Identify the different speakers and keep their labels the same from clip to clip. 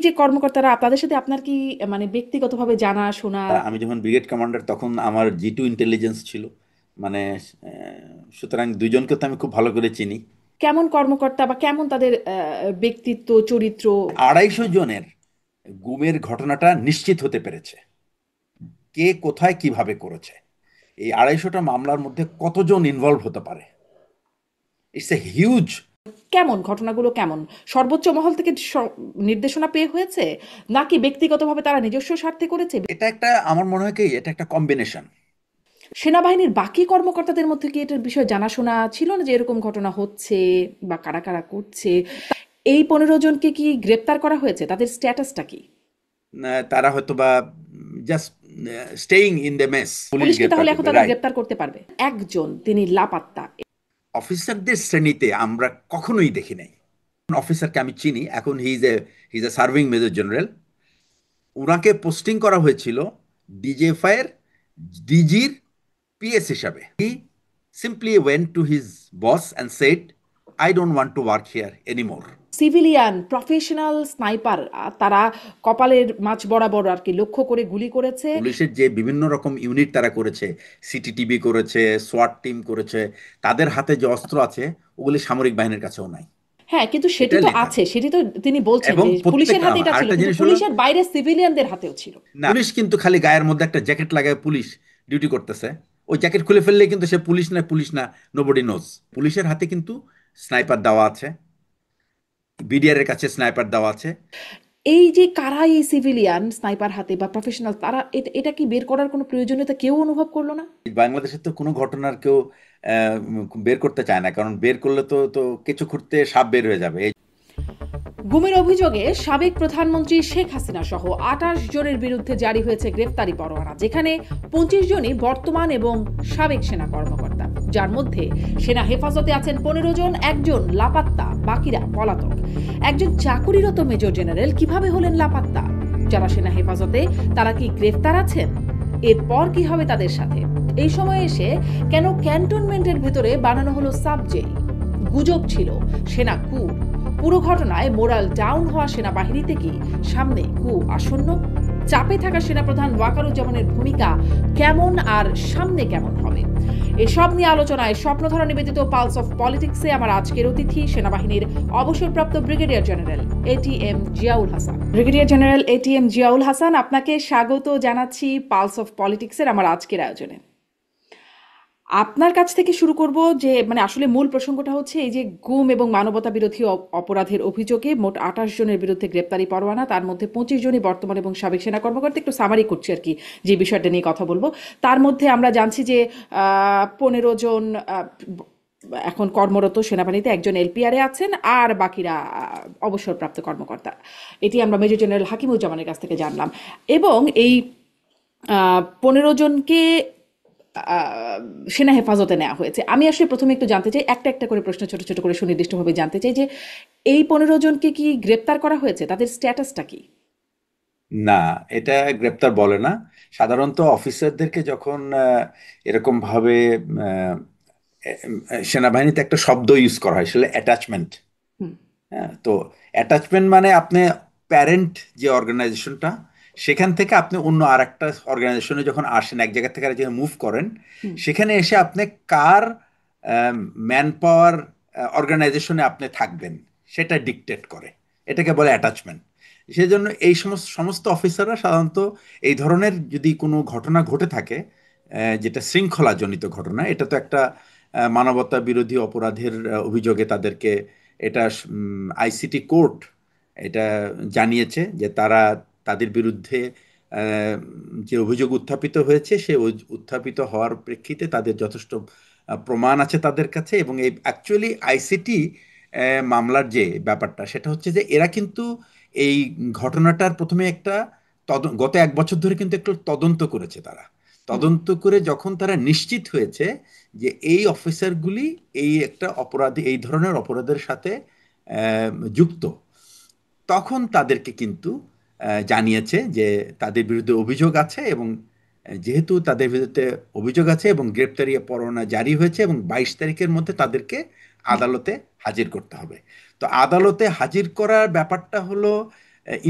Speaker 1: যে কর্মকর্তারা তাদের সাথে আপনার কি মানে ব্যক্তিগতভাবে জানা শোনা?
Speaker 2: আমি যখন ব্রিগেড কমান্ডার তখন আমার G2 ইন্টেলিজেন্স ছিল, মানে সুতরাং দুইজনকে তো আমি খুব ভালো করে চিনি।
Speaker 1: কেমন কর্মকর্তা বা কেমন তাদের ব্যক্তিত্ব চরিত্র?
Speaker 2: 250 জনের গুমের ঘটনাটা নিশ্চিত হতে পেরেছে, কে কোথায় কিভাবে করেছে। এই 250টা মামলার মধ্যে কতজন ইনভলভ হতে পারে, ইটস এ হিউজ।
Speaker 1: কেমন ঘটনাগুলো কেমন? সর্বোচ্চ মহল থেকে নির্দেশনা পেয়ে হয়েছে, নাকি ব্যক্তিগতভাবে তারা নিজস্ব স্বার্থে করেছে?
Speaker 2: এটা একটা, আমার মনে হয় কি এটা একটা কম্বিনেশন।
Speaker 1: সেনাবাহিনীর বাকি কর্মকর্তাদের মধ্যে কি এটার বিষয়ে জানাশোনা ছিল না যে এরকম ঘটনা হচ্ছে বা কারা কারা করছে? এই 15 জনকে কি গ্রেপ্তার করা হয়েছে? তাদের স্ট্যাটাসটা কি?
Speaker 2: তারা হয়তো বা just staying in the mess, police
Speaker 1: police কি
Speaker 2: গ্রেপ্তার
Speaker 1: তাহলে এখন
Speaker 2: করবে,
Speaker 1: তাদের
Speaker 2: রাইট।
Speaker 1: গ্রেপ্তার করতে পারবে? একজন তিনি লাপাত্তা।
Speaker 2: অফিসারদের শ্রেণীতে আমরা কখনোই দেখি নাই। অফিসারকে আমি চিনি, এখন he is a serving major general. ওনাকে পোস্টিং করা হয়েছিল ডিজিএফআই এর ডিজির পিএস হিসাবে। He simply went to his boss and said, I don't want to work here anymore.
Speaker 1: Civilian professional sniper, তারা কপালের মাঝ বরাবর আর কি লক্ষ্য করে গুলি করেছে।
Speaker 2: পুলিশের যে বিভিন্ন রকম ইউনিট তারা করেছে, সিটিটিবি করেছে, সোয়াট টিম করেছে, তাদের হাতে যে অস্ত্র আছে ওগুলি সামরিক বাহিনীর কাছেও নাই।
Speaker 1: হ্যাঁ, কিন্তু সেটি
Speaker 2: এটা
Speaker 1: তো
Speaker 2: লেখা।
Speaker 1: আছে, সেটি তো তিনি বলছেন
Speaker 2: এবং
Speaker 1: যে পুলিশের
Speaker 2: প্রত্যেকটা,
Speaker 1: হাতে এটা ছিল,
Speaker 2: আরেকটা
Speaker 1: কিন্তু
Speaker 2: জিনিস হলো,
Speaker 1: পুলিশের বাইরে সিভিলিয়ানদের হাতেও ছিল।
Speaker 2: না পুলিশ কিন্তু খালি গায়ের মধ্যে একটা জ্যাকেট লাগায় পুলিশ ডিউটি করতেছে, ওই জ্যাকেট খুলে ফেললে কিন্তু সে পুলিশ না, নোবডি নোজ। পুলিশের হাতে কিন্তু স্নাইপার দেওয়া আছে, বিডিআর এর কাছে স্নাইপার দেওয়া আছে।
Speaker 1: এই যে কারা এই সিভিলিয়ান স্নাইপার হাতে বা প্রফেশনাল, তারা এটা কি বের করার কোনো প্রয়োজনীয়তা কেউ অনুভব করলো না?
Speaker 2: বাংলাদেশে তো কোনো ঘটনার কেউ বের করতে চায় না, কারণ বের করলে তো তো কিছু খুঁড়তে সাপ বের হয়ে যাবে।
Speaker 1: গুমের অভিযোগে সাবেক প্রধানমন্ত্রী শেখ হাসিনা সহ 28 জনের বিরুদ্ধে জারি হয়েছে গ্রেফতারি পরোয়ানা, যেখানে 25 জনই বর্তমান এবং সাবেক সেনা কর্মকর্তা, যার মধ্যে সেনা হেফাজতে আছেন 15 জন, একজন লাপাত্তা, বাকিরা পলাতক। একজন চাকুরিরত মেজর জেনারেল কিভাবে হলেন লাপাত্তা? যারা সেনা হেফাজতে, তারা কি গ্রেফতার আছেন? এরপর কি হবে তাদের সাথে? এই সময় এসে কেন ক্যান্টনমেন্টের ভেতরে বানানো হলো সাব জেল? গুজব ছিল সেনা কু। পুরো ঘটনায় মোরাল ডাউন হওয়া সেনাবাহিনীতে কি সামনে কু আসন্ন? চাপে থাকা সেনাপ্রধান ওয়াকারুজ্জামানের ভূমিকা কেমন আর সামনে কেমন হবে? এসব নিয়ে আলোচনায় স্বপ্নধারা নিবেদিত পালস অফ পলিটিক্সে আমার আজকের অতিথি সেনাবাহিনীর অবসরপ্রাপ্ত brigadier general ATM Ziaul Hasan. Brigadier general ATM Ziaul Hasan, আপনাকে স্বাগত জানাচ্ছি পালস অফ পলিটিক্সের আমার আজকের আয়োজনে। আপনার কাছ থেকে শুরু করব যে মানে আসলে মূল প্রসঙ্গটা হচ্ছে এই যে গুম এবং মানবতা বিরোধী অপরাধের অভিযোগে মোট 28 জনের বিরুদ্ধে গ্রেপ্তারি পরোয়ানা, তার মধ্যে 25 জনই বর্তমান এবং সাবেক সেনা কর্মকর্তা। একটু সামারি করছি আর কি, যে বিষয়টা নিয়ে কথা বলবো। তার মধ্যে আমরা জানছি যে 15 জন এখন কর্মরত সেনাবাহিনীতে, একজন এলপিআরে আছেন, আর বাকিরা অবসরপ্রাপ্ত কর্মকর্তা। এটি আমরা মেজর জেনারেল হাকিমুজ্জামানের কাছ থেকে জানলাম। এবং এই 15 জনকে সেনা হেফাজতে নেওয়া হয়েছে। আমি আসলে প্রথমে একটু জানতে চাই, একটা একটা করে প্রশ্ন ছোট ছোট করে সুনির্দিষ্টভাবে জানতে চাই যে এই 15 জনকে কি গ্রেপ্তার করা হয়েছে? তাদের স্ট্যাটাসটা কি?
Speaker 2: না, এটা গ্রেপ্তার বলে না। সাধারণত অফিসারদেরকে যখন এরকম ভাবে আহ, সেনাবাহিনীতে একটা শব্দ ইউজ করা হয়, সেটা অ্যাটাচমেন্ট।
Speaker 1: হুম।
Speaker 2: হ্যাঁ, তো অ্যাটাচমেন্ট মানে আপনি প্যারেন্ট যে অর্গানাইজেশনটা, সেখান থেকে আপনি অন্য আর একটা অর্গানাইজেশনে যখন আসেন, এক জায়গা থেকে আরেক জায়গায় মুভ করেন,
Speaker 1: হুম।
Speaker 2: সেখানে এসে আপনি কার ম্যান পাওয়ার অর্গানাইজেশনে আপনি থাকবেন সেটা ডিকটেট করে, এটাকে বলে অ্যাটাচমেন্ট। সেজন্য এই সমস্ত সমস্ত অফিসাররা সাধারণত এই ধরনের যদি কোনো ঘটনা ঘটে থাকে, যেটা শৃঙ্খলাজনিত ঘটনা, এটা তো একটা মানবতা বিরোধী অপরাধের অভিযোগে তাদেরকে, এটা আইসিটি কোর্ট এটা জানিয়েছে যে তারা, তাদের বিরুদ্ধে আহ, যে অভিযোগ উত্থাপিত হয়েছে, সে উত্থাপিত হওয়ার প্রেক্ষিতে তাদের যথেষ্ট প্রমাণ আছে তাদের কাছে। এবং এই অ্যাকচুয়ালি আইসিটি মামলার যে ব্যাপারটা, সেটা হচ্ছে যে এরা কিন্তু এই ঘটনাটার প্রথমে একটা গত 1 বছর ধরে কিন্তু একটু তদন্ত করেছে তারা।
Speaker 1: হুম।
Speaker 2: তদন্ত করে যখন তারা নিশ্চিত হয়েছে যে এই অফিসারগুলি এই একটা অপরাধী, এই ধরনের অপরাধের সাথে যুক্ত, তখন তাদেরকে কিন্তু জানিয়েছে যে তাদের বিরুদ্ধে অভিযোগ আছে। এবং যেহেতু তাদের বিরুদ্ধে অভিযোগ আছে এবং গ্রেপ্তারি পরোয়ানা জারি হয়েছে, এবং 22 তারিখের মধ্যে তাদেরকে আদালতে হাজির করতে হবে। তো আদালতে হাজির করার ব্যাপারটা হলো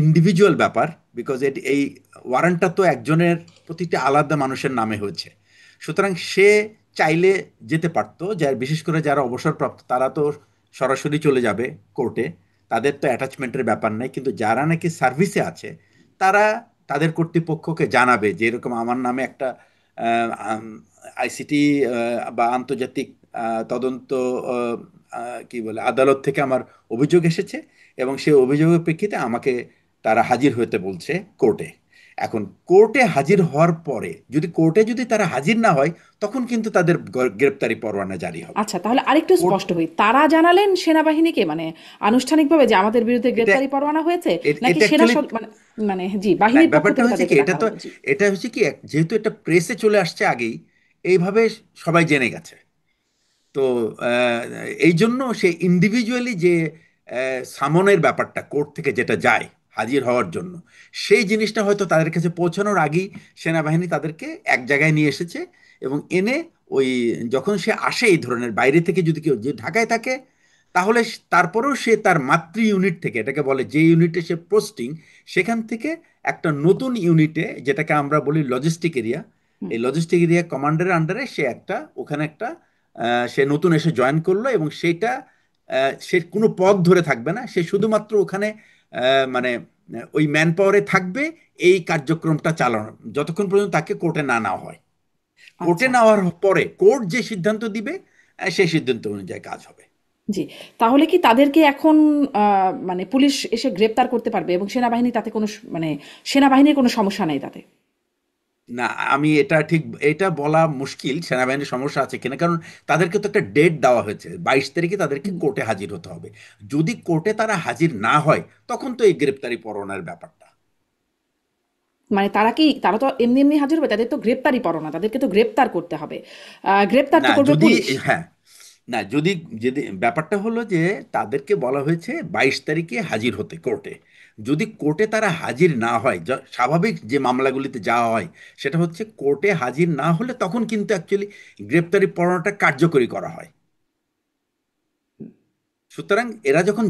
Speaker 2: ইন্ডিভিজুয়াল ব্যাপার, বিকজ এই ওয়ারেন্টটা তো একজনের, প্রতিটা আলাদা মানুষের নামে হয়েছে। সুতরাং সে চাইলে যেতে পারতো, যার বিশেষ করে যারা অবসরপ্রাপ্ত তারা তো সরাসরি চলে যাবে কোর্টে, তাদের তো অ্যাটাচমেন্টের ব্যাপার নেই। কিন্তু যারা নাকি সার্ভিসে আছে তারা তাদের কর্তৃপক্ষকে জানাবে যে এরকম আমার নামে একটা আইসিটি বা আন্তর্জাতিক তদন্ত আহ, কি বলে আদালত থেকে আমার অভিযোগ এসেছে, এবং সেই অভিযোগের প্রেক্ষিতে আমাকে তারা হাজির হতে বলছে কোর্টে। এখন কোর্টে হাজির হওয়ার পরে যদি তারা হাজির না হয়, তখন কিন্তু তাদের গ্রেপ্তারি পরোয়ানা জারি হবে।
Speaker 1: আচ্ছা, তাহলে আরেকটু
Speaker 2: কোর্ট
Speaker 1: স্পষ্ট হই, তারা জানালেন সেনাবাহিনীকে, মানে আনুষ্ঠানিকভাবে যে আমাদের বিরুদ্ধে
Speaker 2: এটা
Speaker 1: গ্রেপ্তারি পরোয়ানা হয়েছে, নাকি
Speaker 2: এটা অ্যাকচুয়ালি,
Speaker 1: মানে মানে জি,
Speaker 2: না,
Speaker 1: বাহিনীর পক্ষ
Speaker 2: ব্যাপারটা
Speaker 1: থেকে
Speaker 2: হচ্ছে কি,
Speaker 1: তাদেরকে ডাকা হলো? জি।
Speaker 2: এটা হচ্ছে কি যেহেতু এটা প্রেসে চলে আসছে আগেই, এইভাবে সবাই জেনে গেছে। তো আহ, এই জন্য সে ইন্ডিভিজুয়ালি যে সামনের ব্যাপারটা কোর্ট থেকে যেটা যায় হাজির হওয়ার জন্য, সেই জিনিসটা হয়তো তাদের কাছে পৌঁছানোর আগেই সেনাবাহিনী তাদেরকে এক জায়গায় নিয়ে এসেছে, এবং এনে ওই যখন সে আসে এই ধরনের বাইরে থেকে, যদি কেউ যে ঢাকায় থাকে, তাহলে তারপরেও সে তার মাতৃ ইউনিট থেকে, এটাকে বলে যে ইউনিটে সে পোস্টিং, সেখান থেকে একটা নতুন ইউনিটে, যেটাকে আমরা বলি লজিস্টিক এরিয়া,
Speaker 1: হুম।
Speaker 2: এই লজিস্টিক এরিয়া কমান্ডারের আন্ডারে সে একটা, ওখানে একটা সে নতুন এসে জয়েন করলো, এবং সেইটা সে কোনো পদ ধরে থাকবে না, সে শুধুমাত্র ওখানে মানে ওই ম্যান পাওয়ারে থাকবে, এই কার্যক্রমটা চালানো যতক্ষণ পর্যন্ত তাকে কোর্টে না নেওয়া হয়। কোর্টে
Speaker 1: আচ্ছা।
Speaker 2: নেওয়ার পরে কোর্ট যে সিদ্ধান্ত দিবে, সেই সিদ্ধান্ত অনুযায়ী কাজ হবে।
Speaker 1: জি। তাহলে কি তাদেরকে এখন মানে পুলিশ এসে গ্রেপ্তার করতে পারবে, এবং সেনাবাহিনী তাতে কোনো মানে সেনাবাহিনীর কোনো সমস্যা নেই তাতে?
Speaker 2: না, আমি এটা ঠিক, এটা বলা মুশকিল সেনাবাহিনীর সমস্যা আছে কিনা, কারণ তাদেরকে তো একটা ডেট দেওয়া হয়েছে, 22 তারিখে তাদেরকে
Speaker 1: হুম।
Speaker 2: কোর্টে হাজির হতে হবে। যদি কোর্টে তারা হাজির না হয়, তখন তো এই গ্রেপ্তারি পরোয়ানার ব্যাপারটা।
Speaker 1: মানে তারা তো এমনি এমনি হাজির হবে, তাদের তো গ্রেপ্তারি পরোয়ানা, তাদেরকে তো গ্রেপ্তার করতে হবে। গ্রেপ্তার
Speaker 2: না
Speaker 1: তো করবে
Speaker 2: যদি,
Speaker 1: পুলিশ।
Speaker 2: হ্যাঁ, না যদি, যদি ব্যাপারটা হলো যে তাদেরকে বলা হয়েছে 22 তারিখে হাজির হতে কোর্টে। যদি কোর্টে তারা হাজির না হয়, স্বাভাবিক যে মামলাগুলিতে যাওয়া হয় সেটা হচ্ছে কোর্টে হাজির না হলে তখন কিন্তু অ্যাকচুয়ালি গ্রেপ্তারি পরোয়ানাটা কার্যকরী করা হয়। সুতরাং এরা যখন,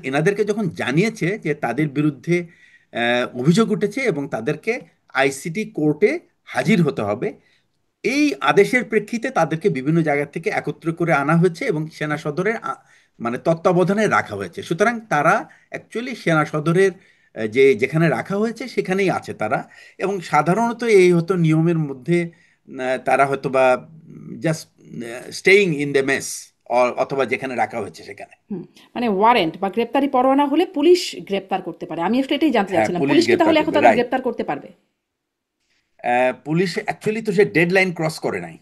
Speaker 2: এনাদেরকে যখন জানিয়েছে যে তাদের বিরুদ্ধে অভিযোগ উঠেছে এবং তাদেরকে আইসিটি কোর্টে হাজির হতে হবে, এই আদেশের প্রেক্ষিতে তাদেরকে বিভিন্ন জায়গা থেকে একত্র করে আনা হয়েছে এবং সেনা সদরের মানে তত্ত্বাবধানে রাখা হয়েছে। সুতরাং তারা অ্যাকচুয়ালি সেনা সদরের যেখানে রাখা হয়েছে সেখানেই আছে তারা। এবং সাধারণত এই হতো নিয়মের মধ্যে, তারা হয়তো বা just staying in the mess, অথবা যেখানে রাখা হয়েছে সেখানে।
Speaker 1: হুম। মানে ওয়ারেন্ট বা গ্রেপ্তারি পরোয়ানা হলে পুলিশ গ্রেপ্তার করতে পারে। আমি আসলে এটাই জানতে
Speaker 2: হ্যাঁ,
Speaker 1: চাচ্ছিলাম,
Speaker 2: পুলিশ
Speaker 1: পুলিশ কি
Speaker 2: গ্রেপ্তার
Speaker 1: তাহলে এখন
Speaker 2: করবে,
Speaker 1: তাদের
Speaker 2: রাইট।
Speaker 1: গ্রেপ্তার করতে পারবে?
Speaker 2: পুলিশ অ্যাকচুয়ালি তো সে ডেডলাইন ক্রস করে নাই।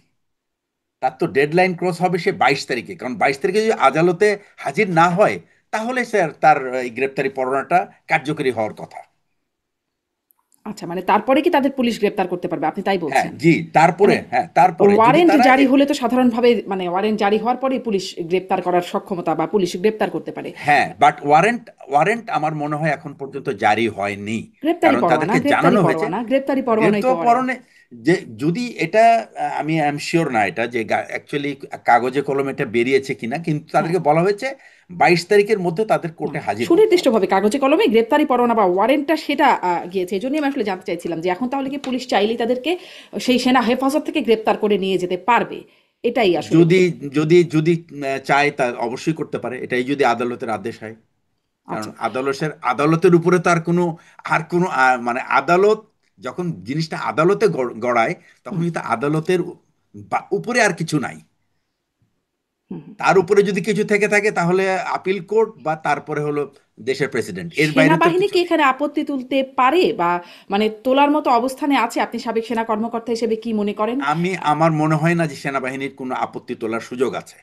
Speaker 2: তার তো ডেডলাইন ক্রস হবে সে 22 তারিখে, কারণ 22 তারিখে যদি আদালতে হাজির না হয়, তাহলে স্যার তার এই গ্রেপ্তারি পরোয়ানাটা কার্যকরী হওয়ার কথা।
Speaker 1: আচ্ছা, মানে তারপরে কি তাদের পুলিশ গ্রেপ্তার করতে পারবে, আপনি তাই
Speaker 2: হ্যাঁ,
Speaker 1: বলছেন?
Speaker 2: জি, তারপরে,
Speaker 1: মানে
Speaker 2: হ্যাঁ, তারপরে যদি
Speaker 1: ওয়ারেন্ট
Speaker 2: তারা
Speaker 1: জারি হলে তো সাধারণভাবে, মানে ওয়ারেন্ট জারি হওয়ার পরেই পুলিশ গ্রেপ্তার করার সক্ষমতা, বা পুলিশ গ্রেপ্তার করতে পারে।
Speaker 2: হ্যাঁ, বাট ওয়ারেন্ট, আমার মনে হয় এখন পর্যন্ত জারি হয়নি।
Speaker 1: গ্রেপ্তারি
Speaker 2: কারণ
Speaker 1: পরোয়ানা,
Speaker 2: তাদেরকে
Speaker 1: গ্রেপ্তারি
Speaker 2: জানানো হয়েছে,
Speaker 1: পরোয়ানা, গ্রেপ্তারি পরোয়ানাই তো
Speaker 2: গ্রেপ্তার
Speaker 1: ওয়ারেন্ট।
Speaker 2: পরোয়ানা, যে যদি এটা, আমি আই এম শিওর না এটা যে অ্যাকচুয়ালি কাগজে কলমে এটা বেরিয়েছে কিনা, কিন্তু
Speaker 1: হ্যাঁ।
Speaker 2: তাদেরকে বলা হয়েছে 22 তারিখের মধ্যে তাদের
Speaker 1: না,
Speaker 2: কোর্টে হাজির করতে হবে।
Speaker 1: সুনির্দিষ্টভাবে কাগজে কলমে গ্রেপ্তারি পরোয়ানা বা ওয়ারেন্টটা সেটা গিয়েছে। এজন্যই আমি আসলে জানতে চাইছিলাম যে এখন তাহলে কি পুলিশ চাইলেই তাদেরকে সেই সেনা হেফাজত থেকে গ্রেপ্তার করে নিয়ে যেতে পারবে? এটাই আসলে
Speaker 2: যদি
Speaker 1: কি?
Speaker 2: যদি চায় তা অবশ্যই করতে পারে, এটাই যদি আদালতের আদেশ হয়। কারণ
Speaker 1: আচ্ছা।
Speaker 2: আদালতের উপরে তো আর কোনো মানে আদালত যখন জিনিসটা আদালতে গড়ায়, তখন
Speaker 1: হুম।
Speaker 2: কিন্তু আদালতের উপরে আর কিছু নাই।
Speaker 1: হুম। হুম।
Speaker 2: তার উপরে যদি কিছু থেকে থাকে তাহলে আপিল কোর্ট, বা তারপরে হলো দেশের প্রেসিডেন্ট, এর বাইরে তো
Speaker 1: সেনাবাহিনী
Speaker 2: কিছু
Speaker 1: কি
Speaker 2: নেই।
Speaker 1: এখানে আপত্তি তুলতে পারে, বা মানে তোলার মতো অবস্থানে আছে? আপনি সাবেক সেনা কর্মকর্তা হিসেবে কি মনে করেন?
Speaker 2: আমার মনে হয় না যে সেনাবাহিনীর কোনো আপত্তি তোলার সুযোগ আছে।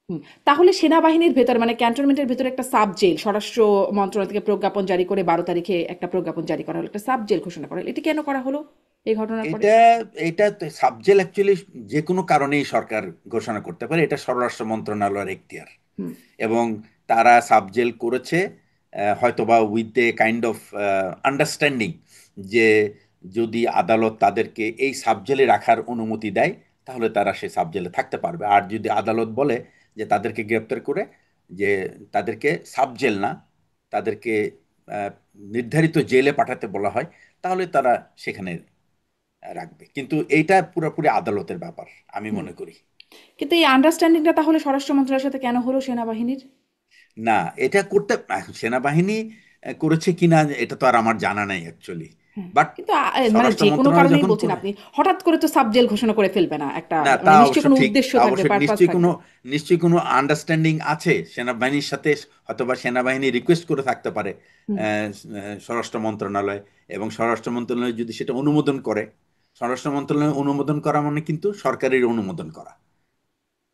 Speaker 1: হুম। তাহলে সেনাবাহিনীর ভেতর, মানে ক্যান্টনমেন্টের ভেতরে একটা সাব জেল, স্বরাষ্ট্র মন্ত্রণালয় থেকে প্রজ্ঞাপন জারি করে 12 তারিখে একটা প্রজ্ঞাপন জারি করা হলো, একটা সাব জেল ঘোষণা করা হলো, এটি কেন করা হলো এই ঘটনার পরে?
Speaker 2: এটা এটা সাবজেক্ট অ্যাকচুয়ালি যে কোনো কারণেই সরকার ঘোষণা করতে পারে, এটা স্বরাষ্ট্র মন্ত্রণালয়ের এখতিয়ার।
Speaker 1: হুম।
Speaker 2: এবং তারা সাবজেল করেছে হয়তোবা with a kind of understanding, যে যদি আদালত তাদেরকে এই সাবজেলে রাখার অনুমতি দেয়, তাহলে তারা সেই সাবজেলে থাকতে পারবে। আর যদি আদালত বলে যে তাদেরকে গ্রেপ্তার করে, যে তাদেরকে সাবজেল না, তাদেরকে আহ, নির্ধারিত জেলে পাঠাতে বলা হয়, তাহলে তারা সেখানে রাখবে। কিন্তু এইটা পুরোপুরি আদালতের ব্যাপার আমি
Speaker 1: হুম।
Speaker 2: মনে করি।
Speaker 1: কিন্তু এই আন্ডারস্ট্যান্ডিংটা তাহলে স্বরাষ্ট্র মন্ত্রণালয়ের সাথে কেন হলো সেনাবাহিনীর?
Speaker 2: না, এটা করতে সেনাবাহিনী করেছে কিনা এটা তো আর আমার জানা নাই অ্যাকচুয়ালি।
Speaker 1: হ্যাঁ,
Speaker 2: বাট
Speaker 1: কিন্তু মানে
Speaker 2: স্বরাষ্ট্র
Speaker 1: যে কোনো
Speaker 2: মন্ত্রণালয়
Speaker 1: কারণেই
Speaker 2: যখন
Speaker 1: বলছেন
Speaker 2: করে,
Speaker 1: আপনি, হঠাৎ করে তো সাব জেল ঘোষণা করে ফেলবে না একটা,
Speaker 2: না তা
Speaker 1: মানে নিশ্চয়ই
Speaker 2: অবশ্য
Speaker 1: কোনো
Speaker 2: ঠিক,
Speaker 1: উদ্দেশ্য
Speaker 2: তা
Speaker 1: থাকবে,
Speaker 2: অবশ্য
Speaker 1: পারপাস
Speaker 2: নিশ্চয়ই কোনো,
Speaker 1: থাকবে।
Speaker 2: নিশ্চয়ই কোনো আন্ডারস্ট্যান্ডিং আছে সেনাবাহিনীর সাথে। হয়তোবা সেনাবাহিনী রিকোয়েস্ট করে থাকতে পারে
Speaker 1: হুম।
Speaker 2: স্বরাষ্ট্র মন্ত্রণালয়, এবং স্বরাষ্ট্র মন্ত্রণালয় যদি সেটা অনুমোদন করে, স্বরাষ্ট্র মন্ত্রণালয় অনুমোদন করা মানে কিন্তু সরকারের অনুমোদন করা।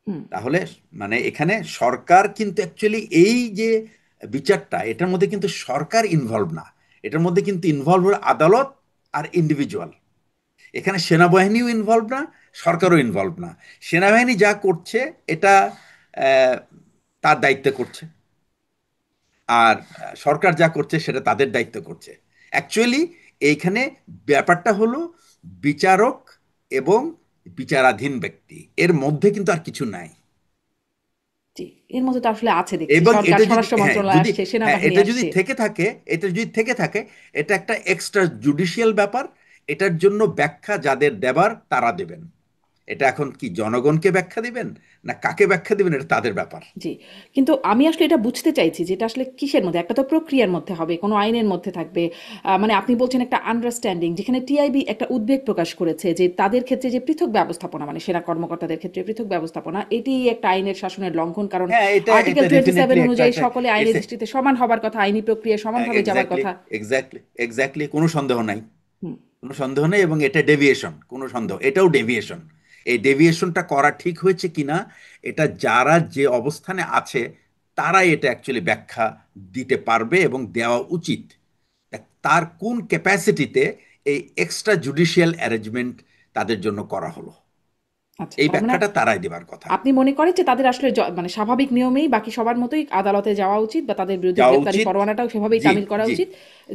Speaker 1: হুম।
Speaker 2: তাহলে মানে এখানে সরকার কিন্তু অ্যাকচুয়ালি এই যে বিচারটা, এটার মধ্যে কিন্তু সরকার ইনভলভ না, এটার মধ্যে কিন্তু ইনভলভ হলো আদালত আর ইন্ডিভিজুয়াল। এখানে সেনাবাহিনীও ইনভলভ না, সরকারও ইনভলভ না। সেনাবাহিনী যা করছে এটা আহ, তার দায়িত্বে করছে, আর সরকার যা করছে সেটা তাদের দায়িত্ব করছে। অ্যাকচুয়ালি এইখানে ব্যাপারটা হলো বিচারক এবং বিচারাধীন ব্যক্তি, এর মধ্যে কিন্তু আর কিছু নাই।
Speaker 1: জি, এর মধ্যে তো আসলে আছে দেখছি,
Speaker 2: এবং
Speaker 1: সরকার,
Speaker 2: এটা যদি,
Speaker 1: স্বরাষ্ট্র
Speaker 2: হ্যাঁ
Speaker 1: মন্ত্রণালয়
Speaker 2: যদি,
Speaker 1: আসছে,
Speaker 2: হ্যাঁ
Speaker 1: সেনাবাহিনী
Speaker 2: এটা যদি
Speaker 1: আসছে।
Speaker 2: থেকে থাকে, এটা যদি থেকে থাকে, এটা একটা এক্সট্রা জুডিশিয়াল ব্যাপার। এটার জন্য ব্যাখ্যা যাদের দেবার তারা দেবেন। এটা এখন কি জনগণকে ব্যাখ্যা দিবেন না কাকে ব্যাখ্যা দিবেন, এটা তাদের ব্যাপার।
Speaker 1: জি, কিন্তু আমি আসলে এটা বুঝতে চাইছি যে এটা আসলে কিসের মধ্যে, একটা তো প্রক্রিয়ার মধ্যে হবে, কোনো আইনের মধ্যে থাকবে। মানে আপনি বলছেন একটা আন্ডারস্ট্যান্ডিং, যেখানে টিআইবি একটা উদ্বেগ প্রকাশ করেছে যে তাদের ক্ষেত্রে যে পৃথক ব্যবস্থাপনা, মানে সেনা কর্মকর্তাদের ক্ষেত্রে পৃথক ব্যবস্থাপনা, এটি একটা আইনের শাসনের লঙ্ঘন। কারণ
Speaker 2: হ্যাঁ, এটা
Speaker 1: আর্টিকেল
Speaker 2: এটা
Speaker 1: 27
Speaker 2: ডেফিনেটলি একটা
Speaker 1: অনুযায়ী
Speaker 2: একটা
Speaker 1: সকলে আইনের
Speaker 2: এসে,
Speaker 1: দৃষ্টিতে সমান হবার কথা, আইনি প্রক্রিয়া সমানভাবে যাবার
Speaker 2: এক্স্যাক্টলি,
Speaker 1: কথা।
Speaker 2: এক্স্যাক্টলি, এক্স্যাক্টলি, কোনো সন্দেহ নাই,
Speaker 1: হুম।
Speaker 2: কোনো সন্দেহ নেই। এবং এটা ডেভিয়েশন, কোনো সন্দেহ, এটাও ডেভিয়েশন। এই ডেভিয়েশনটা করা ঠিক হয়েছে কিনা, এটা যারা যে অবস্থানে আছে তারাই এটা অ্যাকচুয়ালি ব্যাখ্যা দিতে পারবে এবং দেওয়া উচিত। তার কোন ক্যাপাসিটিতে এই এক্সট্রা জুডিশিয়াল অ্যারেঞ্জমেন্ট তাদের জন্য করা হলো,
Speaker 1: আচ্ছা,
Speaker 2: এই
Speaker 1: তার মানে
Speaker 2: ব্যাখ্যাটা তারাই দেবার কথা।
Speaker 1: আপনি মনে করেন যে তাদের আসলে মানে স্বাভাবিক নিয়মেই বাকি সবার মতোই আদালতে যাওয়া উচিত, বা তাদের বিরুদ্ধে
Speaker 2: যাওয়া
Speaker 1: গ্রেপ্তারি
Speaker 2: উচিত।
Speaker 1: পরোয়ানাটাও সেভাবেই
Speaker 2: জি,
Speaker 1: তামিল করা
Speaker 2: জি,
Speaker 1: উচিত।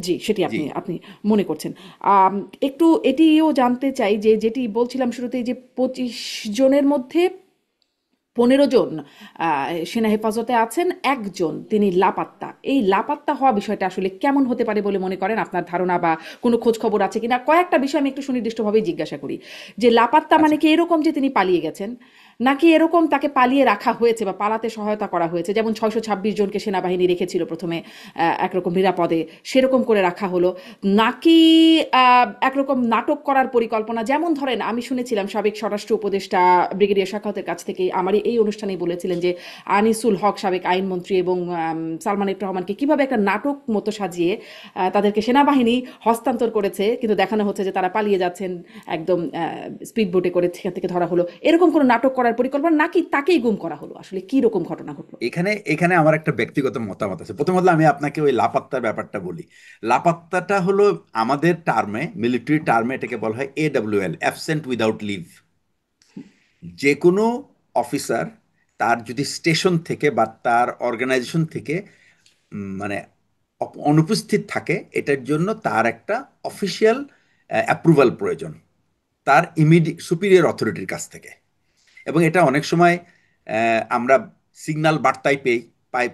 Speaker 1: জি, সেটি
Speaker 2: জি।
Speaker 1: আপনি আপনি মনে করছেন। আম, একটু এটিও জানতে চাই যে, যেটি বলছিলাম শুরুতেই, যে 25 জনের মধ্যে 15 জন সেনা হেফাজতে আছেন, একজন তিনি লাপাত্তা। এই লাপাত্তা হওয়া বিষয়টা আসলে কেমন হতে পারে বলে মনে করেন? আপনার ধারণা বা কোনো খোঁজ খবর আছে কিনা? কয়েকটা বিষয় আমি একটু সুনির্দিষ্টভাবেই জিজ্ঞাসা করি। যে লাপাত্তা মানে
Speaker 2: আচ্ছা।
Speaker 1: কি এরকম যে তিনি পালিয়ে গেছেন, নাকি এরকম তাকে পালিয়ে রাখা হয়েছে বা পালাতে সহায়তা করা হয়েছে, যেমন 626 জনকে সেনাবাহিনী রেখেছিল প্রথমে একরকম নিরাপদে, সেরকম করে রাখা হলো, নাকি একরকম নাটক করার পরিকল্পনা? যেমন ধরেন, আমি শুনেছিলাম সাবেক স্বরাষ্ট্র উপদেষ্টা ব্রিগেডিয়ার সাখাওয়াতের কাছ থেকে, আমারই এই অনুষ্ঠানেই বলেছিলেন যে আনিসুল হক সাবেক আইনমন্ত্রী এবং সালমান এফ রহমানকে কিভাবে একটা নাটক মতো সাজিয়ে তাদেরকে সেনাবাহিনী হস্তান্তর করেছে, কিন্তু দেখানো হচ্ছে যে তারা পালিয়ে যাচ্ছেন, একদম স্পিড বোটে করে সেখান থেকে ধরা হলো। এরকম কোনো নাটক করার পরিকল্পনা, নাকি তাকেই গুম করা হলো? আসলে কি রকম ঘটনা ঘটলো?
Speaker 2: এখানে এখানে আমার একটা ব্যক্তিগত মতামত আছে। প্রথমত আমি আপনাকে ওই লাপাত্তার ব্যাপারটা বলি। লাপাত্তাটা হলো আমাদের টার্মে, মিলিটারি টার্মে এটাকে বলা হয় AWL, অ্যাবসেন্ট উইদাউট লিভ। যে কোনো অফিসার তার যদি স্টেশন থেকে বা তার অর্গানাইজেশন থেকে মানে অনুপস্থিত থাকে, এটার জন্য তার একটা অফিসিয়াল অ্যাপ্রুভাল প্রয়োজন তার ইমিডিয়েট সুপিরিয়র অথরিটির কাছ থেকে। এবং এটা অনেক সময় আমরা সিগন্যাল বার্তায়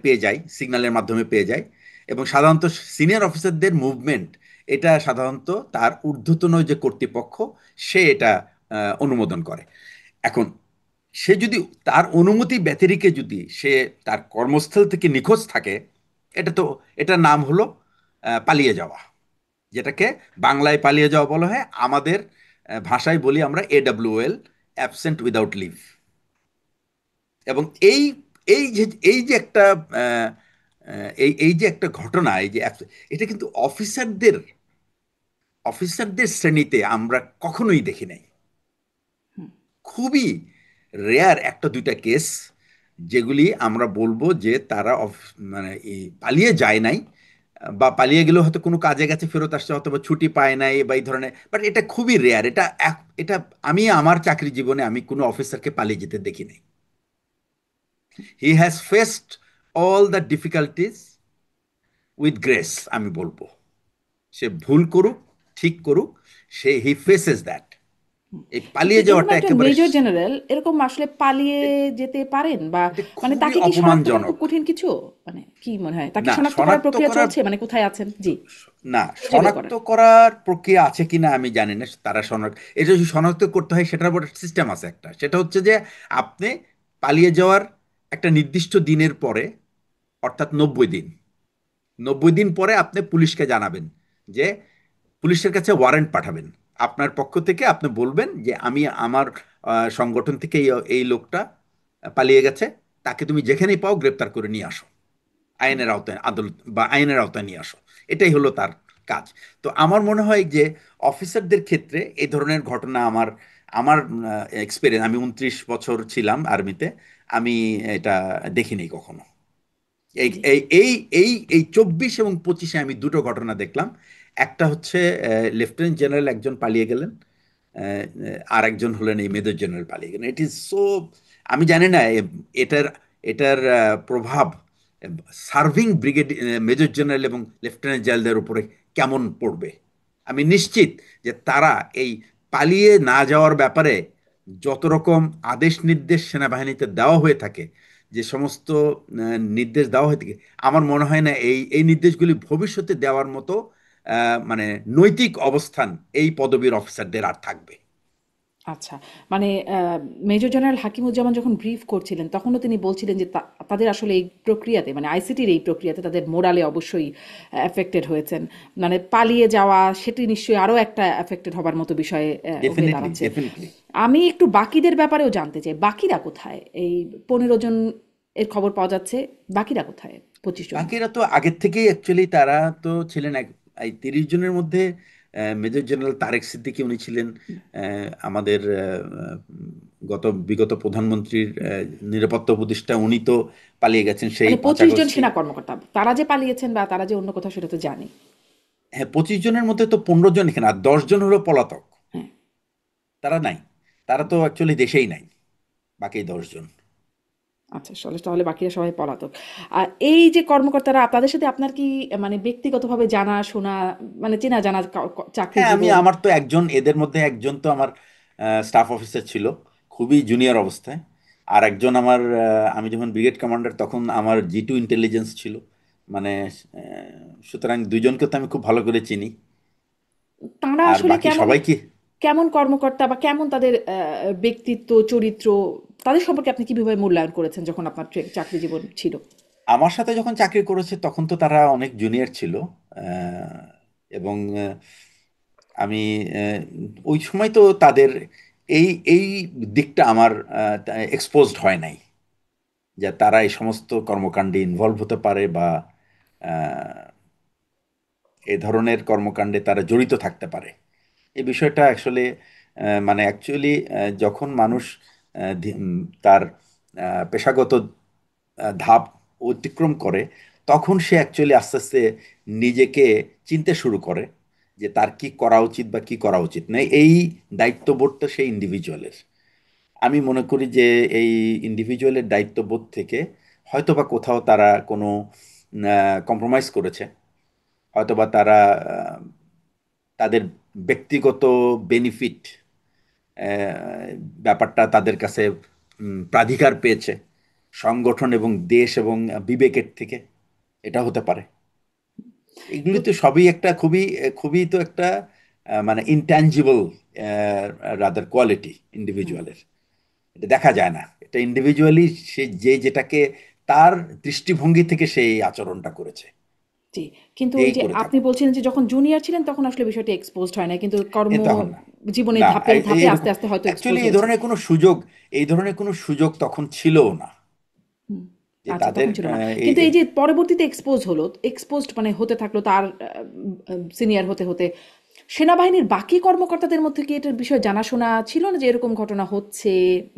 Speaker 2: পেয়ে যাই, সিগন্যালের মাধ্যমে পেয়ে যাই। এবং সাধারণত সিনিয়র অফিসারদের মুভমেন্ট, এটা সাধারণত তার ঊর্ধ্বতন যে কর্তৃপক্ষ সে এটা অনুমোদন করে। এখন সে যদি তার অনুমতি ব্যতিরেকে যদি সে তার কর্মস্থল থেকে নিখোঁজ থাকে, এটা তো, এটার নাম হলো পালিয়ে যাওয়া, যেটাকে বাংলায় পালিয়ে যাওয়া বলা হয়। আমাদের ভাষায় বলি আমরা AWL, অ্যাবসেন্ট উইদাউট লিভ। এবং এই এই যে এই যে একটা আহ, এই এই যে একটা ঘটনা, এই যে এটা কিন্তু অফিসারদের শ্রেণীতে আমরা কখনোই দেখি নাই। খুবই রেয়ার একটা দুইটা কেস যেগুলি আমরা বলবো যে তারা মানে এই পালিয়ে যায় নাই, বা পালিয়ে গেলেও হয়তো কোনো কাজে গেছে, ফেরত আসছে, অথবা ছুটি পায় নাই বা এই ধরনের। বাট এটা খুবই রেয়ার। এটা আমি আমার চাকরি জীবনে আমি কোনো অফিসারকে পালিয়ে যেতে দেখি নাই। He has faced all the difficulties with grace, আমি বলবো। সে ভুল করুক ঠিক করুক, হি ফেসেস দ্যাট। এই
Speaker 1: কিন্তু
Speaker 2: পালিয়ে
Speaker 1: ধরুন
Speaker 2: যাওয়াটা
Speaker 1: একজন
Speaker 2: একেবারে
Speaker 1: মেজর জেনারেল এরকম আসলে পালিয়ে যেতে পারেন, বা
Speaker 2: এটা
Speaker 1: মানে
Speaker 2: খুবই
Speaker 1: তাকে কি শনাক্ত করা
Speaker 2: অপমানজনক।
Speaker 1: খুব কঠিন কিছু? মানে কি মনে হয়, তাকে
Speaker 2: না,
Speaker 1: শনাক্ত করার
Speaker 2: শনাক্ত
Speaker 1: প্রক্রিয়া
Speaker 2: করার
Speaker 1: চলছে, মানে কোথায় আছেন? জি,
Speaker 2: না,
Speaker 1: খুঁজে বের
Speaker 2: শনাক্ত
Speaker 1: করার।
Speaker 2: করার প্রক্রিয়া আছে কিনা আমি জানি না। তারা এটা যদি শনাক্ত করতে হয় সেটার উপর সিস্টেম আছে একটা, সেটা হচ্ছে যে আপনি পালিয়ে যাওয়ার একটা নির্দিষ্ট দিনের পরে, অর্থাৎ 90 দিন, 90 দিন পরে আপনি পুলিশকে জানাবেন যে, পুলিশের কাছে ওয়ারেন্ট পাঠাবেন আপনার পক্ষ থেকে। আপনি বলবেন যে আমি আমার সংগঠন থেকে এই লোকটা পালিয়ে গেছে, তাকে তুমি যেখানেই পাও গ্রেপ্তার করে নিয়ে আসো, আইনের আওতায়, আদালত বা আইনের আওতায় নিয়ে আসো। এটাই হলো তার কাজ। তো আমার মনে হয় যে অফিসারদের ক্ষেত্রে এই ধরনের ঘটনা আমার আমার এক্সপিরিয়েন্স, আমি 29 বছর ছিলাম আর্মিতে, আমি এটা দেখিনি কখনো। এই
Speaker 1: জি।
Speaker 2: এই এই এই এই 24 এবং 25-এ আমি দুটো ঘটনা দেখলাম। একটা হচ্ছে লেফটেন্যান্ট জেনারেল একজন পালিয়ে গেলেন, আর একজন হলেন এই মেজর জেনারেল পালিয়ে গেলেন। ইট ইজ সো, আমি জানি না এটার এটার প্রভাব সার্ভিং ব্রিগেড মেজর জেনারেল এবং লেফটেন্যান্ট জেনারেলদের উপরে কেমন পড়বে। আমি নিশ্চিত যে তারা এই পালিয়ে না যাওয়ার ব্যাপারে যত রকম আদেশ নির্দেশ সেনাবাহিনীতে দেওয়া হয়ে থাকে, যে সমস্ত নির্দেশ দেওয়া হয়ে থাকে, আমার মনে হয় না এই নির্দেশগুলি ভবিষ্যতে দেওয়ার মতো মানে নৈতিক অবস্থান এই পদবীর অফিসারদের আর থাকবে।
Speaker 1: আচ্ছা, মানে মেজর জেনারেল হাকিমুজ্জামান যখন ব্রিফ করছিলেন তখনও তিনি বলছিলেন যে তাদের আসলে এই প্রক্রিয়াতে, মানে আইসিটির এই প্রক্রিয়াতে তাদের মোরালে অবশ্যই এফেক্টেড হয়েছেন। মানে পালিয়ে যাওয়া সেটি নিশ্চয়ই আরও একটা এফেক্টেড হবার মতো বিষয়ে হয়ে
Speaker 2: ডেফিনেটলি,
Speaker 1: দাঁড়াচ্ছে।
Speaker 2: ডেফিনেটলি।
Speaker 1: আমি একটু বাকিদের ব্যাপারেও জানতে চাই, বাকিরা কোথায়? এই 15 জন এর খবর পাওয়া যাচ্ছে, বাকিরা কোথায়? 25 জন।
Speaker 2: বাকিরা তো আগের থেকেই অ্যাকচুয়ালি তারা তো ছিলেন এই 30 জনের মধ্যে মেজর জেনারেল তারেক সিদ্দিকী উনি ছিলেন আমাদের বিগত প্রধানমন্ত্রীর নিরাপত্তা উপদেষ্টা, উনি তো পালিয়ে গেছেন সেই
Speaker 1: মানে 25 জন
Speaker 2: পাঁচাগস্টে।
Speaker 1: সেনা কর্মকর্তা তারা যে পালিয়েছেন বা তারা যে অন্য কোথাও, সেটা তো জানি।
Speaker 2: হ্যাঁ, 25 জনের মধ্যে তো 15 জন এখানে, আর 10 জন হলো পলাতক।
Speaker 1: হ্যাঁ।
Speaker 2: তারা নাই, তারা তো অ্যাকচুয়ালি দেশেই নাই, বাকি 10 জন।
Speaker 1: আচ্ছা, তাহলে বাকিরা সবাই পলাতক। আর এই যে কর্মকর্তারা, তাদের সাথে আপনার কি মানে ব্যক্তিগতভাবে জানা শোনা, মানে চেনা জানা চাকরি
Speaker 2: হ্যাঁ,
Speaker 1: জীবন?
Speaker 2: আমার তো একজন, এদের মধ্যে একজন তো আমার স্টাফ অফিসার ছিল, খুবই জুনিয়র অবস্থায়। আর একজন আমার আমি যখন ব্রিগেড কমান্ডার তখন আমার G2 ইন্টেলিজেন্স ছিল। মানে সুতরাং দুইজনকে তো আমি খুব ভালো করে চিনি।
Speaker 1: তাঁরা
Speaker 2: আর
Speaker 1: আসলে
Speaker 2: বাকি
Speaker 1: কেমন,
Speaker 2: সবাইকে
Speaker 1: কেমন কর্মকর্তা বা কেমন তাদের ব্যক্তিত্ব, চরিত্র, তাদের সম্পর্কে আপনি কিভাবে মূল্যায়ন করেছেন যখন আপনার চাকরি জীবন ছিল?
Speaker 2: আমার সাথে যখন চাকরি করেছে তখন তো তারা অনেক জুনিয়র ছিল। আহ, এবং আমি আহ, ওই সময় তো তাদের এই এই দিকটা আমার এক্সপোজড হয় নাই, যে তারা এই সমস্ত কর্মকাণ্ডে ইনভলভ হতে পারে বা আহ, এ ধরনের কর্মকাণ্ডে তারা জড়িত থাকতে পারে। এই বিষয়টা আসলে মানে অ্যাকচুয়ালি যখন মানুষ তার পেশাগত ধাপ অতিক্রম করে, তখন সে অ্যাকচুয়ালি আস্তে আস্তে নিজেকে চিনতে শুরু করে যে তার কি করা উচিত বা কি করা উচিত নয়। এই দায়িত্ববোধটা সেই ইন্ডিভিজুয়ালের। আমি মনে করি যে এই ইন্ডিভিজুয়ালের দায়িত্ববোধ থেকে হয়তোবা কোথাও তারা কোনো কম্প্রোমাইজ করেছে, হয়তোবা তারা তাদের ব্যক্তিগত বেনিফিট ব্যাপারটা তাদের কাছে প্রাধিকার পেয়েছে সংগঠন এবং দেশ এবং বিবেকের থেকে। এটা হতে পারে। এগুলি তো সবই একটা খুবই খুবই তো একটা মানে ইনট্যাঞ্জিবল রাদার কোয়ালিটি ইন্ডিভিজুয়ালের। এটা দেখা যায় না, এটা ইন্ডিভিজুয়ালি সে যেটাকে তার দৃষ্টিভঙ্গি থেকে সেই আচরণটা করেছে,
Speaker 1: জি, কিন্তু ওই
Speaker 2: যেই
Speaker 1: যে
Speaker 2: করে
Speaker 1: আপনি
Speaker 2: থাকুক।
Speaker 1: বলছিলেন যে যখন জুনিয়র ছিলেন তখন আসলে বিষয়টি এক্সপোজড হয় না, কিন্তু
Speaker 2: এ তখন না,
Speaker 1: জীবনের
Speaker 2: না,
Speaker 1: ধাপে ধাপে আস্তে
Speaker 2: এরকম
Speaker 1: আস্তে হয়তো এক্সপোজ
Speaker 2: অ্যাকচুয়ালি
Speaker 1: হয়েছে।
Speaker 2: এই ধরনের কোনো সুযোগ তখন ছিলও না,
Speaker 1: হুম।
Speaker 2: যে
Speaker 1: আচ্ছা,
Speaker 2: তাদের
Speaker 1: তখন ছিল না। কিন্তু এই যে পরবর্তীতে এক্সপোজড মানে হতে থাকলো, তার সিনিয়র হতে হতে সেনাবাহিনীর বাকি কর্মকর্তাদের মধ্যে কি এটার বিষয়ে জানাশোনা ছিল না যে এরকম ঘটনা হচ্ছে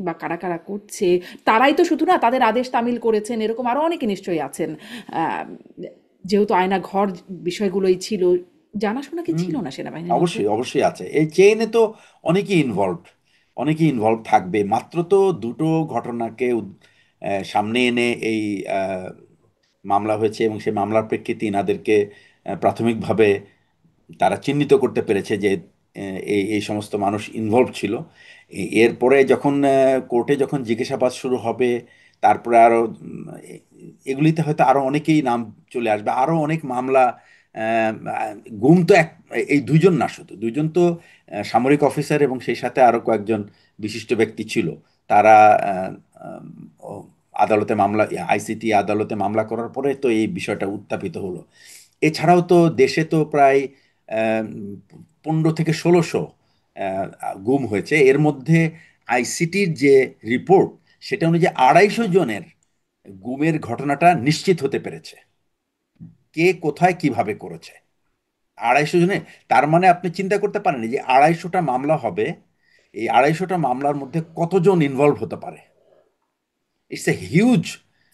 Speaker 1: বা কারা কারা করছে? তারাই তো শুধু না, তাদের আদেশ তামিল করেছেন এরকম আরো অনেকে নিশ্চয়ই আছেন। আহ, যেহেতু আয়না ঘর বিষয়গুলোই ছিল, জানাশোনা কি
Speaker 2: হুম,
Speaker 1: ছিল না সেনাবাহিনীর মধ্যে?
Speaker 2: অবশ্যই, অবশ্যই আছে। এই চেইনে তো অনেকেই ইনভলভ থাকবে। মাত্র তো দুটো ঘটনাকে সামনে এনে এই আহ, মামলা হয়েছে, এবং সেই মামলার প্রেক্ষিতে ইনাদেরকে প্রাথমিকভাবে তারা চিহ্নিত করতে পেরেছে যে এই এই সমস্ত মানুষ ইনভলভ ছিল। এরপরে যখন কোর্টে যখন জিজ্ঞাসাবাদ শুরু হবে, তারপরে আরো এগুলিতে হয়তো আরো অনেকেই নাম চলে আসবে, আরো অনেক মামলা। আহ, গুম তো এই দুইজন না, শুধু দুইজন তো সামরিক অফিসার, এবং সেই সাথে আরো কয়েকজন বিশিষ্ট ব্যক্তি ছিল। তারা আহ, ও আদালতে মামলা, আইসিটি আদালতে মামলা করার পরে তো এই বিষয়টা উত্থাপিত হলো। এছাড়াও তো দেশে তো প্রায় 1500 থেকে 1600 গুম হয়েছে। এর মধ্যে আইসিটির যে রিপোর্ট, সেটা অনুযায়ী 250 জনের গুমের ঘটনাটা নিশ্চিত হতে পেরেছে, কে কোথায় কিভাবে করেছে। 250 জনের, তার মানে আপনি চিন্তা করতে পারেন যে 250টা মামলা হবে, এই 250টা মামলার মধ্যে কতজন ইনভলভ হতে পারে। It's a huge.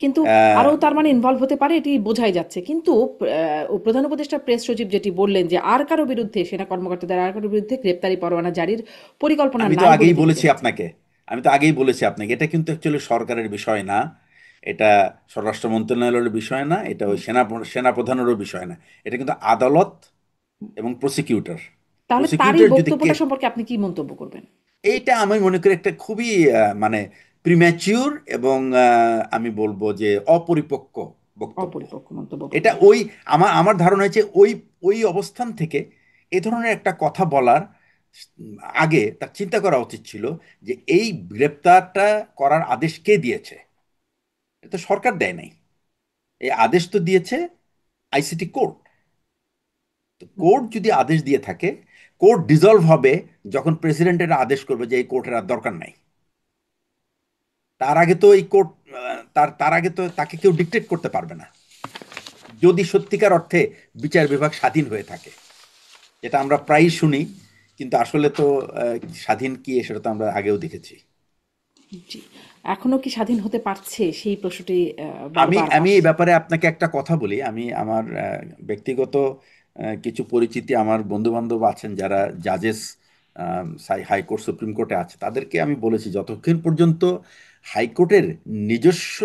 Speaker 1: কিন্তু আরও তার মানে ইনভলভ হতে পারে এটি বোঝাই যাচ্ছে। কিন্তু প্রধান উপদেষ্টা প্রেস সচিব যেটি বললেন যে আর কারো বিরুদ্ধে, সেনা কর্মকর্তাদের আর কারো বিরুদ্ধে গ্রেপ্তারি পরোয়ানা জারির পরিকল্পনা
Speaker 2: আমি তো
Speaker 1: নাই বলে
Speaker 2: আগেই
Speaker 1: তিনি
Speaker 2: বলেছি
Speaker 1: জেনেছেন।
Speaker 2: আপনাকে আমি তো আগেই বলেছি আপনাকে, এটা কিন্তু অ্যাকচুয়ালি সরকারের বিষয় না, এটা স্বরাষ্ট্র মন্ত্রণালয়ের বিষয় না, এটা ওই সেনা প্রধানেরও বিষয় না। এটা কিন্তু আদালত এবং প্রসিকিউটর।
Speaker 1: তাহলে তারই
Speaker 2: প্রসিকিউটর যদি
Speaker 1: বক্তব্যটা
Speaker 2: কেস,
Speaker 1: সম্পর্কে আপনি কি মন্তব্য করবেন?
Speaker 2: এইটা আমি মনে করি একটা খুবই মানে প্রিম্যাচিউর, এবং আমি বলবো যে অপরিপক্ক বক্তব্য।
Speaker 1: অপরিপক্ক মন্তব্য
Speaker 2: এটা
Speaker 1: বলবেন।
Speaker 2: ওই আমার আমার ধারণা হচ্ছে ওই ওই অবস্থান থেকে এ ধরনের একটা কথা বলার আগে তার চিন্তা করা উচিত ছিল যে এই গ্রেপ্তারটা করার আদেশ কে দিয়েছে। এটা তো সরকার দেয় নাই, এই আদেশ তো দিয়েছে আইসিটি কোর্ট। তো কোর্ট যদি আদেশ দিয়ে থাকে, কোর্ট ডিসলভ হবে যখন প্রেসিডেন্ট এটা আদেশ করবে যে এই কোর্টের আর দরকার নাই। তার আগে তো এই কোর্ট, তার আগে তো তাকে কেউ ডিক্টেট করতে পারবে না, যদি সত্যিকার অর্থে বিচার বিভাগ স্বাধীন হয়ে থাকে, যেটা আমরা প্রায়ই শুনি। কিন্তু আসলে তো স্বাধীন কি সেটা তো আমরা আগেও দেখেছি।
Speaker 1: জি। এখনো কি স্বাধীন হতে পারছে সেই প্রশ্নটি
Speaker 2: আমি
Speaker 1: বারবার
Speaker 2: আমি এই
Speaker 1: আসছে।
Speaker 2: ব্যাপারে আপনাকে একটা কথা বলি। আমি আমার ব্যক্তিগত কিছু পরিচিতি, আমার বন্ধু বান্ধব আছেন যারা জাজেস হাইকোর্ট সুপ্রিম কোর্টে আছে, তাদেরকে আমি বলেছি যতক্ষণ পর্যন্ত হাইকোর্টের নিজস্ব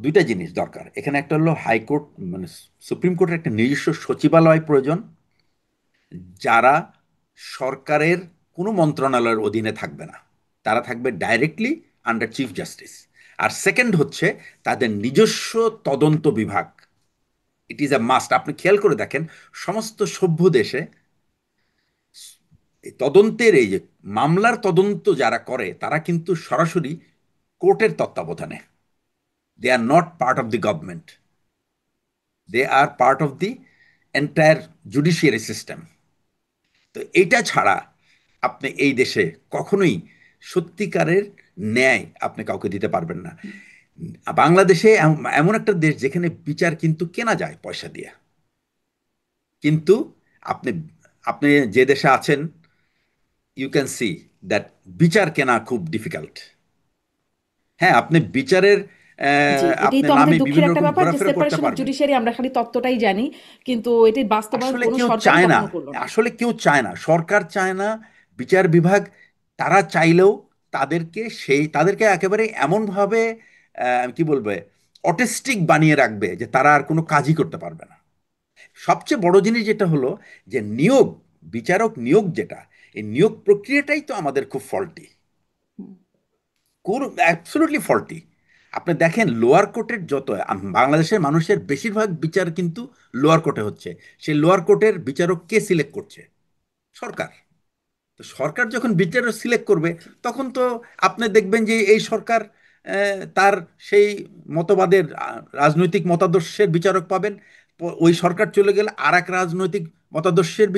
Speaker 2: দুইটা জিনিস দরকার এখানে, একটা হলো হাইকোর্ট মানে সুপ্রিম কোর্টের একটা নিজস্ব সচিবালয় প্রয়োজন, যারা সরকারের কোনো মন্ত্রণালয়ের অধীনে থাকবে না, তারা থাকবে ডাইরেক্টলি আন্ডার চিফ জাস্টিস। আর সেকেন্ড হচ্ছে তাদের নিজস্ব তদন্ত বিভাগ। It is a must. আপনি খেয়াল করে দেখেন, সমস্ত সভ্য দেশে এই তদন্তের, এই যে মামলার তদন্ত যারা করে, তারা কিন্তু সরাসরি কোর্টের তত্ত্বাবধানে। They are not part of the government, they are part of the entire judiciary system. তো এটা ছাড়া আপনি এই দেশে কখনোই সত্যিকারের ন্যায় আপনি কাউকে দিতে পারবেন না। বাংলাদেশে এমন একটা দেশ যেখানে বিচার কিন্তু কেনা যায় পয়সা দিয়ে, কিন্তু আপনি আপনি যে দেশে আছেন, ইউ ক্যান সি দ্যাট বিচার কেনা খুব ডিফিকাল্ট। হ্যাঁ, আপনি বিচারের
Speaker 1: জি, এটাই
Speaker 2: আপনি
Speaker 1: তো আমাদের
Speaker 2: নামে
Speaker 1: দুঃখের
Speaker 2: বিভিন্ন
Speaker 1: একটা
Speaker 2: রকম
Speaker 1: ব্যাপার যে
Speaker 2: ঘোরাফেরা করতে
Speaker 1: সেপারেশন অফ
Speaker 2: পারবেন।
Speaker 1: জুডিশিয়ারি আমরা খালি তত্ত্বটাই জানি, কিন্তু এটির বাস্তবায়ন
Speaker 2: আসলে
Speaker 1: কোনো
Speaker 2: কেউ
Speaker 1: সরকারই
Speaker 2: চায় না,
Speaker 1: কখনো করলো না।
Speaker 2: আসলে কেউ চায় না, সরকার চায় না, বিচার বিভাগ তারা চাইলেও তাদেরকে একেবারে এমনভাবে কি বলবে, অটিস্টিক বানিয়ে রাখবে যে তারা আর কোনো কাজই করতে পারবে না। সবচেয়ে বড় জিনিস যেটা হলো যে নিয়োগ, বিচারক নিয়োগ যেটা, এই নিয়োগ প্রক্রিয়াটাই তো আমাদের খুব ফল্টি, কোন অ্যাবসলিউটলি ফল্টি। আপনি দেখেন লোয়ার কোর্টের যত বাংলাদেশের মানুষের বেশিরভাগ বিচার কিন্তু লোয়ার কোর্টে হচ্ছে। সেই লোয়ার কোর্টের বিচারক কে সিলেক্ট করছে? সরকার। তো সরকার যখন বিচারক সিলেক্ট করবে, তখন তো আপনি দেখবেন যে এই সরকার তার সেই মতবাদের রাজনৈতিক মতাদর্শের বিচারক পাবেন, ওই সরকার চলে গেলে আর এক রাজনৈতিক মতাদর্শের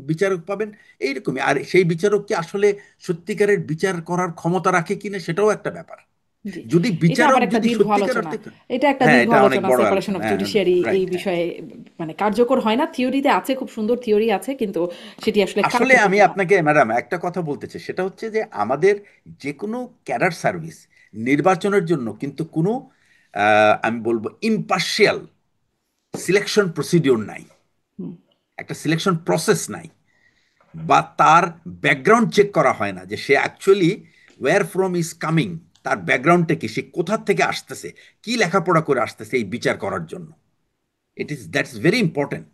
Speaker 2: বিচারক পাবেন। এইরকমই। আর সেই বিচারক কি আসলে সত্যিকারের বিচার করার ক্ষমতা রাখে কিনা, সেটাও একটা ব্যাপার।
Speaker 1: জি,
Speaker 2: যদি
Speaker 1: এটা
Speaker 2: বিচারক
Speaker 1: আবার একটা
Speaker 2: যদি
Speaker 1: দীর্ঘ
Speaker 2: সত্যিকার
Speaker 1: আলোচনা।
Speaker 2: অর্থে,
Speaker 1: এটা একটা
Speaker 2: হ্যাঁ
Speaker 1: দীর্ঘ
Speaker 2: এটা অনেক
Speaker 1: আলোচনা,
Speaker 2: বড়
Speaker 1: সেপারেশন
Speaker 2: আলোচনা,
Speaker 1: অফ
Speaker 2: হ্যাঁ,
Speaker 1: জুডিশিয়ারি এই
Speaker 2: রাইট, হ্যাঁ।
Speaker 1: বিষয়ে মানে কার্যকর হয় না। থিওরিতে আছে, খুব সুন্দর থিওরি আছে, কিন্তু সেটি আসলে
Speaker 2: আসলে আমি
Speaker 1: কার্যকর না।
Speaker 2: আপনাকে ম্যাডাম একটা কথা বলতে চাই, সেটা হচ্ছে যে আমাদের যে কোনো ক্যাডার সার্ভিস নির্বাচনের জন্য কিন্তু কোনো আমি বলবো ইম্পার্শিয়াল সিলেকশন প্রসিডিওর নাই, একটা সিলেকশন প্রসেস নাই, বা তার ব্যাকগ্রাউন্ড চেক করা হয় না যে সে actually where from is coming, তার ব্যাকগ্রাউন্ডটা কি, সে কোথা থেকে আসতেছে, কি লেখাপড়া করে আসতেছে এই বিচার করার জন্য। That's very important.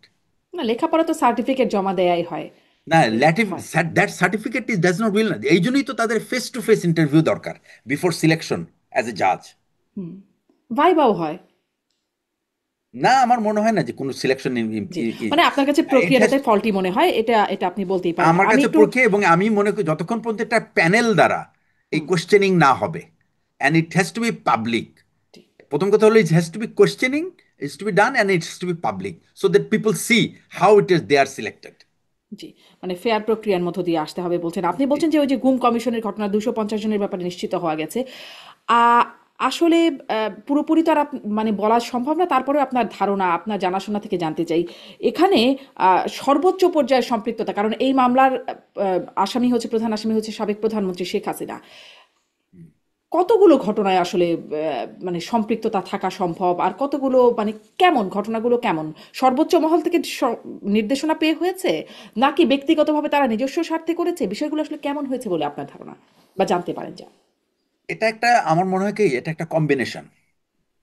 Speaker 1: না, লেখাপড়া তো সার্টিফিকেট জমা দেয়াই হয়।
Speaker 2: না,
Speaker 1: হয়।
Speaker 2: That certificate is does not will না, এই জন্যই তো তাদের ফেস টু ফেস ইন্টারভিউ দরকার বিফোর সিলেকশন অ্যাজ এ জাজ।
Speaker 1: হুম। ভাইবাও হয়।
Speaker 2: না, আমার মনে হয় না যে কোনো সিলেকশন,
Speaker 1: জি, মানে আপনার কাছে
Speaker 2: ইট হ্যাজ,
Speaker 1: প্রক্রিয়াটাতে ফল্টি মনে হয়, এটা এটা আপনি বলতেই পারেন।
Speaker 2: আমার
Speaker 1: আমি
Speaker 2: কাছে
Speaker 1: একটু
Speaker 2: পক্ষে, এবং আমি মনে করি যতক্ষণ পর্যন্ত একটা প্যানেল দ্বারা এই
Speaker 1: হুম,
Speaker 2: কোশ্চেনিং না হবে, and it has to be public.
Speaker 1: জি,
Speaker 2: প্রথম কথা হলো it has to be questioning, it's to be done and it's to be public so that people see how it is they are selected.
Speaker 1: জি, মানে fair প্রক্রিয়ার মধ্য দিয়ে আসতে হবে বলছেন। আপনি বলছেন যে ওই যে গুম কমিশনের ঘটনা 250 জনের ব্যাপারে নিশ্চিত হওয়া গেছে। আ আসলে পুরোপুরি তো আর মানে বলা সম্ভব না। তারপরেও আপনার ধারণা, আপনার জানাশোনা থেকে জানতে চাই। এখানে আ সর্বোচ্চ পর্যায়ের সম্পৃক্ততা, কারণ এই মামলার আসামি হচ্ছে, প্রধান আসামি হচ্ছে সাবেক প্রধানমন্ত্রী শেখ হাসিনা। কতগুলো ঘটনায় আসলে মানে সম্পৃক্ততা থাকা সম্ভব, আর কতগুলো মানে কেমন ঘটনাগুলো কেমন সর্বোচ্চ মহল থেকে নির্দেশনা পেয়ে হয়েছে, নাকি ব্যক্তিগতভাবে তারা নিজস্ব স্বার্থে করেছে, বিষয়গুলো আসলে কেমন হয়েছে বলে আপনার ধারণা বা জানতে পারেন যা?
Speaker 2: এটা একটা, আমার মনে হয় কি, এটা একটা combination,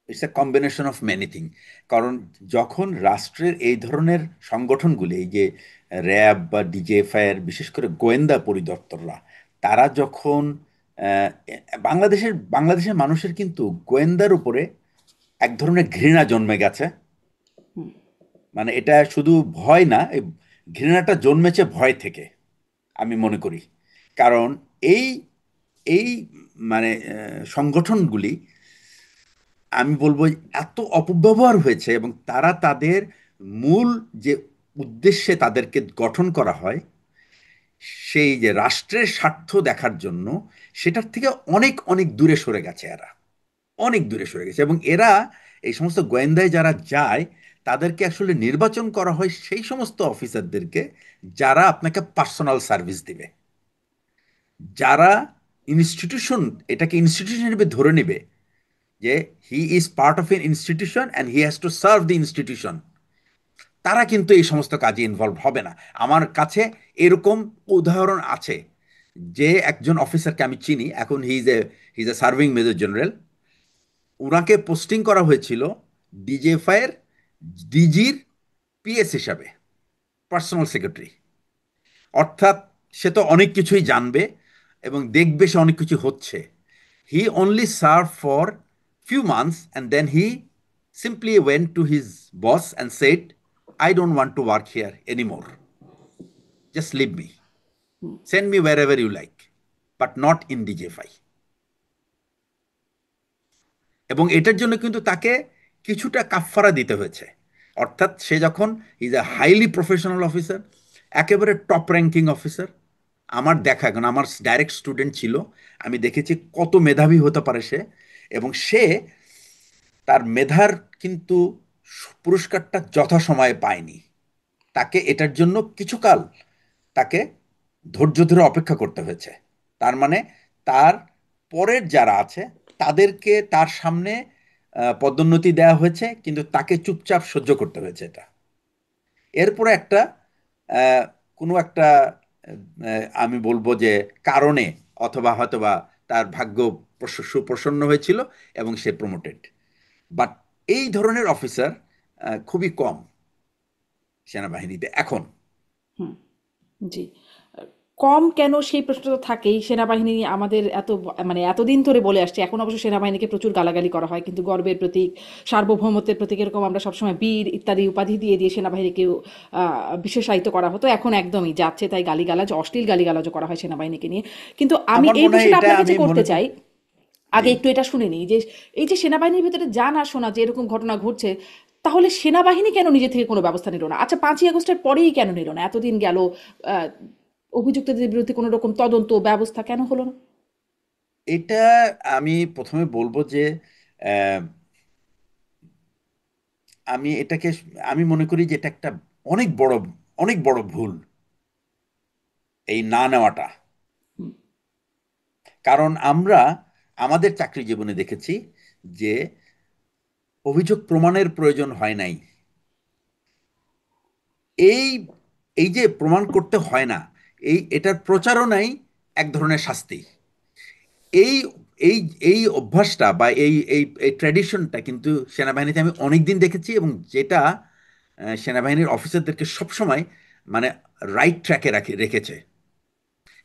Speaker 2: it's a combination of many thing. কারণ যখন রাষ্ট্রের এই ধরনের সংগঠনগুলি, এই যে র্যাব বা ডিজিএফআই এর বিশেষ করে গোয়েন্দা পরিদপ্তররা, তারা যখন আহ, বাংলাদেশের মানুষের কিন্তু গোয়েন্দার উপরে এক ধরনের ঘৃণা জন্মে গেছে। মানে এটা শুধু ভয় না, এই ঘৃণাটা জন্মেছে ভয় থেকে, আমি মনে করি। কারণ এই এই মানে সংগঠনগুলি, আমি বলবো এত অপব্যবহার হয়েছে, এবং তারা তাদের মূল যে উদ্দেশ্যে তাদেরকে গঠন করা হয়, সেই যে রাষ্ট্রের স্বার্থ দেখার জন্য, সেটার থেকে অনেক অনেক দূরে সরে গেছে এরা, অনেক দূরে সরে গেছে। এবং এরা, এই সমস্ত গোয়েন্দায় যারা যায়, তাদেরকে আসলে নির্বাচন করা হয় সেই সমস্ত অফিসারদেরকে যারা আপনাকে পার্সোনাল সার্ভিস দিবে, যারা ইনস্টিটিউশন, এটাকে ইনস্টিটিউশন হিসেবে ধরে নেবে যে he is part of N institution and he has to serve the institution, তারা কিন্তু এই সমস্ত কাজে ইনভলভ হবে না। আমার কাছে এরকম উদাহরণ আছে যে একজন অফিসারকে আমি চিনি, এখন he is a serving major general. ওনাকে পোস্টিং করা হয়েছিল ডিজিএফআই এর ডিজির পিএস হিসাবে, পার্সোনাল সেক্রেটারি। অর্থাৎ সে তো অনেক কিছুই জানবে এবং দেখবে সে অনেক কিছু হচ্ছে। হি only serve for few months and then he simply went to his boss and said, I don't want to work here anymore. Just leave me. Send me wherever you like, but not in DJFI. এবং এটার জন্য কিন্তু তাকে কিছুটা কাফফারা দিতে হয়েছে। অর্থাৎ সে যখন is a highly professional officer, একেবারে টপ র্যাঙ্কিং অফিসার, আমার দেখা, কারণ আমার ডাইরেক্ট স্টুডেন্ট ছিল, আমি দেখেছি কত মেধাবী হতে পারে সে। এবং সে তার মেধার কিন্তু পুরস্কারটা যথাসময়ে পায়নি। তাকে এটার জন্য কিছুকাল তাকে ধৈর্য ধরে অপেক্ষা করতে হয়েছে। তার মানে তার পরের যারা আছে তাদেরকে তার সামনে পদোন্নতি দেওয়া হয়েছে, কিন্তু তাকে চুপচাপ সহ্য করতে হয়েছে এটা। এরপরে একটা আহ, কোনো একটা আমি বলবো যে কারণে, অথবা হয়তোবা তার ভাগ্য সুপ্রসন্ন হয়েছিল এবং সে প্রমোটেড। বাট এই ধরনের অফিসার খুবই কম সেনাবাহিনীতে এখন।
Speaker 1: হুম, জি। কম কেন সেই প্রশ্নটা তো থাকেই। সেনাবাহিনী আমাদের মানে এতদিন ধরে বলে আসছে। এখন অবশ্য সেনাবাহিনীকে প্রচুর গালাগালি করা হয়। কিন্তু গর্বের প্রতীক, সার্বভৌমত্বের প্রতীক, এরকম আমরা সবসময় বীর ইত্যাদি উপাধি দিয়ে দিয়ে সেনাবাহিনীকেও বিশেষায়িত করা হতো। এখন একদমই যাচ্ছে তাই গালিগালাজ, অশ্লীল গালিগালাজও করা হয় সেনাবাহিনীকে নিয়ে। কিন্তু আমি
Speaker 2: আমার
Speaker 1: এই
Speaker 2: মনে হয়
Speaker 1: প্রশ্নটা
Speaker 2: এটা
Speaker 1: আপনার কাছে
Speaker 2: আমি
Speaker 1: করতে
Speaker 2: মনে করি।
Speaker 1: চাই।
Speaker 2: জি।
Speaker 1: আগে একটু এটা শুনে নিই যে এই যে সেনাবাহিনীর ভিতরে জানা শোনা যে এরকম ঘটনা ঘটছে, তাহলে সেনাবাহিনী কেন নিজে থেকে কোনো ব্যবস্থা নিল না? আচ্ছা, 5ই আগস্টের পরেই কেন নিল না? এতদিন গেল, আহ, অভিযুক্তদের বিরুদ্ধে কোনো রকম তদন্ত ব্যবস্থা কেন হলো না?
Speaker 2: এটা আমি প্রথমে বলবো যে আহ, আমি এটাকে, আমি মনে করি যে এটা একটা অনেক বড়, অনেক বড় ভুল এই না নেওয়াটা। কারণ আমরা আমাদের চাকরি জীবনে দেখেছি যে অভিযোগ প্রমাণের প্রয়োজন হয় নাই। এই এই যে প্রমাণ করতে হয় না, এটার প্রচারণাই এক ধরনের শাস্তি। এই এই এই অভ্যাসটা বা এই এই এই ট্র্যাডিশনটা কিন্তু সেনাবাহিনীতে আমি অনেক দিন দেখেছি, এবং যেটা সেনাবাহিনীর অফিসারদেরকে সবসময় মানে রাইট ট্র্যাকে রেখেছে।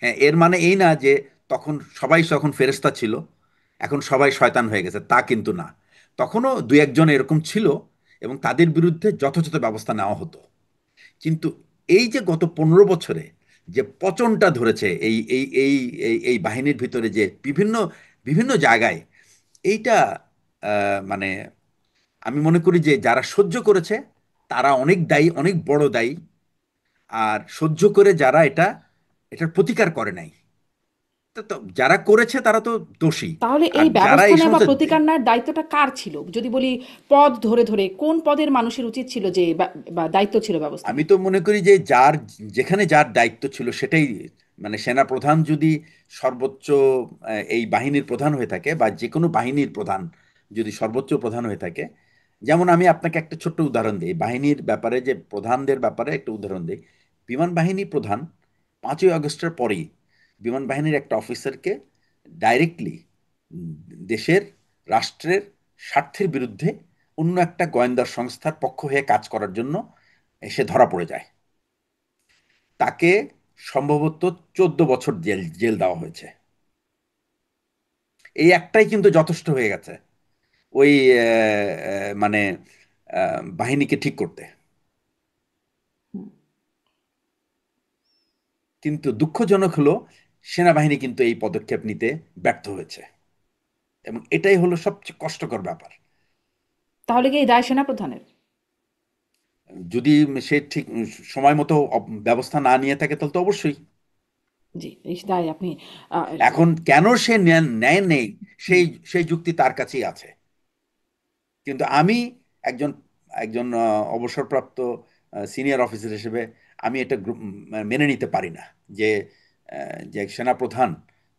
Speaker 2: হ্যাঁ, এর মানে এই না যে তখন ফেরেশতা ছিল, এখন সবাই শয়তান হয়ে গেছে, তা কিন্তু না। তখনও দু একজন এরকম ছিল এবং তাদের বিরুদ্ধে যথাযথ ব্যবস্থা নেওয়া হতো। কিন্তু এই যে গত 15 বছরে যে পচনটা ধরেছে এই বাহিনীর ভিতরে, যে বিভিন্ন বিভিন্ন জায়গায়, এইটা মানে আমি মনে করি যে যারা সহ্য করেছে তারা অনেক দায়ী, অনেক বড় দায়ী। আর সহ্য করে যারা এটার প্রতিকার করে নাই, তো যারা করেছে তারা তো দোষী।
Speaker 1: তাহলে
Speaker 2: আর
Speaker 1: এই
Speaker 2: যারা
Speaker 1: ব্যবস্থা
Speaker 2: এই
Speaker 1: নেওয়া বা
Speaker 2: সমস্ত
Speaker 1: প্রতিকার নেওয়ার দায়িত্বটা কার ছিল? যদি বলি পদ ধরে ধরে কোন পদের মানুষের উচিত ছিল যে বা দায়িত্ব ছিল ব্যবস্থা
Speaker 2: আমি
Speaker 1: নেওয়া?
Speaker 2: তো মনে করি যে যেখানে যার দায়িত্ব ছিল সেটাই, মানে সেনা প্রধান যদি সর্বোচ্চ এই বাহিনীর প্রধান হয়ে থাকে, বা যে কোনো বাহিনীর প্রধান যদি সর্বোচ্চ প্রধান হয়ে থাকে, যেমন আমি আপনাকে একটা ছোট্ট উদাহরণ দিই বাহিনীর ব্যাপারে, যে প্রধানদের ব্যাপারে একটা উদাহরণ দিই। বিমান বাহিনী প্রধান 5ই আগস্টের পরেই বিমান বাহিনীর একটা অফিসারকে ডাইরেক্টলি দেশের, রাষ্ট্রের স্বার্থের বিরুদ্ধে অন্য একটা গোয়েন্দা সংস্থার পক্ষ হয়ে কাজ করার জন্য সে ধরা পড়ে যায়। তাকে সম্ভবত 14 বছর জেল জেল দেওয়া হয়েছে। এই একটাই কিন্তু যথেষ্ট হয়ে গেছে ওই মানে বাহিনীকে ঠিক করতে। কিন্তু দুঃখজনক হলো সেনাবাহিনী কিন্তু এই পদক্ষেপ নিতে ব্যর্থ হয়েছে, এবং এটাই হলো সবচেয়ে কষ্টকর ব্যাপার।
Speaker 1: তাহলে কি এই দায় সেনাপ্রধানের?
Speaker 2: যদি সে ঠিক সময় মতো ব্যবস্থা না নিয়ে থাকে তাহলে তো অবশ্যই।
Speaker 1: জি, এই দায় আপনি আহ,
Speaker 2: এখন কেন সে নেয় নেই,
Speaker 1: হুম।
Speaker 2: সেই সেই যুক্তি তার কাছেই আছে। কিন্তু আমি একজন একজন অবসরপ্রাপ্ত সিনিয়র অফিসার হিসেবে আমি এটা মেনে নিতে পারি না যে যে সেনাপ্রধান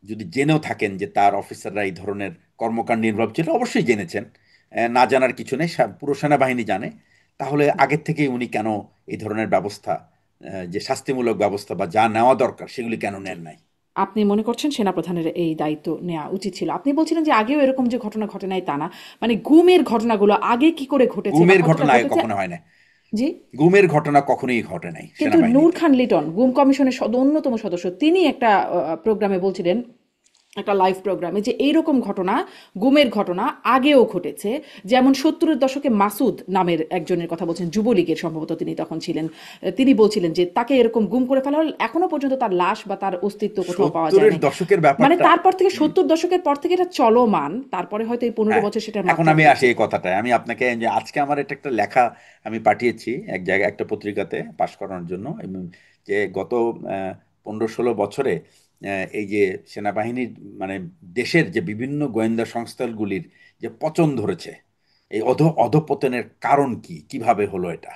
Speaker 2: যদি জেনেও থাকেন যে তার অফিসাররা এই ধরনের কর্মকাণ্ডে ইনভলভ ছিল, অবশ্যই জেনেছেন, না জানার কিছু নেই, পুরো সেনাবাহিনী জানে, তাহলে আগের থেকেই উনি কেন এই ধরনের ব্যবস্থা, যে শাস্তিমূলক ব্যবস্থা বা যা নেওয়া দরকার সেগুলি কেন
Speaker 1: জি।
Speaker 2: নেন নাই?
Speaker 1: আপনি মনে করছেন সেনাপ্রধানের এই দায়িত্ব নেওয়া উচিত ছিল। আপনি বলছিলেন যে আগেও এরকম যে ঘটনা ঘটে নাই তা না। মানে গুমের ঘটনাগুলো আগে কি করে ঘটেছে বা
Speaker 2: গুমের
Speaker 1: কতটা
Speaker 2: ঘটনা আগে
Speaker 1: ঘটেছে?
Speaker 2: কখনো হয় না।
Speaker 1: জি।
Speaker 2: গুমের ঘটনা কখনোই ঘটে নাই
Speaker 1: কিন্তু নূর
Speaker 2: সেনাবাহিনীতে।
Speaker 1: খান লিটন গুম কমিশনের অন্যতম সদস্য, তিনি একটা প্রোগ্রামে বলছিলেন, একটা লাইভ প্রোগ্রামে, যে এইরকম ঘটনা, গুমের ঘটনা আগেও ঘটেছে। যেমন 70-এর দশকে মাসুদ নামের একজনের কথা বলছেন, যুবলীগের সম্ভবত তিনি তখন ছিলেন। তিনি বলছিলেন যে তাকে এরকম গুম করে ফেলা হল, এখনো পর্যন্ত তার লাশ বা তার অস্তিত্ব কোথাও পাওয়া যায়
Speaker 2: সত্তরের
Speaker 1: নাই।
Speaker 2: দশকের
Speaker 1: মানে
Speaker 2: ব্যাপারটা।
Speaker 1: তারপর থেকে
Speaker 2: হুম,
Speaker 1: 70 দশকের পর থেকে এটা চলমান, তারপরে হয়তো এই 15 বছর সেটার
Speaker 2: এখন
Speaker 1: মাত্রা
Speaker 2: আমি আসি
Speaker 1: বেড়েছে।
Speaker 2: এই কথাটায়। আমি আপনাকে যে আজকে আমার এটা একটা লেখা আমি পাঠিয়েছি এক জায়গায় একটা পত্রিকাতে পাশ করানোর জন্য, এবং যে গত 15-16 বছরে এই যে সেনাবাহিনীর, মানে দেশের যে বিভিন্ন গোয়েন্দা সংস্থাগুলির যে পতন ধরেছে, এই অধঃপতনের কারণ কি, কিভাবে হলো এটা।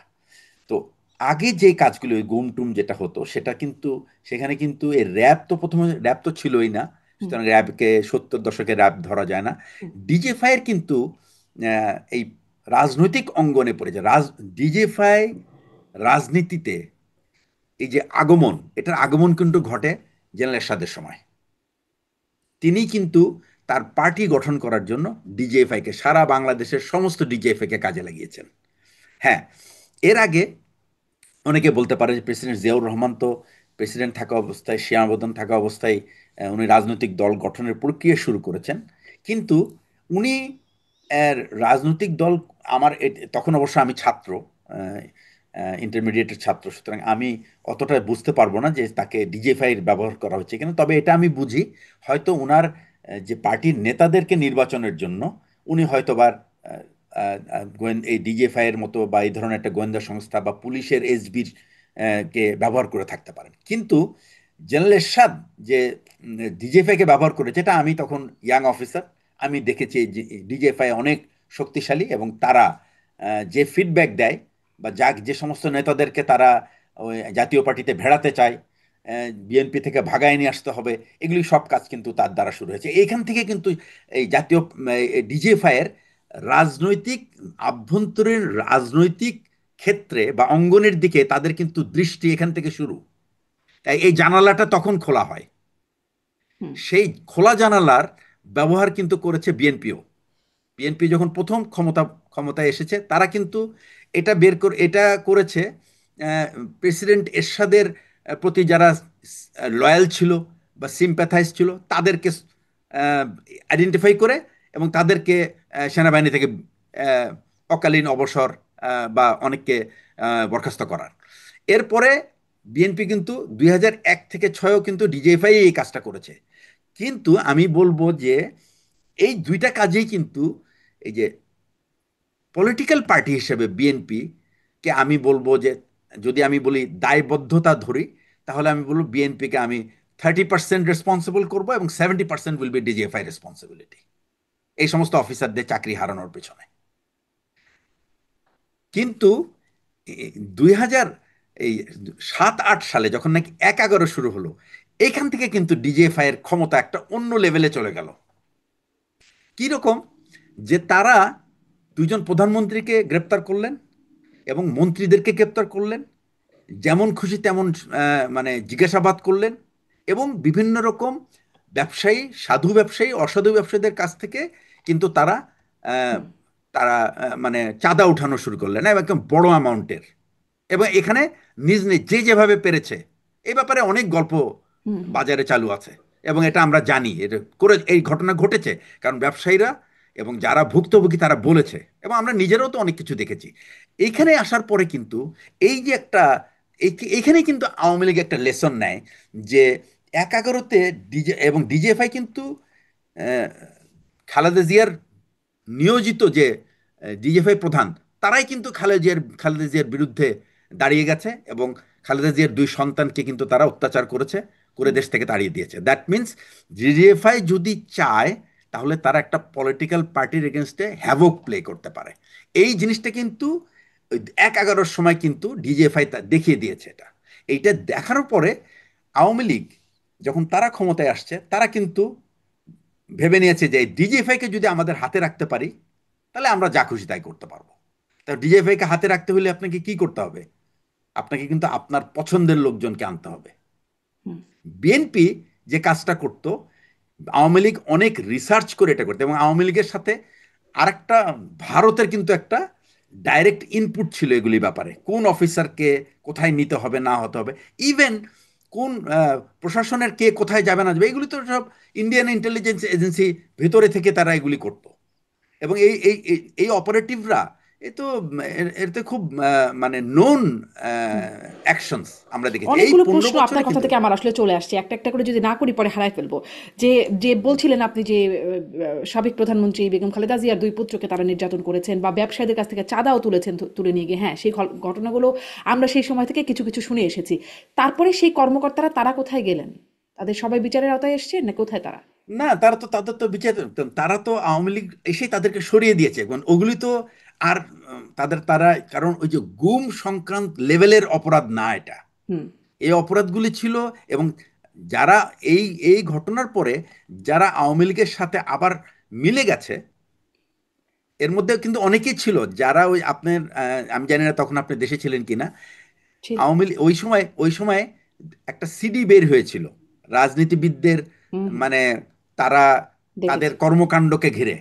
Speaker 2: তো আগে যে কাজগুলো, ওই গুম টুম যেটা হতো সেটা কিন্তু, সেখানে কিন্তু এই র্যাব তো প্রথমে, র্যাব তো ছিলই না,
Speaker 1: হুম,
Speaker 2: সুতরাং র্যাবকে 70 দশকে র্যাব ধরা যায় না।
Speaker 1: হুম,
Speaker 2: ডিজিএফআইয়ের কিন্তু এই রাজনৈতিক অঙ্গনে পড়েছে ডিজিএফআই রাজনীতিতে, এই যে আগমন, এটার আগমন কিন্তু ঘটে জেনারেল এরশাদের সময়। তিনি কিন্তু তার পার্টি গঠন করার জন্য ডিজিএফআইকে, সারা বাংলাদেশের সমস্ত ডিজিএফআইকে কাজে লাগিয়েছেন। হ্যাঁ, এর আগে অনেকে বলতে পারে যে প্রেসিডেন্ট জিয়াউর রহমান তো প্রেসিডেন্ট থাকা অবস্থায়, সীমাবদ্ধ থাকা অবস্থায় উনি রাজনৈতিক দল গঠনের প্রক্রিয়া শুরু করেছেন। কিন্তু উনি রাজনৈতিক দল, তখন অবশ্য আমি ছাত্র, ইন্টারমিডিয়েটের ছাত্র, সুতরাং আমি অতটা বুঝতে পারবো না যে তাকে ডিজিএফআইয়ের ব্যবহার করা হচ্ছে কেন। তবে এটা আমি বুঝি, হয়তো উনার যে পার্টির নেতাদেরকে নির্বাচনের জন্য উনি হয়তোবা এই ডিজিএফআই এর মতো বা এই ধরনের একটা গোয়েন্দা সংস্থা বা পুলিশের এসবির কে ব্যবহার করে থাকতে পারেন। কিন্তু জেনারেল এরশাদ যে ডিজিএফআই কে ব্যবহার করেছে, এটা আমি তখন ইয়াং অফিসার, আমি দেখেছি ডিজিএফআই অনেক শক্তিশালী, এবং তারা যে ফিডব্যাক দেয়, বা যে সমস্ত নেতাদেরকে তারা ওই জাতীয় পার্টিতে ভেড়াতে চায়, বিএনপি থেকে ভাগায় নিয়ে আসতে হবে, এগুলি সব কাজ কিন্তু তার দ্বারা শুরু হয়েছে। এইখান থেকে কিন্তু এই জাতীয় ডিজিএফআই এর রাজনৈতিক, আভ্যন্তরীণ রাজনৈতিক ক্ষেত্রে বা অঙ্গনের দিকে তাদের কিন্তু দৃষ্টি এখান থেকে শুরু। তাই এই জানালাটা তখন খোলা হয়।
Speaker 1: হুম,
Speaker 2: সেই খোলা জানালার ব্যবহার কিন্তু করেছে বিএনপিও। বিএনপি যখন প্রথম ক্ষমতায় এসেছে, তারা কিন্তু এটা করেছে প্রেসিডেন্ট এরশাদের প্রতি যারা লয়াল ছিল বা সিম্প্যাথাইজ ছিল তাদেরকে আইডেন্টিফাই করে এবং তাদেরকে সেনাবাহিনী থেকে আহ, অকালীন অবসর বা অনেককে বরখাস্ত করার। এরপরে বিএনপি কিন্তু 2001 থেকে 6ও কিন্তু ডিজিএফআই এই কাজটা করেছে। কিন্তু আমি বলবো যে এই দুইটা কাজেই কিন্তু এই যে পলিটিক্যাল পার্টি হিসেবে বিএনপি কে আমি বলবো যে, যদি আমি বলি দায়বদ্ধতা ধরি, তাহলে আমি বলবো বিএনপিকে আমি 30% রেসপন্সিবল করবো এবং 70% উইল বি ডিজিএফআই রেসপন্সিবিলিটি এই সমস্ত অফিসারদের চাকরি হারানোর পেছনে। কিন্তু 2000 এই 7-8 সালে যখন নাকি 1-11 শুরু হলো, এখান থেকে কিন্তু ডিজিএফআই এর ক্ষমতা একটা অন্য লেভেলে চলে গেল। কি রকম? যে তারা দুইজন প্রধানমন্ত্রীকে গ্রেপ্তার করলেন এবং মন্ত্রীদেরকে গ্রেপ্তার করলেন, যেমন খুশি তেমন মানে জিজ্ঞাসাবাদ করলেন এবং বিভিন্ন রকম ব্যবসায়ী, সাধু ব্যবসায়ী, অসাধু ব্যবসায়ীদের কাছ থেকে কিন্তু তারা আহ,
Speaker 1: হুম
Speaker 2: তারা মানে চাঁদা উঠানো শুরু করলেন একদম বড় অ্যামাউন্টের। এবং এখানে নিজ নিজ যে যেভাবে পেরেছে, এই ব্যাপারে অনেক গল্প
Speaker 1: হুম হুম
Speaker 2: বাজারে চালু আছে এবং এটা আমরা জানি, এটা করে এই ঘটনা ঘটেছে, কারণ ব্যবসায়ীরা এবং যারা ভুক্তভোগী তারা বলেছে এবং আমরা নিজেরাও তো অনেক কিছু দেখেছি। এইখানে আসার পরে কিন্তু এই যে একটা এইখানে কিন্তু আওয়ামী লীগ একটা লেসন নেয় যে 1-11-তে এবং ডিজিএফআই কিন্তু আহ, খালেদা জিয়ার নিয়োজিত যে ডিজিএফআই প্রধান, তারাই কিন্তু খালেদা জিয়ার বিরুদ্ধে দাঁড়িয়ে গেছে এবং খালেদা জিয়ার দুই সন্তানকে কিন্তু তারা অত্যাচার করেছে, করে
Speaker 1: হুম
Speaker 2: দেশ থেকে তাড়িয়ে দিয়েছে। দ্যাট মিনস ডিজিএফআই যদি চায় তাহলে তারা একটা পলিটিক্যাল পার্টির এগেনস্টে হ্যাভক প্লে করতে পারে। এই জিনিসটা কিন্তু ওই 1-11-র সময় কিন্তু ডিজিএফআই দেখিয়ে দিয়েছে। এইটা দেখার পরে আওয়ামী লীগ যখন তারা ক্ষমতায় আসছে, তারা কিন্তু ভেবে নিয়েছে যে ডিজিএফআই কে যদি আমাদের হাতে রাখতে পারি তাহলে আমরা যা খুশি তাই করতে পারবো। তা ডিজিএফআই কে হাতে রাখতে হলে আপনাকে কি করতে হবে? আপনাকে কিন্তু আপনার পছন্দের লোকজনকে আনতে হবে।
Speaker 1: হুম
Speaker 2: বিএনপি যে কাজটা করত, আওয়ামী লীগ অনেক রিসার্চ করে এটা করতো এবং আওয়ামী লীগের সাথে আরেকটা ভারতের কিন্তু একটা ডাইরেক্ট ইনপুট ছিল এগুলি ব্যাপারে, কোন অফিসারকে কোথায় নিতে হবে না হতে হবে, ইভেন কোন প্রশাসনের কে কোথায় যাবে না যাবে, এগুলি তো সব ইন্ডিয়ান ইন্টেলিজেন্স এজেন্সি ভেতরে থেকে তারা এগুলি করতো। এবং এই এই এই এই অপারেটিভরা এ তো এতে খুব মানে নোন
Speaker 1: হুম
Speaker 2: অ্যাকশনস আমরা দেখেছি এই
Speaker 1: অনেকগুলো
Speaker 2: 15
Speaker 1: প্রশ্ন
Speaker 2: বছরে
Speaker 1: আপনার কথা
Speaker 2: কিন্তু।
Speaker 1: থেকে আমার আসলে চলে আসছে, একটা একটা করে যদি না করি পরে হারাই ফেলবো। যে যে বলছিলেন আপনি যে সাবেক প্রধানমন্ত্রী বেগম খালেদা জিয়ার দুই পুত্রকে তারা নির্যাতন করেছেন বা ব্যবসায়ীদের কাছ থেকে চাঁদাও তুলেছেন, তুলে নিয়ে গিয়ে, হ্যাঁ সেই ঘটনাগুলো আমরা সেই সময় থেকে কিছু কিছু শুনে এসেছি। তারপরে সেই কর্মকর্তারা তারা কোথায় গেলেন? তাদের সবাই বিচারের আওতায় এসছেন না কোথায় তারা?
Speaker 2: না, তাদের তো বিচার, তারা তো আওয়ামী লীগ এসে তাদেরকে সরিয়ে দিয়েছে এবং ওগুলি তো আর তারা, কারণ ওই যে গুম সংক্রান্ত লেভেলের অপরাধ না এটা।
Speaker 1: হুম
Speaker 2: এই অপরাধগুলি ছিল এবং যারা এই এই ঘটনার পরে যারা আওয়ামী লীগের সাথে আবার মিলে গেছে, এর মধ্যে কিন্তু অনেকেই ছিল যারা ওই আপনার আমি জানি না তখন আপনি দেশে ছিলেন কিনা।
Speaker 1: ছিলাম।
Speaker 2: আওয়ামী লীগ ওই সময় একটা সিডি বের হয়েছিল রাজনীতিবিদদের,
Speaker 1: হুম হুম
Speaker 2: মানে তারা তাদের
Speaker 1: দেখেছি।
Speaker 2: কর্মকাণ্ডকে ঘিরে।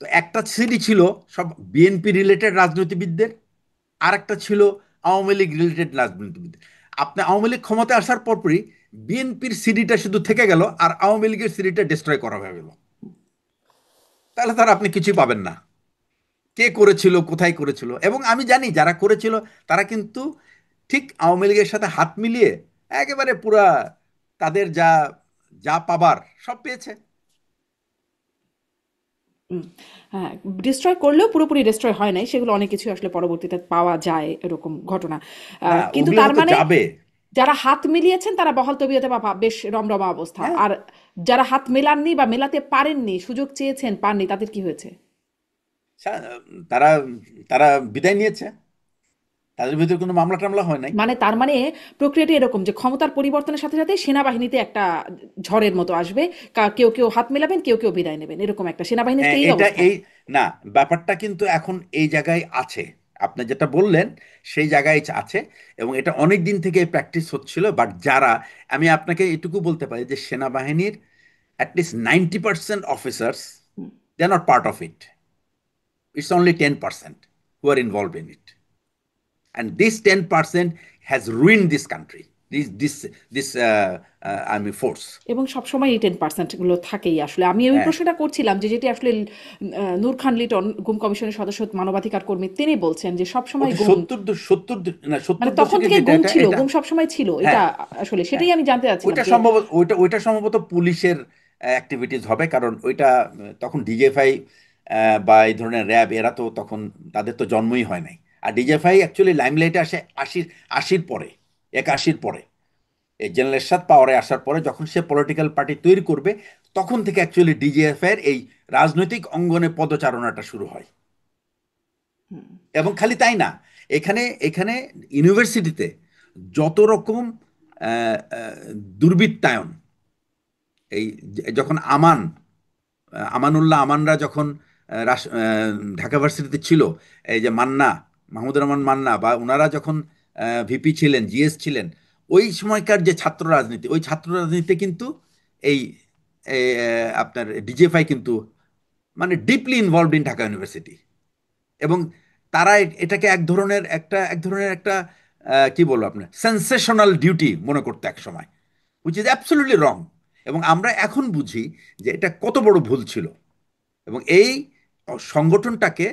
Speaker 2: তো একটা সিডি ছিল সব বিএনপি রিলেটেড রাজনীতিবিদদের, আর একটা ছিল আওয়ামী লীগ রিলেটেড রাজনীতিবিদ। আপনি আওয়ামী লীগ ক্ষমতায় আসার পরপরই বিএনপির সিডিটা শুধু থেকে গেল আর আওয়ামী লীগের সিডিটা ডিস্ট্রয় করা হয়ে গেল। তাহলে তার আপনি কিছুই পাবেন না, কে করেছিল কোথায় করেছিল। এবং আমি জানি যারা করেছিল তারা কিন্তু ঠিক আওয়ামী লীগের সাথে হাত মিলিয়ে একেবারে পুরা তাদের যা যা পাবার সব পেয়েছে।
Speaker 1: হুম, হ্যাঁ, ডিস্ট্রয় করলেও পুরোপুরি ডিস্ট্রয় হয় নাই, সেগুলো অনেক কিছু আসলে পরবর্তীতে পাওয়া যায় এরকম ঘটনা।
Speaker 2: না,
Speaker 1: কিন্তু
Speaker 2: ওগুলি
Speaker 1: তার
Speaker 2: হয়তো
Speaker 1: মানে
Speaker 2: যাবে।
Speaker 1: যারা হাত মিলিয়েছেন তারা বহাল তবিয়তে বা বেশ রমরমা অবস্থা,
Speaker 2: হ্যাঁ,
Speaker 1: আর যারা হাত মেলাননি বা মেলাতে পারেননি, সুযোগ চেয়েছেন পাননি, তাদের কি হয়েছে?
Speaker 2: সা- তারা তারা বিদায় নিয়েছে, তাদের ভিতরে কোনো মামলা টামলা হয় নাই।
Speaker 1: মানে তার মানে প্রক্রিয়াটি এরকম যে ক্ষমতার পরিবর্তনের সাথে সাথে সেনাবাহিনীতে একটা ঝড়ের মতো আসবে, কেউ কেউ হাত মেলাবেন, কেউ কেউ বিদায় নেবেন, এরকম একটা সেনাবাহিনীর তো
Speaker 2: হ্যাঁ,
Speaker 1: এই
Speaker 2: এটা
Speaker 1: অবস্থা।
Speaker 2: এই না, ব্যাপারটা কিন্তু এখন এই জায়গায় আছে, আপনি যেটা বললেন সেই জায়গায় আছে এবং এটা অনেক দিন থেকে প্র্যাকটিস হচ্ছিল। বাট যারা, আমি আপনাকে এটুকু বলতে পারি যে সেনাবাহিনীর at least 90% officers they are not part of it, it's only 10% who are involve in it. and this 10% has ruined this country, this army force.
Speaker 1: এবং সবসময় এই 10% গুলো থাকেই আসলে। আমি ওই
Speaker 2: হ্যাঁ,
Speaker 1: প্রশ্নটা করছিলাম যে যেটি আসলে নূর খান লিটন গুম কমিশনের সদস্য মানবাধিকার কর্মী তিনি বলছেন যে সবসময়
Speaker 2: ওটা
Speaker 1: গুম,
Speaker 2: 70 না
Speaker 1: মানে
Speaker 2: 70
Speaker 1: তখন
Speaker 2: দশকের
Speaker 1: থেকে
Speaker 2: যেটা,
Speaker 1: গুম
Speaker 2: এটা
Speaker 1: ছিল,
Speaker 2: এটা
Speaker 1: গুম সবসময় ছিল, এটা
Speaker 2: হ্যাঁ,
Speaker 1: আসলে
Speaker 2: হ্যাঁ,
Speaker 1: সেটাই আমি জানতে চাচ্ছিলাম
Speaker 2: ওইটা
Speaker 1: যে
Speaker 2: সম্ভবত ওইটা সম্ভবত পুলিশের অ্যাক্টিভিটিস হবে, কারণ ওইটা তখন ডিজিএফআই বা এই ধরনের র্যাব এরা তো তখন তাদের তো জন্মই হয় নাই। আর ডিজিএফআই অ্যাকচুয়ালি লাইমলাইটে আসে আশির পরে, 81 পরে, এই জেনারেল এরশাদ পাওয়ারে আসার পরে যখন সে পলিটিক্যাল পার্টি তৈরি করবে, তখন থেকে অ্যাকচুয়ালি ডিজিএফআই এর এই রাজনৈতিক অঙ্গনে পদচারণাটা শুরু হয়। এবং খালি তাই না, এখানে এখানে ইউনিভার্সিটিতে যত রকম দুর্বৃত্তায়ন, এই যখন আমানুল্লাহ আমানরা যখন ঢাকা ভার্সিটিতে ছিল, এই যে মাহমুদুর রহমান মান্না বা ওনারা যখন ভিপি ছিলেন, জিএস ছিলেন, ওই সময়কার যে ছাত্র রাজনীতি, ওই ছাত্র রাজনীতিতে কিন্তু এই এই, আপনার ডিজিএফআই কিন্তু মানে deeply involved in Dhaka university. এবং তারা এটাকে এক ধরনের একটা কি বলবো আপনার সেন্সেশনাল ডিউটি মনে করতো এক সময়, উইচ ইজ অ্যাবসলিউটলি রং। এবং আমরা এখন বুঝি যে এটা কত বড় ভুল ছিল। এবং এই সংগঠনটাকে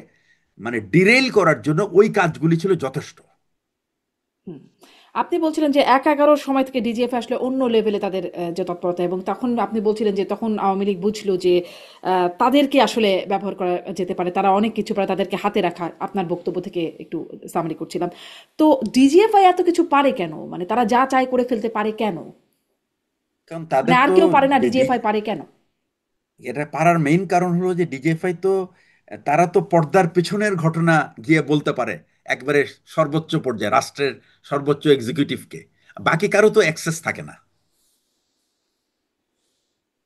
Speaker 2: মানে ডিরেইল করার জন্য ওই কাজগুলি ছিল যথেষ্ট।
Speaker 1: হুম। আপনি বলছিলেন যে ১-১১ সময় থেকে ডিজিএফ আসলে অন্য লেভেলে তাদের যে তৎপরতা, এবং তখন আপনি বলছিলেন যে তখন আওয়ামী লীগ বুঝলো যে তাদেরকে আসলে ব্যবহার করা যেতে পারে, তারা অনেক কিছু পারে, তাদেরকে হাতে রাখা। আপনার বক্তব্য থেকে একটু সামারি করছিলাম। তো ডিজিএফআই এত কিছু পারে কেন? মানে তারা যা চায় করে ফেলতে পারে কেন?
Speaker 2: কারণ
Speaker 1: মানে
Speaker 2: তাদের
Speaker 1: আর
Speaker 2: তো
Speaker 1: কেউ পারে না, ডিজিএফআই পারে কেন?
Speaker 2: এটা পারার মেইন কারণ হলো যে ডিজিএফআই তো তারা তো পর্দার পেছনের ঘটনা গিয়ে বলতে পারে একবারে সর্বোচ্চ পর্যায়ে, রাষ্ট্রের সর্বোচ্চ এক্সিকিউটিভকে। বাকি কারো তো অ্যাক্সেস থাকে না।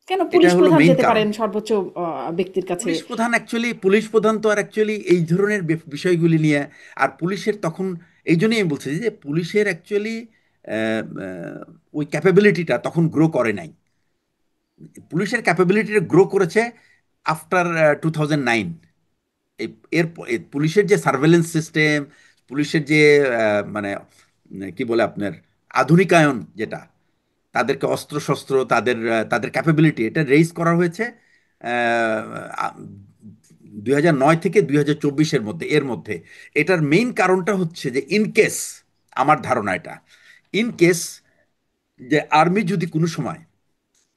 Speaker 1: কেন
Speaker 2: এটা
Speaker 1: পুলিশ
Speaker 2: হলো
Speaker 1: প্রধান
Speaker 2: মেইন
Speaker 1: যেতে
Speaker 2: কারণ।
Speaker 1: পারেন সর্বোচ্চ ব্যক্তির কাছে?
Speaker 2: পুলিশ প্রধান তো আর অ্যাকচুয়ালি এই ধরনের বিষয়গুলি নিয়ে, আর পুলিশের তখন, এই জন্যই আমি বলছি যে পুলিশের অ্যাকচুয়ালি ওই ক্যাপাবিলিটিটা তখন গ্রো করে নাই। পুলিশের ক্যাপাবিলিটিটা গ্রো করেছে আফটার 2009। এই পুলিশের যে সার্ভেলেন্স সিস্টেম, পুলিশের যে মানে কি বলে আপনার আধুনিকায়ন, যেটা তাদেরকে অস্ত্র শস্ত্র, তাদের ক্যাপাবিলিটি, এটা রেইজ করা হয়েছে 2009 থেকে 2024-এর মধ্যে। এর মধ্যে এটার মেইন কারণটা হচ্ছে যে ইনকেস, আমার ধারণা এটা, ইনকেস যে আর্মি যদি কোনো সময়,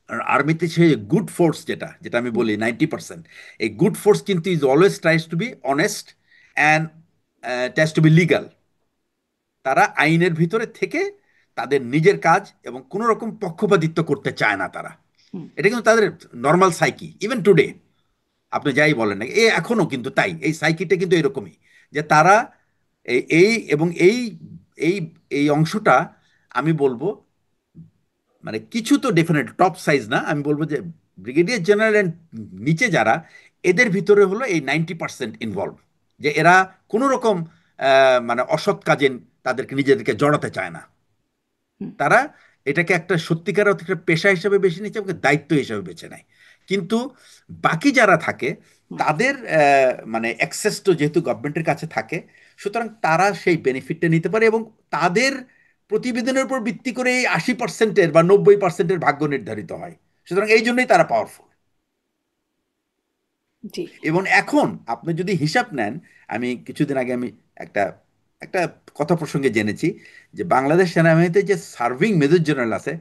Speaker 2: আর আর্মিতে সে গুড ফোর্স, যেটা যেটা আমি বলি 90%, এই গুড ফোর্স কিন্তু is always tries to be honest and tries to be legal. তারা আইনের ভিতরে থেকে তাদের নিজের কাজ এবং কোনো রকম পক্ষপাতিত্ব করতে চায় না তারা। এটা কিন্তু তাদের নর্মাল সাইকি, ইভেন টুডে আপনি যাই বলেন না, এখনো কিন্তু তাই, এই সাইকিটা কিন্তু এরকমই, যে তারা এই এবং এই এই অংশটা আমি বলবো, মানে কিছু তো ডেফিনেট টপ সাইজ না, আমি বলবো যে ব্রিগেডিয়ার জেনারেল এন্ড নিচে যারা, এদের ভিতরে হলো এই 90% ইনভলভ, যে এরা কোনো রকম মানে অসৎ কাজে তাদেরকে নিজেদেরকে জড়াতে চায় না। তারা এটাকে একটা সত্যিকার অর্থে একটা পেশা হিসেবে বেছে নিচ্ছে এবং দায়িত্ব হিসেবে বেছে নেয়। কিন্তু বাকি যারা থাকে তাদের মানে অ্যাক্সেস তো যেহেতু গভর্নমেন্টের কাছে থাকে, সুতরাং তারা সেই বেনিফিটটা নিতে পারে এবং তাদের প্রতিবেদনের উপর ভিত্তি করে এই 80%-এর বা 90%-এর ভাগ্য নির্ধারিত হয়। সুতরাং এই জন্যই তারা পাওয়ারফুল।
Speaker 1: জি।
Speaker 2: এবং এখন আপনি যদি হিসাব নেন, আমি কিছুদিন আগে আমি একটা একটা কথা প্রসঙ্গে জেনেছি যে বাংলাদেশ সেনাবাহিনীতে যে সার্ভিং মেজর জেনারেল আছে,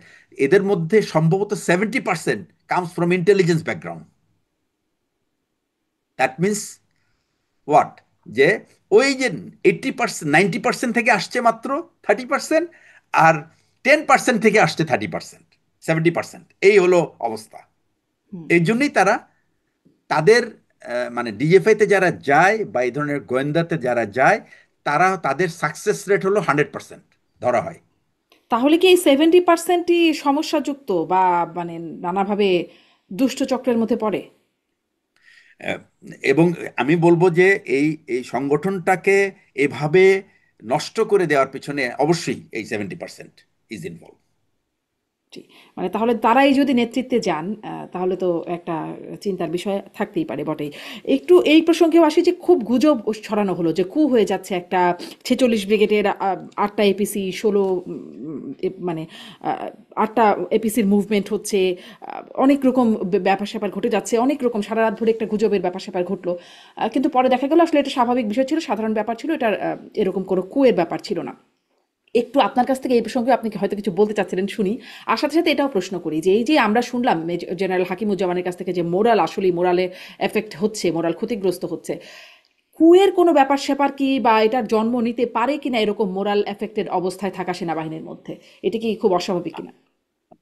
Speaker 2: এদের মধ্যে সম্ভবত 70% comes from intelligence background. That means what, যে ওই যে 80%, 90% থেকে আসছে মাত্র 30%, আর 10% থেকে আসছে 30%, 70%, এই হলো অবস্থা। এই জন্যই তারা তাদের মানে ডিজিএফআইতে যারা যায় বা এই ধরনের গোয়েন্দাতে যারা যায়, তাদের সাকসেস রেট হলো 100% ধরা হয়।
Speaker 1: তাহলে কি এই 70%ই সমস্যাযুক্ত বা মানে নানাভাবে দুষ্ট চক্রের মধ্যে পড়ে?
Speaker 2: আহ, এবং আমি বলবো যে এই এই সংগঠনটাকে এভাবে নষ্ট করে দেওয়ার পিছনে অবশ্যই এই 70% ইজ ইনভলভ।
Speaker 1: জি, মানে তাহলে তারাই যদি নেতৃত্বে যান তাহলে তো একটা চিন্তার বিষয় থাকতেই পারে বটেই। একটু এই প্রসঙ্গেও আসি যে খুব গুজব ছড়ানো হলো যে কু হয়ে যাচ্ছে একটা ৪৬ ব্রিগেডের ৮টা এপিসি ১৬ মানে ৮টা এপিসির মুভমেন্ট হচ্ছে, অনেক রকম ব্যাপার স্যাপার ঘটে যাচ্ছে, অনেক রকম সারা রাত ধরে একটা গুজবের ব্যাপার স্যাপার ঘটলো, কিন্তু পরে দেখা গেল আসলে এটা স্বাভাবিক বিষয় ছিল, সাধারণ ব্যাপার ছিল, এটার এরকম কোনো কুয়ের ব্যাপার ছিল না। একটু আপনার কাছ থেকে এই প্রসঙ্গে আপনি কি হয়তো কিছু বলতে চাচ্ছিলেন শুনি। আর সাথে সাথে এটাও প্রশ্ন করি যে এই যে আমরা শুনলাম জেনারেল হাকিমুজ্জামানের কাছ থেকে যে মোরাল আসলেই মোরালে এফেক্ট হচ্ছে, মোরাল ক্ষতিগ্রস্ত হচ্ছে, কুয়ের কোনো ব্যাপার স্যাপার কি বা এটার জন্ম নিতে পারে কিনা এরকম মোরাল এফেক্টেড অবস্থায় থাকা সেনাবাহিনীর মধ্যে, এটা কি খুব অস্বাভাবিক কিনা?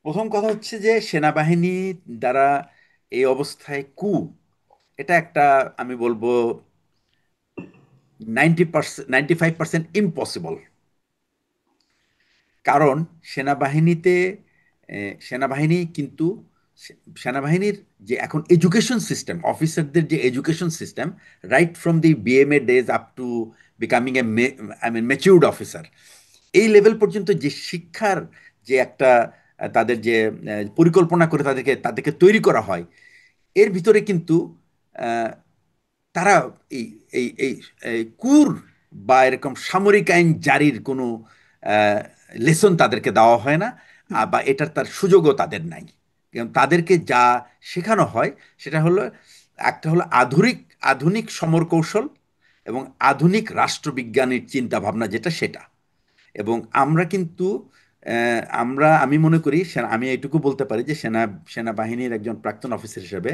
Speaker 2: প্রথম কথা হচ্ছে যে সেনাবাহিনী দ্বারা এই অবস্থায় এটা একটা, আমি বলবো 90%, 95% ইম্পসিবল। কারণ সেনাবাহিনীতে সেনাবাহিনী কিন্তু সেনাবাহিনীর যে এখন এডুকেশন সিস্টেম, অফিসারদের যে education system, right from the BMA days up to becoming A matured officer, এই লেভেল পর্যন্ত যে শিক্ষার যে একটা তাদের যে পরিকল্পনা করে তাদেরকে তাদেরকে তৈরি করা হয়, এর ভিতরে কিন্তু আহ, তারা এই এই এই এই কুর বা এরকম সামরিক আইন জারির কোনো লেসন তাদেরকে দেওয়া হয় না, বা এটার তার সুযোগও তাদের নাই। কারণ তাদেরকে যা শেখানো হয় সেটা হলো একটা হলো আধুনিক আধুনিক সমর কৌশল এবং আধুনিক রাষ্ট্রবিজ্ঞানের চিন্তা ভাবনা, যেটা সেটা। এবং আমরা কিন্তু আমি মনে করি আমি এটুকু বলতে পারি যে সেনাবাহিনীর একজন প্রাক্তন অফিসার হিসেবে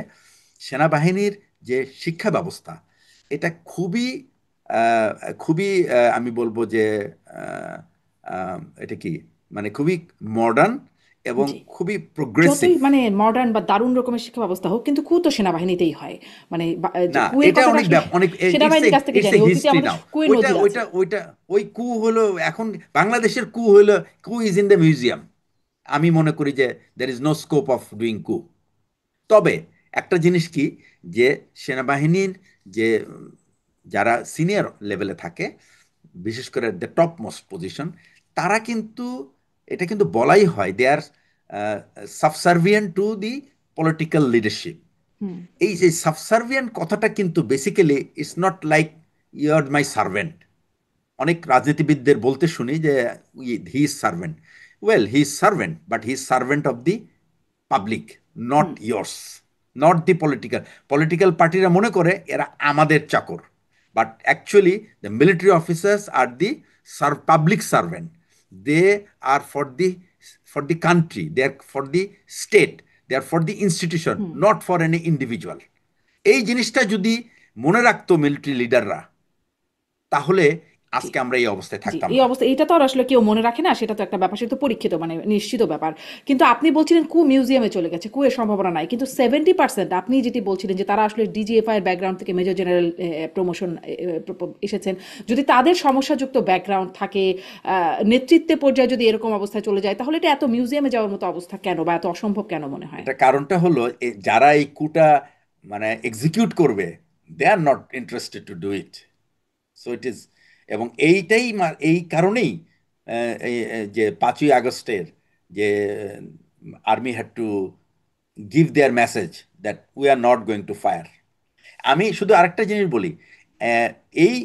Speaker 2: সেনাবাহিনীর যে শিক্ষা ব্যবস্থা, এটা খুবই আহ, খুবই আমি বলবো যে আহ, এটা কি, মানে খুবই মডার্ন এবং
Speaker 1: জি,
Speaker 2: খুবই প্রোগ্রেসিভ।
Speaker 1: যতই মানে মডার্ন বা দারুণ রকমের শিক্ষা ব্যবস্থা হোক, কিন্তু কু তো সেনাবাহিনীতেই হয়। মানে যে
Speaker 2: না,
Speaker 1: কুয়ের
Speaker 2: এটা
Speaker 1: কথাটা
Speaker 2: অনেক
Speaker 1: আসলে
Speaker 2: অনেক ইটস এ
Speaker 1: সেনাবাহিনীর কাছ থেকে
Speaker 2: ইটস
Speaker 1: জানি,
Speaker 2: এ
Speaker 1: অতীতে
Speaker 2: হিস্ট্রি
Speaker 1: আমাদের
Speaker 2: নাও।
Speaker 1: কুয়ের
Speaker 2: ওইটা
Speaker 1: নজির আছে।
Speaker 2: ওইটা ওইটা ওই হলো এখন বাংলাদেশের হলো ইজ ইন দ্য মিউজিয়াম। আমি মনে করি যে there is no scope of doing তবে একটা জিনিস কি, যে সেনাবাহিনীর যে যারা সিনিয়র লেভেলে থাকে, বিশেষ করে দ্য টপ মোস্ট পজিশন, তারা কিন্তু এটা কিন্তু বলাই হয় they are subservient to the political leadership. এই যে সাবসার্ভিয়েন্ট কথাটা কিন্তু basically it's not like you are my servant. অনেক রাজনীতিবিদদের বলতে শুনি যে he is servant. Well, he is servant, but he is servant of the public, not yours, not the political. Political পার্টিরা মনে করে এরা আমাদের চাকর, but actually the military officers are the public servant. They are for the country, they are for the state, they are for the institution, not for any individual. এই জিনিসটা যদি মনে রাখতো মিলিটারি লিডাররা, তাহলে
Speaker 1: জি,
Speaker 2: আজকে আমরা এই অবস্থায়
Speaker 1: জি,
Speaker 2: থাকতাম
Speaker 1: এই
Speaker 2: না।
Speaker 1: অবস্থা এটা তো আর আসলে কেউ মনে রাখে না, সেটা তো একটা ব্যাপার, সেটা তো পরীক্ষিত মানে নিশ্চিত ব্যাপার। কিন্তু আপনি বলছিলেন কু মিউজিয়ামে চলে গেছে, কুয়ের সম্ভাবনা নাই, কিন্তু 70% আপনি যেটি বলছিলেন যে তারা আসলে ডিজিএফআই এর ব্যাকগ্রাউন্ড থেকে মেজর জেনারেল প্রমোশন এসেছেন, যদি তাদের সমস্যাযুক্ত ব্যাকগ্রাউন্ড থাকে, নেতৃত্বে পর্যায়ে যদি এরকম অবস্থায় চলে যায়, তাহলে এটা এত মিউজিয়ামে যাওয়ার মতো অবস্থা কেন বা এত অসম্ভব কেন মনে হয়?
Speaker 2: এটা কারণটা হলো যারা এই মানে এক্সিকিউট করবে, they are not interested to do it. So it is, এবং এই কারণেই যে 5ই আগস্টের যে army had to give their message that we are not going to fire. আমি শুধু আরেকটা জিনিস বলি, আহ, এই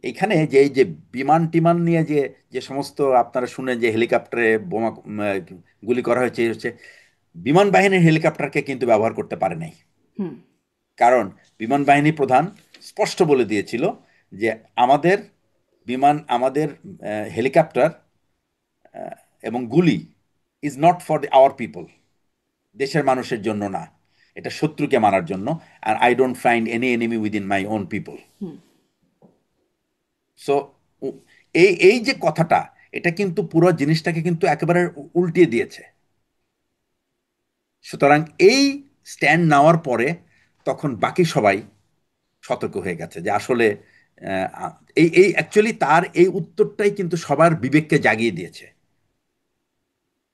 Speaker 2: এইখানে যে এই যে বিমান টিমান নিয়ে যে যে সমস্ত আপনারা শুনেন যে হেলিকপ্টারে বোমা গুলি করা হয়েছে, হচ্ছে বিমান বাহিনীর হেলিকপ্টারকে কিন্তু ব্যবহার করতে পারে নাই। কারণ বিমান বাহিনী প্রধান স্পষ্ট বলে দিয়েছিল যে আমাদের আমাদের হেলিকপ্টার এবং গুলি is not for our people, দেশের মানুষের জন্য না, এটা শত্রুকে মারার জন্য। আর I don't find any enemy within my own people. So এই এই যে কথাটা, এটা কিন্তু পুরো জিনিসটাকে কিন্তু একেবারে উল্টিয়ে দিয়েছে। সুতরাং এই স্ট্যান্ড নেওয়ার পরে তখন বাকি সবাই সতর্ক হয়ে গেছে যে আসলে এই এই অ্যাকচুয়ালি তার এই উত্তরটাই কিন্তু সবার বিবেককে জাগিয়ে দিয়েছে।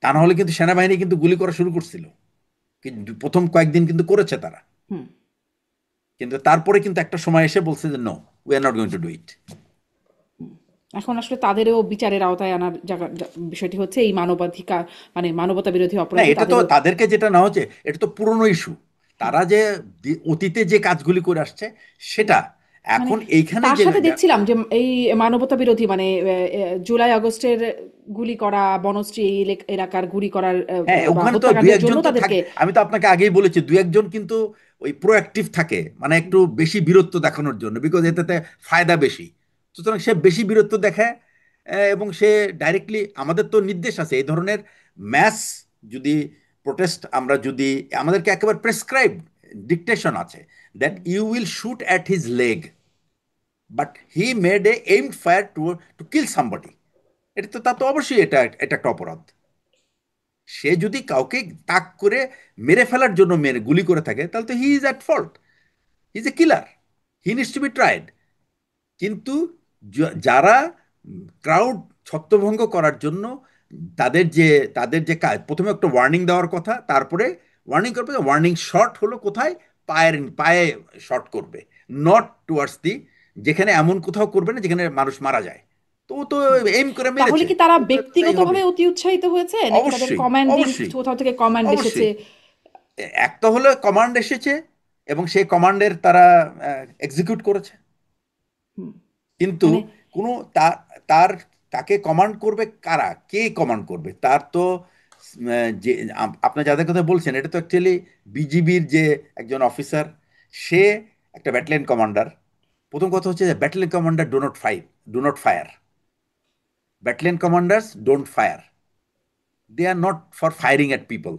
Speaker 2: তা না হলে কিন্তু সেনাবাহিনী কিন্তু গুলি করা শুরু করছিল, কিন্তু প্রথম কয়েকদিন কিন্তু করেছে তারা, কিন্তু তারপরে কিন্তু একটা সময় এসে বলছে যে no, we are not going to do it.
Speaker 1: এখন আসলে তাদেরও বিচারের আওতায় আনার বিষয়টি হচ্ছে এই মানবাধিকার, মানে মানবতা বিরোধী
Speaker 2: না,
Speaker 1: অপরাধে
Speaker 2: এটা তো
Speaker 1: তাদেরও।
Speaker 2: তাদেরকে যেটা না হচ্ছে, এটা তো পুরনো ইস্যু। তারা যে অতীতে যে কাজগুলি করে আসছে সেটা
Speaker 1: মানে
Speaker 2: এখন এইখানে
Speaker 1: তার
Speaker 2: যে
Speaker 1: সাথে দেখছিলাম যে এই মানবতা বিরোধী মানে জুলাই আগস্টের গুলি করা, বনশ্রী এই এলাকার গুলি করার
Speaker 2: হ্যাঁ,
Speaker 1: বা
Speaker 2: ওখানে তো দুই
Speaker 1: হত্যাকাণ্ডের জন্য
Speaker 2: একজন তো থাকে।
Speaker 1: তাদেরকে।
Speaker 2: আমি তো আপনাকে আগেই বলেছি, দুই একজন কিন্তু ওই প্রোঅ্যাক্টিভ থাকে, মানে একটু বেশি বীরত্ব দেখানোর জন্য, বিকজ এটাতে ফায়দা বেশি। সুতরাং সে বেশি বীরত্ব দেখায়। এবং সে ডাইরেক্টলি, আমাদের তো নির্দেশ আছে এই ধরনের ম্যাস যদি প্রোটেস্ট, আমরা যদি, আমাদেরকে একেবারে প্রেসক্রাইব ডিকটেশন আছে that you will shoot at his leg, but he made a aimed fire to to kill somebody. এটা তো, তা তো অবশ্যই এটা এটা একটা অপরাধ। সে যদি কাউকে তাক করে মেরে ফেলার জন্য মেরে গুলি করে থাকে, তাহলে তো he is at fault, he is A killer, he needs to be tried. কিন্তু যারা ক্রাউড ছত্রভঙ্গ করার জন্য, তাদের যে তাদের যে কাজ, প্রথমে একটা ওয়ার্নিং দেওয়ার কথা, তারপরে ওয়ার্নিং করবে, ওয়ার্নিং শট হলো কোথায়, পায়ের পায়ে শট করবে, নট টুয়ার্ডস দি, যেখানে এমন কোথাও করবে না যেখানে মানুষ মারা যায়। তো ও তো
Speaker 1: হুম।
Speaker 2: এইম করে
Speaker 1: তাহলে
Speaker 2: মেরেছে,
Speaker 1: কি তারা
Speaker 2: তাই হবে।
Speaker 1: ব্যক্তিগতভাবে অতি উৎসাহিত হয়েছে, নাকি তাদের
Speaker 2: অবশ্যই,
Speaker 1: কমান্ডিং
Speaker 2: অবশ্যই,
Speaker 1: কোথাও থেকে কমান্ড এসেছে?
Speaker 2: অবশ্যই। একটা হলো কমান্ড এসেছে এবং সেই কমান্ডের তারা এক্সিকিউট করেছে।
Speaker 1: হুম।
Speaker 2: কিন্তু
Speaker 1: মানে
Speaker 2: কোনো তার তার তাকে কমান্ড করবে কারা, কে কমান্ড করবে, তার তো যে আপনি যাদের কথা বলছেন, এটা তো অ্যাকচুয়ালি বিজিবির যে একজন অফিসার, সে একটা ব্যাটালিয়ন কমান্ডার। প্রথম কথা হচ্ছে যে battalion commander do not fire. Battalion commanders don't fire. They are not for firing at people,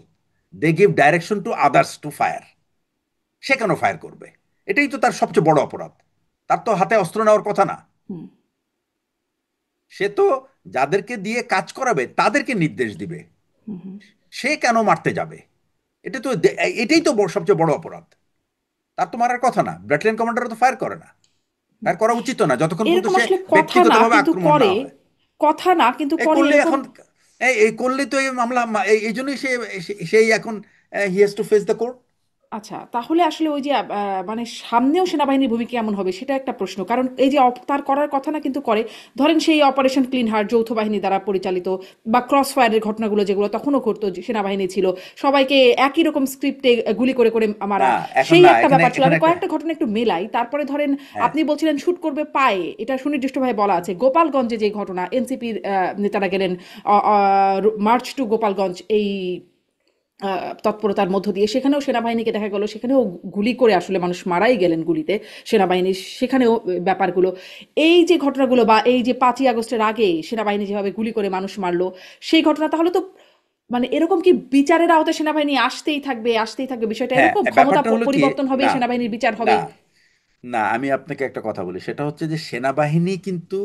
Speaker 2: they give direction to others to fire. সে কেন ফায়ার করবে? এটাই তো তার সবচেয়ে বড় অপরাধ। তার তো হাতে অস্ত্র নেওয়ার কথা না।
Speaker 1: হুম,
Speaker 2: সে তো যাদেরকে দিয়ে কাজ করাবে তাদেরকে নির্দেশ দিবে।
Speaker 1: হুম, হুম।
Speaker 2: সে কেন মারতে যাবে? এটা তো এটাই তো সবচেয়ে বড় অপরাধ। তার তো মারার কথা না। ব্যাটালিয়ন কমান্ডার তো ফায়ার করে না, ফায়ার করা উচিত না যতক্ষণ পর্যন্ত
Speaker 1: এরকম
Speaker 2: সে
Speaker 1: আসলে কথা না
Speaker 2: ব্যক্তিগতভাবে
Speaker 1: কিন্তু
Speaker 2: আক্রমণ না
Speaker 1: করে,
Speaker 2: হয়।
Speaker 1: কথা না কিন্তু
Speaker 2: এই
Speaker 1: করে
Speaker 2: করলে
Speaker 1: এরকম।
Speaker 2: এখন, এই করলে তো এই মামলা, এই জন্যই সেই এখন he has to face the court.
Speaker 1: আচ্ছা, তাহলে আসলে ওই যে মানে সামনেও সেনাবাহিনীর ভূমিকা কেমন হবে সেটা একটা প্রশ্ন। কারণ এই যে তার করার কথা না কিন্তু করে। ধরেন সেই অপারেশন ক্লিন হার্ট যৌথ বাহিনী দ্বারা পরিচালিত, বা ক্রস ফায়ারের ঘটনাগুলো যেগুলো তখনও করতো, যে সেনাবাহিনী ছিল, সবাইকে একই রকম স্ক্রিপ্টে গুলি করে করে মারা।
Speaker 2: না, এখন
Speaker 1: সেই
Speaker 2: না,
Speaker 1: একটা
Speaker 2: এখানে
Speaker 1: ব্যাপার ছিল।
Speaker 2: এখানে
Speaker 1: আমি
Speaker 2: একটা,
Speaker 1: কয়েকটা ঘটনা একটু মেলাই। তারপরে ধরেন
Speaker 2: হ্যাঁ,
Speaker 1: আপনি বলছিলেন শুট করবে পায়ে, এটা সুনির্দিষ্টভাবে বলা আছে। গোপালগঞ্জে যে ঘটনা, এনসিপির নেতারা গেলেন মার্চ টু গোপালগঞ্জ এই তৎপরতার মধ্য দিয়ে, সেখানেও সেনাবাহিনীকে দেখা গেল, সেখানেও গুলি করে আসলে মানুষ মারাই গেলেন গুলিতে সেনাবাহিনী, সেখানেও ব্যাপারগুলো, এই যে ঘটনাগুলো, বা এই যে 5ই আগস্টের আগে সেনাবাহিনী যেভাবে গুলি করে মানুষ মারলো সেই ঘটনা, তাহলে তো মানে এরকম কি বিচারের আওতায় সেনাবাহিনী আসতেই থাকবে, আসতেই থাকবে, বিষয়টা
Speaker 2: হ্যাঁ,
Speaker 1: এরকম ক্ষমতা
Speaker 2: ব্যাপারটা হলো কি,
Speaker 1: পরিবর্তন হবে,
Speaker 2: না,
Speaker 1: সেনাবাহিনীর বিচার
Speaker 2: না,
Speaker 1: হবে?
Speaker 2: না, আমি আপনাকে একটা কথা বলি, সেটা হচ্ছে যে সেনাবাহিনী কিন্তু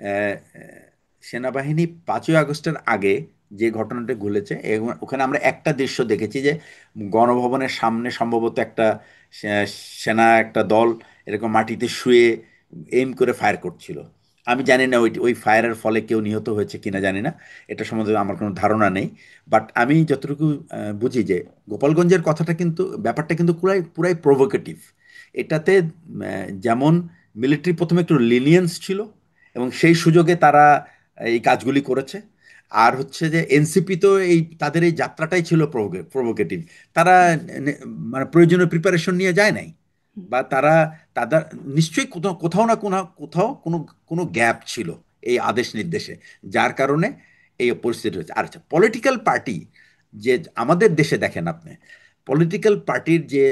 Speaker 2: আহ, সেনাবাহিনী 5ই আগস্টের আগে যে ঘটনাটা ঘটেছে, ওখানে আমরা একটা দৃশ্য দেখেছি যে গণভবনের সামনে সম্ভবত একটা সেনা একটা দল এরকম মাটিতে শুয়ে এইম করে ফায়ার করছিল। আমি জানি না ওই ওই ফায়ারের ফলে কেউ নিহত হয়েছে কিনা জানি না, এটা সম্বন্ধে আমার কোনো ধারণা নেই। বাট আমি যতটুকু বুঝি যে গোপালগঞ্জের কথাটা কিন্তু, ব্যাপারটা কিন্তু পুরাই পুরাই প্রভোকেটিভ। এটাতে যেমন মিলিটারি প্রথমে একটু লিনিয়েন্স ছিল এবং সেই সুযোগে তারা এই কাজগুলি করেছে। আর হচ্ছে যে এনসিপি তো এই তাদের এই যাত্রাটাই ছিল প্রভোকেটিভ। তারা নে- মানে প্রয়োজনীয় প্রিপারেশন নিয়ে যায় নাই, বা তারা তাদের নিশ্চয়ই কোথাও কোথাও না কোনো কোথাও কোনো কোনো গ্যাপ ছিল এই আদেশ নির্দেশে, যার কারণে এই পরিস্থিতি হয়েছে। আর আচ্ছা, পলিটিক্যাল পার্টি যে আমাদের দেশে দেখেন আপনি, পলিটিক্যাল পার্টির যে,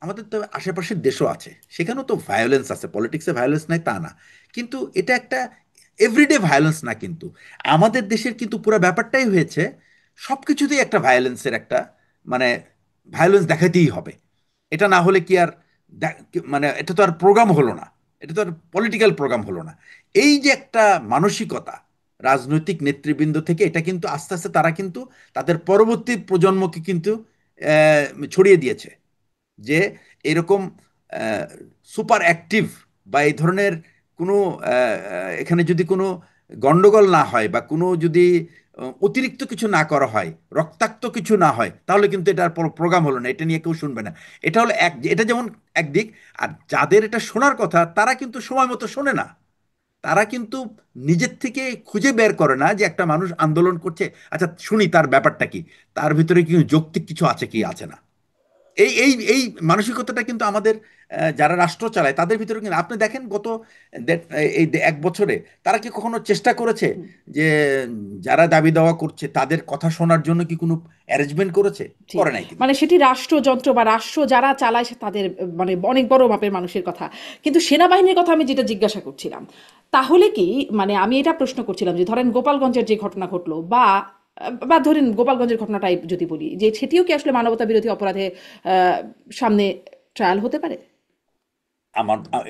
Speaker 2: আমাদের তো আশেপাশের দেশও আছে, সেখানেও তো ভায়োলেন্স আছে, পলিটিক্সে ভায়োলেন্স নাই তা না, কিন্তু এটা একটা এভরিডে ভায়োলেন্স না কিন্তু। আমাদের দেশের কিন্তু পুরো ব্যাপারটাই হয়েছে সব কিছুতেই একটা ভায়োলেন্সের একটা, মানে ভায়োলেন্স দেখাতেই হবে। এটা না হলে কি আর মানে এটা তো আর প্রোগ্রাম হলো না, এটা তো আর পলিটিক্যাল প্রোগ্রাম হলো না। এই যে একটা মানসিকতা রাজনৈতিক নেতৃবৃন্দ থেকে, এটা কিন্তু আস্তে আস্তে তারা কিন্তু তাদের পরবর্তী প্রজন্মকে কিন্তু আহ, ছড়িয়ে দিয়েছে যে এরকম সুপার অ্যাক্টিভ বা এই ধরনের কোনো এখানে যদি কোনো গন্ডগোল না হয় বা কোনো যদি অতিরিক্ত কিছু না করা হয়, রক্তাক্ত কিছু না হয়, তাহলে কিন্তু এটার প্রোগ্রাম হলো না, এটা নিয়ে কেউ শুনবে না। এটা হলো এক, এটা যেমন একদিক। আর যাদের এটা শোনার কথা তারা কিন্তু সময় মতো শোনে না। তারা কিন্তু নিজের থেকে খুঁজে বের করে না যে একটা মানুষ আন্দোলন করছে, আচ্ছা শুনি তার ব্যাপারটা কি, তার ভিতরে কি যৌক্তিক কিছু আছে কি আছে না। এই মানসিকতাটা কিন্তু আমাদের যারা রাষ্ট্র চালায় তাদের ভিতরে কিন্তু আপনি দেখেন গত এই 1 বছরে তারা কি কখনো চেষ্টা করেছে
Speaker 1: হুম।
Speaker 2: যে যারা দাবি দাওয়া করছে তাদের কথা শোনার জন্য কি কোনো অ্যারেঞ্জমেন্ট করেছে?
Speaker 1: জি,
Speaker 2: করে নাই কিন্তু।
Speaker 1: মানে সেটি রাষ্ট্রযন্ত্র বা রাষ্ট্র যারা চালায় তাদের মানে অনেক বড় মাপের মানুষের কথা। কিন্তু সেনাবাহিনীর কথা আমি যেটা জিজ্ঞাসা করছিলাম, তাহলে কি মানে আমি এটা প্রশ্ন করছিলাম যে ধরেন গোপালগঞ্জের যে ঘটনা ঘটলো বা ধরেন গোপালগঞ্জের ঘটনাটাই যদি বলি, যে সেটিও কি আসলে মানবতা বিরোধী অপরাধে সামনে ট্রায়াল হতে পারে?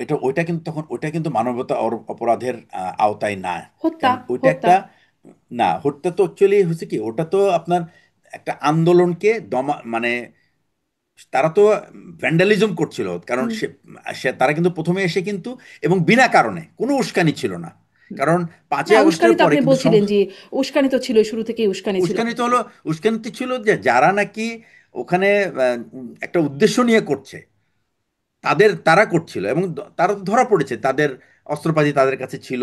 Speaker 2: এটা ওইটা কিন্তু তখন ওইটা কিন্তু মানবতা অপরাধের আওতায় না।
Speaker 1: হত্যা।
Speaker 2: কারণ ওইটা
Speaker 1: হত্যা।
Speaker 2: একটা, না হত্যা তো অ্যাকচুয়ালি হচ্ছে কি, ওটা তো আপনার একটা আন্দোলনকে মানে তারা তো ভ্যান্ডালিজম করছিল, কারণ
Speaker 1: হুম।
Speaker 2: তারা কিন্তু প্রথমে এসে কিন্তু, এবং বিনা কারণে কোনো উস্কানি ছিল না। কারণ
Speaker 1: না,
Speaker 2: 5ই আগস্টের
Speaker 1: উস্কানি তো
Speaker 2: পরে
Speaker 1: আপনি
Speaker 2: কিন্তু
Speaker 1: বলছিলেন যে উস্কানি তো ছিল, শুরু থেকেই উস্কানি ছিল।
Speaker 2: উস্কানি তো হলো, উস্কানি তো ছিল যে যারা নাকি ওখানে একটা উদ্দেশ্য নিয়ে করছে তারা করছিল, এবং তারা তো ধরা পড়েছে, তাদের অস্ত্রপাতি তাদের কাছে ছিল।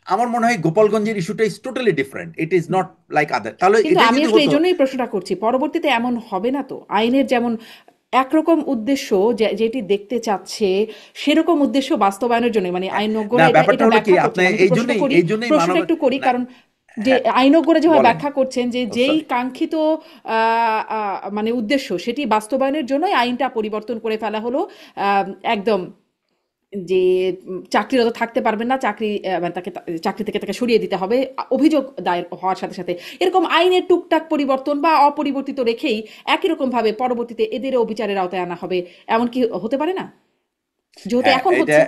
Speaker 2: আমার মনে হয় গোপালগঞ্জের ইস্যুটা is totally different, it is not like other. তাহলে
Speaker 1: কিন্তু
Speaker 2: এটাই
Speaker 1: আমি
Speaker 2: যদি
Speaker 1: আসলে এই
Speaker 2: হতো,
Speaker 1: জন্যই প্রশ্নটা করছি, পরবর্তীতে এমন হবে না তো? আইনের যেমন একরকম উদ্দেশ্য যেটি দেখতে চাচ্ছে, সেরকম উদ্দেশ্য বাস্তবায়নের জন্য মানে
Speaker 2: না
Speaker 1: আইনজ্ঞরা এটা
Speaker 2: ব্যাপারটা
Speaker 1: এটা
Speaker 2: হলো কি,
Speaker 1: ব্যাখ্যা
Speaker 2: আপনি
Speaker 1: করছেন। আমি একটু
Speaker 2: এই
Speaker 1: প্রশ্ন
Speaker 2: জন্যই
Speaker 1: করি,
Speaker 2: এই জন্যই
Speaker 1: প্রশ্নটা
Speaker 2: মানব,
Speaker 1: একটু করি,
Speaker 2: না,
Speaker 1: কারণ যে
Speaker 2: হ্যাঁ
Speaker 1: আইনজ্ঞরা যেভাবে
Speaker 2: বলেন,
Speaker 1: ব্যাখ্যা করছেন যে
Speaker 2: ও
Speaker 1: যেই
Speaker 2: সরি।
Speaker 1: কাঙ্ক্ষিত মানে উদ্দেশ্য সেটি বাস্তবায়নের জন্যই আইনটা পরিবর্তন করে ফেলা হলো। একদম যে চাকরিরত থাকতে পারবেন না, মানে চাকরি থেকে তাকে সরিয়ে দিতে হবে অভিযোগ দায়ের হওয়ার সাথে সাথে। এরকম আইনের টুকটাক পরিবর্তন বা অপরিবর্তিত রেখেই একই রকম ভাবে পরবর্তীতে এদেরও বিচারের আওতায় আনা হবে, এমন কি হতে পারে না, যেহেতু
Speaker 2: হ্যাঁ
Speaker 1: এখন
Speaker 2: এটা
Speaker 1: হচ্ছে?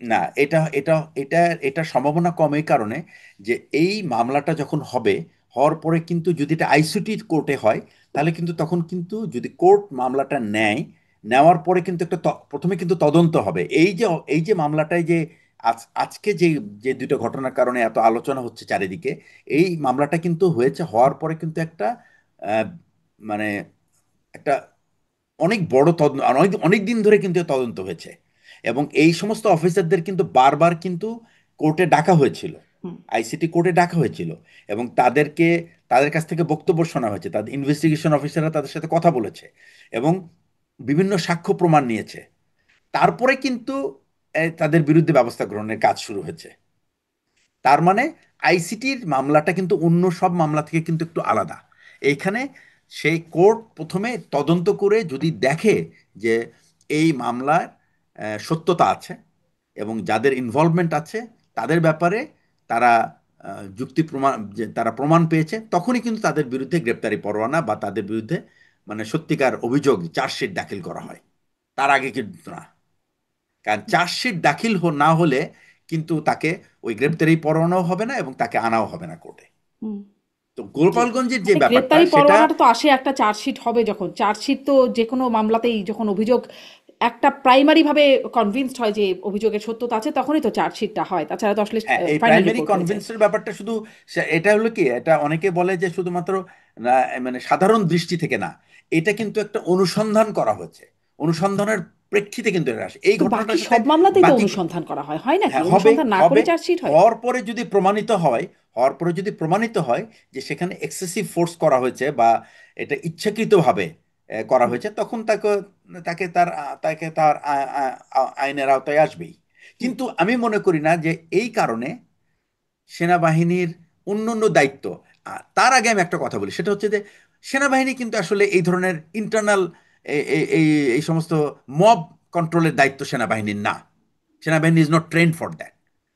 Speaker 2: না, এটা এটা এটা এটা সম্ভাবনা কম এই কারণে যে এই মামলাটা যখন হবে, হওয়ার পরে কিন্তু যদি এটা আইসিটি কোর্টে হয়, তাহলে কিন্তু তখন কিন্তু যদি কোর্ট মামলাটা নেয়, নেওয়ার পরে কিন্তু প্রথমে কিন্তু তদন্ত হবে। এই যে মামলাটায় যে আজকে যে যে দুটো ঘটনার কারণে এত আলোচনা হচ্ছে চারিদিকে, এই মামলাটা কিন্তু হয়েছে, হওয়ার পরে কিন্তু একটা আহ, মানে একটা অনেক বড় তদন্ত, অনেক অনেক দিন ধরে কিন্তু তদন্ত হয়েছে, এবং এই সমস্ত অফিসারদের কিন্তু বারবার কিন্তু কোর্টে ডাকা হয়েছিল,
Speaker 1: হুম।
Speaker 2: আইসিটি কোর্টে ডাকা হয়েছিল, এবং তাদের কাছ থেকে বক্তব্য শোনা হয়েছে, তাদের ইনভেস্টিগেশন অফিসাররা তাদের সাথে কথা বলেছে, এবং বিভিন্ন সাক্ষ্য প্রমাণ নিয়েছে। তারপরে কিন্তু তাদের বিরুদ্ধে ব্যবস্থা গ্রহণের কাজ শুরু হয়েছে। তার মানে আইসিটির মামলাটা কিন্তু অন্য সব মামলা থেকে কিন্তু একটু আলাদা। এইখানে সেই কোর্ট প্রথমে তদন্ত করে যদি দেখে যে এই মামলার সত্যতা আছে এবং যাদের ইনভলভমেন্ট আছে তাদের ব্যাপারে তারা যুক্তি প্রমাণ, যে তারা প্রমাণ পেয়েছে, তখনই কিন্তু তাদের বিরুদ্ধে গ্রেপ্তারি পরোয়ানা বা তাদের বিরুদ্ধে মানে সত্যিকার অভিযোগ চার্জশিট দাখিল করা হয়। তার আগে কিন্তু না। কারণ চার্জশিট দাখিল না হলে কিন্তু তাকে ওই গ্রেপ্তারি পরোয়ানাও হবে না এবং তাকে আনাও হবে না কোর্টে।
Speaker 1: হুম।
Speaker 2: তো
Speaker 1: জি।
Speaker 2: গোপালগঞ্জের যে
Speaker 1: মানে
Speaker 2: ব্যাপারটা
Speaker 1: গ্রেপ্তারি
Speaker 2: সেটা,
Speaker 1: পরোয়ানাটা তো আসে একটা চার্জশিট হবে যখন। চার্জশিট তো যেকোনো মামলাতেই যখন অভিযোগ একটা প্রাইমারি ভাবে কনভিন্সড হয় যে অভিযোগের সত্যতা আছে, তখনই তো চার্জশিটটা হয়, তাছাড়া তো আসলে
Speaker 2: হ্যাঁ এই
Speaker 1: ফাইনাল
Speaker 2: প্রাইমারি
Speaker 1: রিপোর্ট হয়ে যায়।
Speaker 2: কনভিন্সের ব্যাপারটা শুধু এটা হলো কি, এটা অনেকে বলে যে শুধুমাত্র না, মানে সাধারণ দৃষ্টি থেকে না, এটা কিন্তু একটা অনুসন্ধান করা হয়েছে, অনুসন্ধানের প্রেক্ষিতে কিন্তু এটা আসে এই
Speaker 1: তো বাকি
Speaker 2: ঘটনাটার সাথে।
Speaker 1: সব মামলাতেই তো
Speaker 2: বাকি,
Speaker 1: অনুসন্ধান করা হয়, হয় নাকি?
Speaker 2: হ্যাঁ হবে,
Speaker 1: অনুসন্ধান না করে
Speaker 2: হবে।
Speaker 1: চার্জশিট হয়?
Speaker 2: হওয়ার পরে যদি প্রমাণিত হয়, হওয়ার পরে যদি প্রমাণিত হয় যে সেখানে এক্সেসিভ ফোর্স করা হয়েছে বা এটা ইচ্ছাকৃতভাবে করা
Speaker 1: হুম।
Speaker 2: হয়েছে, তখন তাকে তাকে তার তাকে তার আইনের আওতায় আসবেই।
Speaker 1: হুম।
Speaker 2: কিন্তু আমি মনে করি না যে এই কারণে সেনাবাহিনীর অন্যান্য দায়িত্ব, তার আগে আমি একটা কথা বলি, সেটা হচ্ছে যে সেনাবাহিনী কিন্তু আসলে এই ধরনের ইন্টারনাল এই এই সমস্ত মব কন্ট্রোলের দায়িত্ব সেনাবাহিনীর না। সেনাবাহিনী is not trained for that.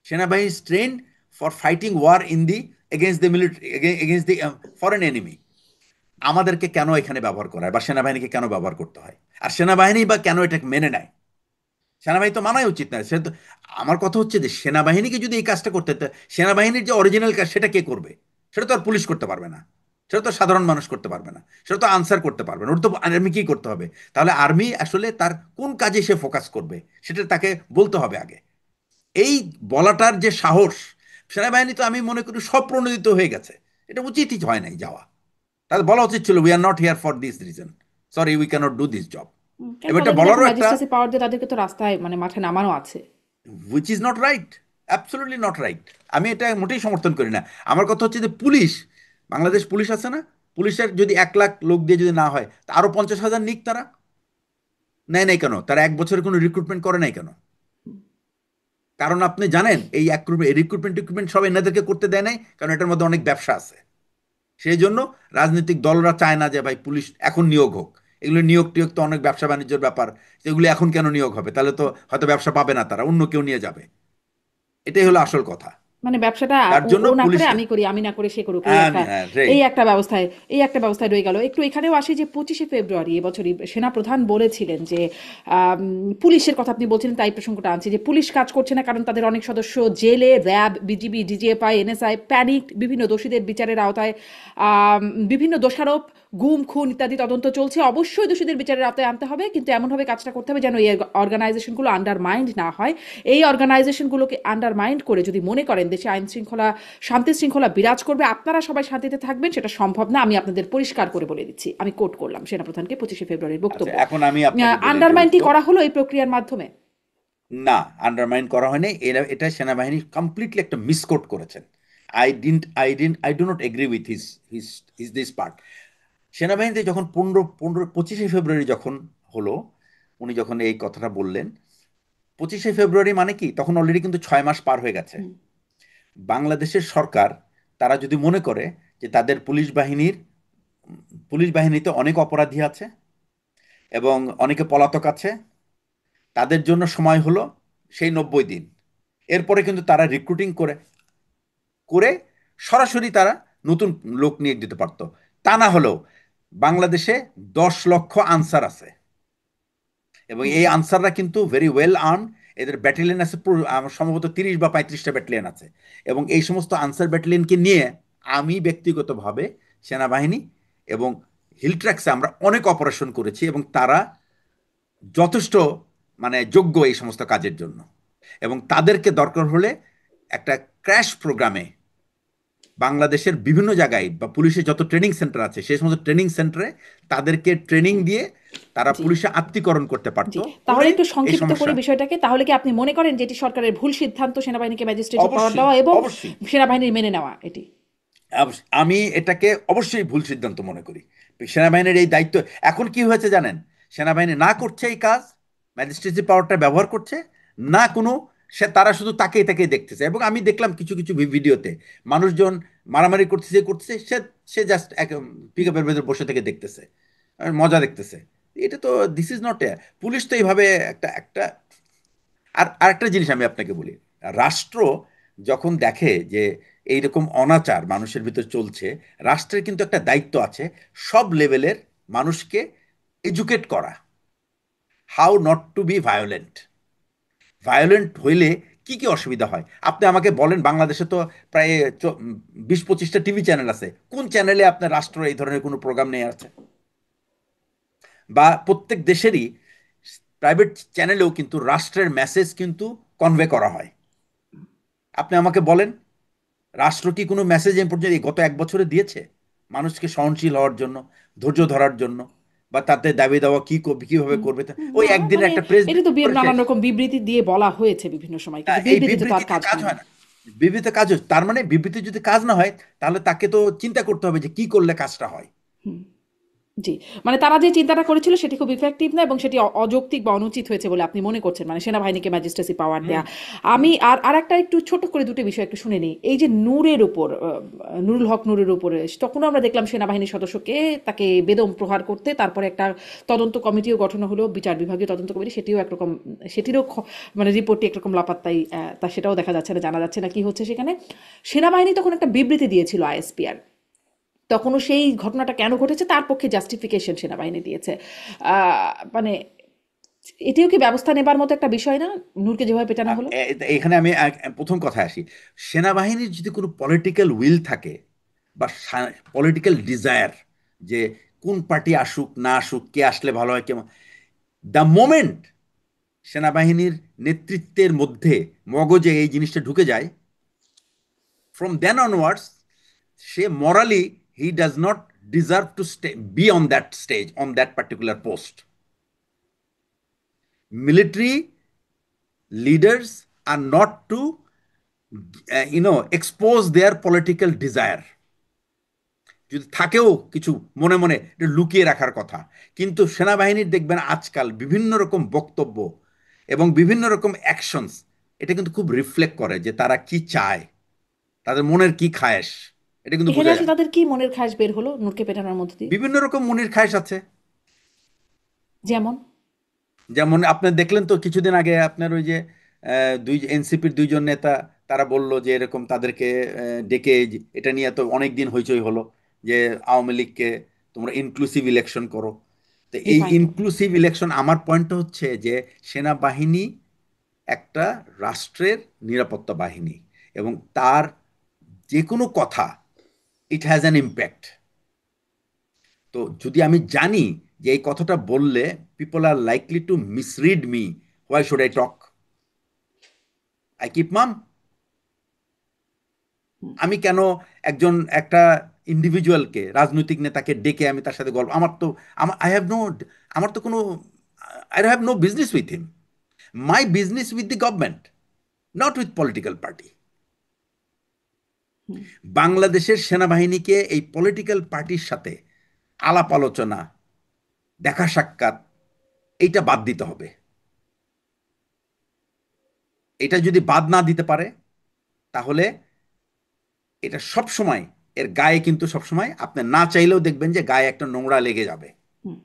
Speaker 2: সেনাবাহিনী is trained for fighting war in the against the military, against the foreign enemy. আমাদেরকে কেন এখানে ব্যবহার করা হয় বা সেনাবাহিনীকে কেন ব্যবহার করতে হয়, আর সেনাবাহিনী বা কেন এটাকে মেনে নেয়? সেনাবাহিনী তো মানাই উচিত না সে তো। আমার কথা হচ্ছে যে সেনাবাহিনীকে যদি এই কাজটা করতে হতো, সেনাবাহিনীর যে অরিজিনাল কাজ সেটা কে করবে? সেটা তো আর পুলিশ করতে পারবে না, সেটা তো সাধারণ মানুষ করতে পারবে না, সেটা তো আনসার করতে পারবে না, ওটা তো আর্মি কি করতে হবে? তাহলে আর্মি আসলে তার কোন কাজে সে ফোকাস করবে সেটা তাকে বলতে হবে আগে। এই বলাটার যে সাহস, সেনাবাহিনী তো আমি মনে করি সব প্রণোদিত হয়ে গেছে, এটা উচিতই হয় নাই যাওয়া। তাদের বলা উচিত ছিল we are not here for this reason, sorry we cannot do this job.
Speaker 1: কেন
Speaker 2: এবার এটা
Speaker 1: অলরেডি দেখো
Speaker 2: বলারও একটা,
Speaker 1: ম্যাজিস্ট্রেসি পাওয়ার দিয়ে তাদেরকে তো রাস্তায় মানে মাঠে নামানো আছে।
Speaker 2: Which is not right. Absolutely not right. আমি এটা মোটেই সমর্থন করি না। আমার কথা হচ্ছে যে পুলিশ, বাংলাদেশ পুলিশ আছে না, পুলিশের যদি 1 লাখ লোক দিয়ে যদি না হয়, তা আরো 50,000 নিক। তারা নেয় নাই কেন? তারা 1 বছরে কোনো রিক্রুটমেন্ট করে নাই কেন? কারণ আপনি জানেন এই রিক্রুটমেন্ট টিক্রুটমেন্ট সব এনাদেরকে করতে দেয় নাই, কারণ এটার মধ্যে অনেক ব্যবসা আছে। সেই জন্য রাজনৈতিক দলরা চায় না যে ভাই পুলিশ এখন নিয়োগ হোক। এগুলো নিয়োগ টিয়োগ তো অনেক ব্যবসা বাণিজ্যের ব্যাপার। এগুলো এখন কেন নিয়োগ হবে? তাহলে তো হয়তো ব্যবসা পাবে না, তারা অন্য কেউ নিয়ে যাবে। এটাই হলো আসল কথা।
Speaker 1: মানে ব্যবসাটা
Speaker 2: তার
Speaker 1: ও
Speaker 2: জন্য
Speaker 1: ও না করে
Speaker 2: পুলিশকে
Speaker 1: আমি করি, আমি না করে সে করুক, এই
Speaker 2: হ্যাঁ
Speaker 1: একটা
Speaker 2: হ্যাঁ
Speaker 1: এই
Speaker 2: রাইট।
Speaker 1: একটা ব্যবস্থায় এই একটা ব্যবস্থায় রয়ে গেল। একটু এখানেও আসি যে 25শে ফেব্রুয়ারি এবছরই সেনাপ্রধান বলেছিলেন যে পুলিশের কথা আপনি বলছিলেন, তাই প্রসঙ্গটা আনছি যে পুলিশ কাজ করছে না কারণ তাদের অনেক সদস্য জেলে, RAB, BGB, DGFI, NSI panic, বিভিন্ন দোষীদের বিচারের আওতায় বিভিন্ন দোষারোপ, গুম, খুন ইত্যাদি তদন্ত চলছে। অবশ্যই দোষীদের বিচারের আওতায় আনতে হবে, কিন্তু এমনভাবে কাজটা করতে হবে যেন এই অর্গানাইজেশনগুলো আন্ডারমাইন্ড না হয়। এই অর্গানাইজেশনগুলোকে আন্ডারমাইন্ড করে যদি মনে করেন দেশে আইন শৃঙ্খলা, শান্তি শৃঙ্খলা বিরাজ করবে, আপনারা সবাই শান্তিতে থাকবেন, সেটা সম্ভব না। আমি আপনাদের পরিষ্কার করে বলে দিচ্ছি। আমি কোট করলাম সেনাপ্রধানকে 25শে ফেব্রুয়ারির
Speaker 2: আচ্ছা,
Speaker 1: বক্তব্য।
Speaker 2: এখন আমি আপনাকে বলি যে
Speaker 1: আন্ডারমাইনটি
Speaker 2: উত্তর।
Speaker 1: করা হলো এই প্রক্রিয়ার মাধ্যমে।
Speaker 2: না, আন্ডারমাইন করা হয়নি। এটা সেনাবাহিনী কমপ্লিটলি একটা মিসকোট করেছেন। I do not agree with his his his this part. সেনাবাহিনীতে যখন 25শে ফেব্রুয়ারি যখন হলো, উনি যখন এই কথাটা বললেন, 25শে ফেব্রুয়ারি মানে কি, তখন অলরেডি কিন্তু 6 মাস পার হয়ে গেছে।
Speaker 1: হুম,
Speaker 2: বাংলাদেশের সরকার, তারা যদি মনে করে যে তাদের পুলিশ বাহিনীতে অনেক অপরাধী আছে এবং অনেকে পলাতক আছে, তাদের জন্য সময় হলো সেই 90 দিন। এরপরে কিন্তু তারা রিক্রুটিং করে করে সরাসরি তারা নতুন লোক নিয়োগ দিতে পারতো। তা না হলেও বাংলাদেশে 10 লক্ষ আনসার আছে, এবং
Speaker 1: হুম,
Speaker 2: এই আনসাররা কিন্তু ভেরি ওয়েল আর্ন। এদের ব্যাটালিয়ন আছে আমার সম্ভবত 30 বা 35টা ব্যাটালিয়ন আছে। এবং এই সমস্ত আনসার ব্যাটালিয়নকে নিয়ে আমি ব্যক্তিগতভাবে সেনাবাহিনী এবং হিলট্র্যাক্সে আমরা অনেক অপারেশন করেছি, এবং তারা যথেষ্ট মানে যোগ্য এই সমস্ত কাজের জন্য। এবং তাদেরকে দরকার হলে একটা ক্র্যাশ প্রোগ্রামে বাংলাদেশের বিভিন্ন জায়গায় বা পুলিশের যত ট্রেনিং সেন্টার আছে সেই সমস্ত ট্রেনিং সেন্টারে তাদেরকে ট্রেনিং দিয়ে তারা
Speaker 1: জি,
Speaker 2: পুলিশে আত্মীকরণ করতে
Speaker 1: জি।
Speaker 2: পারতো,
Speaker 1: তাহলে
Speaker 2: করে
Speaker 1: একটু
Speaker 2: এই
Speaker 1: সংক্ষিপ্ত করি
Speaker 2: সমস্যা।
Speaker 1: বিষয়টাকে। তাহলে কি আপনি মনে করেন যে এটি সরকারের ভুল সিদ্ধান্ত, সেনাবাহিনীকে ম্যাজিস্ট্রেটের পাওয়ার
Speaker 2: অবশ্যই
Speaker 1: দেওয়া এবং
Speaker 2: অবশ্যই
Speaker 1: সেনাবাহিনীর মেনে নেওয়া এটি?
Speaker 2: আমি এটাকে অবশ্যই ভুল সিদ্ধান্ত মনে করি। সেনাবাহিনীর এই দায়িত্ব এখন কি হয়েছে জানেন? সেনাবাহিনী না করছে এই কাজ, ম্যাজিস্ট্রেসি পাওয়ারটা ব্যবহার করছে না কোনো, তারা শুধু তাকেই তাকেই দেখতেছে। এবং আমি দেখলাম কিছু কিছু ভিডিওতে মানুষজন মারামারি করতেছে করতেছে, সে সে জাস্ট পিক আপের ভেতর বসে থেকে দেখতেছে, আর মজা দেখতেছে। এটা তো this is not a, police তো এইভাবে একটা একটা আর আরেকটা জিনিস আমি আপনাকে বলি, রাষ্ট্র যখন দেখে যে এইরকম অনাচার মানুষের ভিতর চলছে, রাষ্ট্রের কিন্তু একটা দায়িত্ব আছে সব লেভেলের মানুষকে এডুকেট করা, how not to be violent. Violent হইলে কি কি অসুবিধা হয় আপনি আমাকে বলেন। বাংলাদেশে তো প্রায় 20-25টা টিভি চ্যানেল আছে, কোন চ্যানেলে আপনার রাষ্ট্র এই ধরনের কোনো প্রোগ্রাম নিয়ে আছে? বা প্রত্যেক দেশেরই প্রাইভেট চ্যানেলেও কিন্তু রাষ্ট্রের মেসেজ কিন্তু কনভে করা হয়। আপনি আমাকে বলেন, রাষ্ট্র কি কোনো মেসেজ এই পর্যন্ত এই গত 1 বছরে দিয়েছে মানুষকে সহনশীল হওয়ার জন্য, ধৈর্য ধরার জন্য, বা তাদের দাবি দেওয়া কি করবে, কিভাবে
Speaker 1: হুম,
Speaker 2: করবে? ওই
Speaker 1: না,
Speaker 2: একদিনের
Speaker 1: মানে
Speaker 2: একটা প্রেস
Speaker 1: এটা তো
Speaker 2: করে শেষ।
Speaker 1: নানান রকম বিবৃতি দিয়ে বলা হয়েছে বিভিন্ন সময়, কিন্তু
Speaker 2: এই
Speaker 1: বিবৃতিতে তো আর
Speaker 2: বিবৃতি দিয়ে
Speaker 1: কাজ
Speaker 2: কাজ
Speaker 1: হয়নি।
Speaker 2: হয় না। বিবৃতি কাজ হচ্ছে, তার মানে বিবৃতি যদি কাজ না হয়, তাহলে তাকে তো চিন্তা করতে হবে যে কি করলে কাজটা হয়।
Speaker 1: হুম, জি। মানে তারা যে চিন্তাটা করেছিল সেটি খুব ইফেক্টিভ না, এবং সেটি অযৌক্তিক বা অনুচিত হয়েছে বলে আপনি মনে করছেন, মানে সেনাবাহিনীকে ম্যাজিস্ট্রেসি পাওয়ার
Speaker 2: হুম
Speaker 1: দেয়া।
Speaker 2: হুম
Speaker 1: আমি আর একটা একটু ছোট করে দুটো বিষয় একটু শুনে নিই। এই যে নূরের উপর নুরুল হক নূরের উপরে তখনও আমরা দেখলাম সেনাবাহিনীর সদস্যকে তাকে বেদম প্রহার করতে, তারপরে একটা তদন্ত কমিটিও গঠন হলো, বিচার বিভাগীয় তদন্ত কমিটি, সেটিও একরকম, সেটিরও মানে রিপোর্টটি একরকম লাপাত্তাই, তা সেটাও দেখা যাচ্ছে না, জানা যাচ্ছে না কি হচ্ছে সেখানে। সেনাবাহিনী তখন একটা বিবৃতি দিয়েছিল আইএসপিআর, তখনও সেই ঘটনাটা কেন ঘটেছে তার পক্ষে জাস্টিফিকেশন সেনাবাহিনী দিয়েছে। মানে এটিও কি ব্যবস্থা নেবার মতো একটা বিষয় না, নূরকে যেভাবে পেটানো হলো?
Speaker 2: এখানে আমি প্রথম কথায় আসি। সেনাবাহিনীর যদি কোনো পলিটিক্যাল উইল থাকে বা পলিটিক্যাল ডিজায়ার, যে কোন পার্টি আসুক না আসুক, কে আসলে ভালো হয়, কেমন, দ্য মোমেন্ট সেনাবাহিনীর নেতৃত্বের মধ্যে মগজে এই জিনিসটা ঢুকে যায়, ফ্রম দেন অনওয়ার্ডস সে morally he does not deserve to be on that stage, on that particular post. Military leaders are not to expose their political desire, যদি থাকেও কিছু মনে মনে এটা লুকিয়ে রাখার কথা। কিন্তু সেনাবাহিনীর দেখবেন আজকাল বিভিন্ন রকম বক্তব্য এবং বিভিন্ন রকম অ্যাকশনস, এটা কিন্তু খুব রিফ্লেক্ট করে যে তারা কি চায়, তাদের মনের কি খায়েশ, এটা কিন্তু
Speaker 1: এখানে
Speaker 2: বোঝা
Speaker 1: আসলে
Speaker 2: যায়।
Speaker 1: তাদের কি মনের খাস বের হলো নূরকে পেটানোর মধ্য দিয়ে?
Speaker 2: বিভিন্ন রকম মনের খায়েশ আছে।
Speaker 1: যেমন?
Speaker 2: যেমন আপনি দেখলেন তো কিছুদিন আগে আপনার ওই যে দুই এনসিপির দুইজন নেতা, তারা বলল যে এরকম তাদেরকে ডেকে এটা নিয়ে তো অনেক দিন হইচই হলো যে আওয়ামী লীগকে তোমরা ইনক্লুসিভ ইলেকশন করো। তো এই
Speaker 1: ডিফাইন করো।
Speaker 2: ইনক্লুসিভ ইলেকশন, আমার পয়েন্টটা হচ্ছে যে সেনাবাহিনী একটা রাষ্ট্রের নিরাপত্তা বাহিনী, এবং তার যে কোনো কথা ইট হ্যাজ অ্যান ইম্প্যাক্ট। তো যদি আমি জানি যে এই কথাটা বললে people are likely to misread me, why should I talk? I keep mum.
Speaker 1: Hmm.
Speaker 2: আমি কেন একজন একটা ইন্ডিভিজুয়ালকে, রাজনৈতিক নেতাকে ডেকে আমি তার সাথে গল্প, আমার তো, আই হ্যাভ নো, আমার তো কোনো, I have no business with him. My business with the government, not with political party.
Speaker 1: Hmm.
Speaker 2: বাংলাদেশের সেনাবাহিনীকে এই পলিটিক্যাল পার্টির সাথে আলাপ আলোচনা, দেখা সাক্ষাৎ, এইটা বাদ দিতে হবে। এটা যদি বাদ না দিতে পারে, তাহলে এটা সব সময়, এর গায়ে কিন্তু সব সময় আপনি না চাইলেও দেখবেন যে গায়ে একটা নোংরা লেগে যাবে।
Speaker 1: হুম।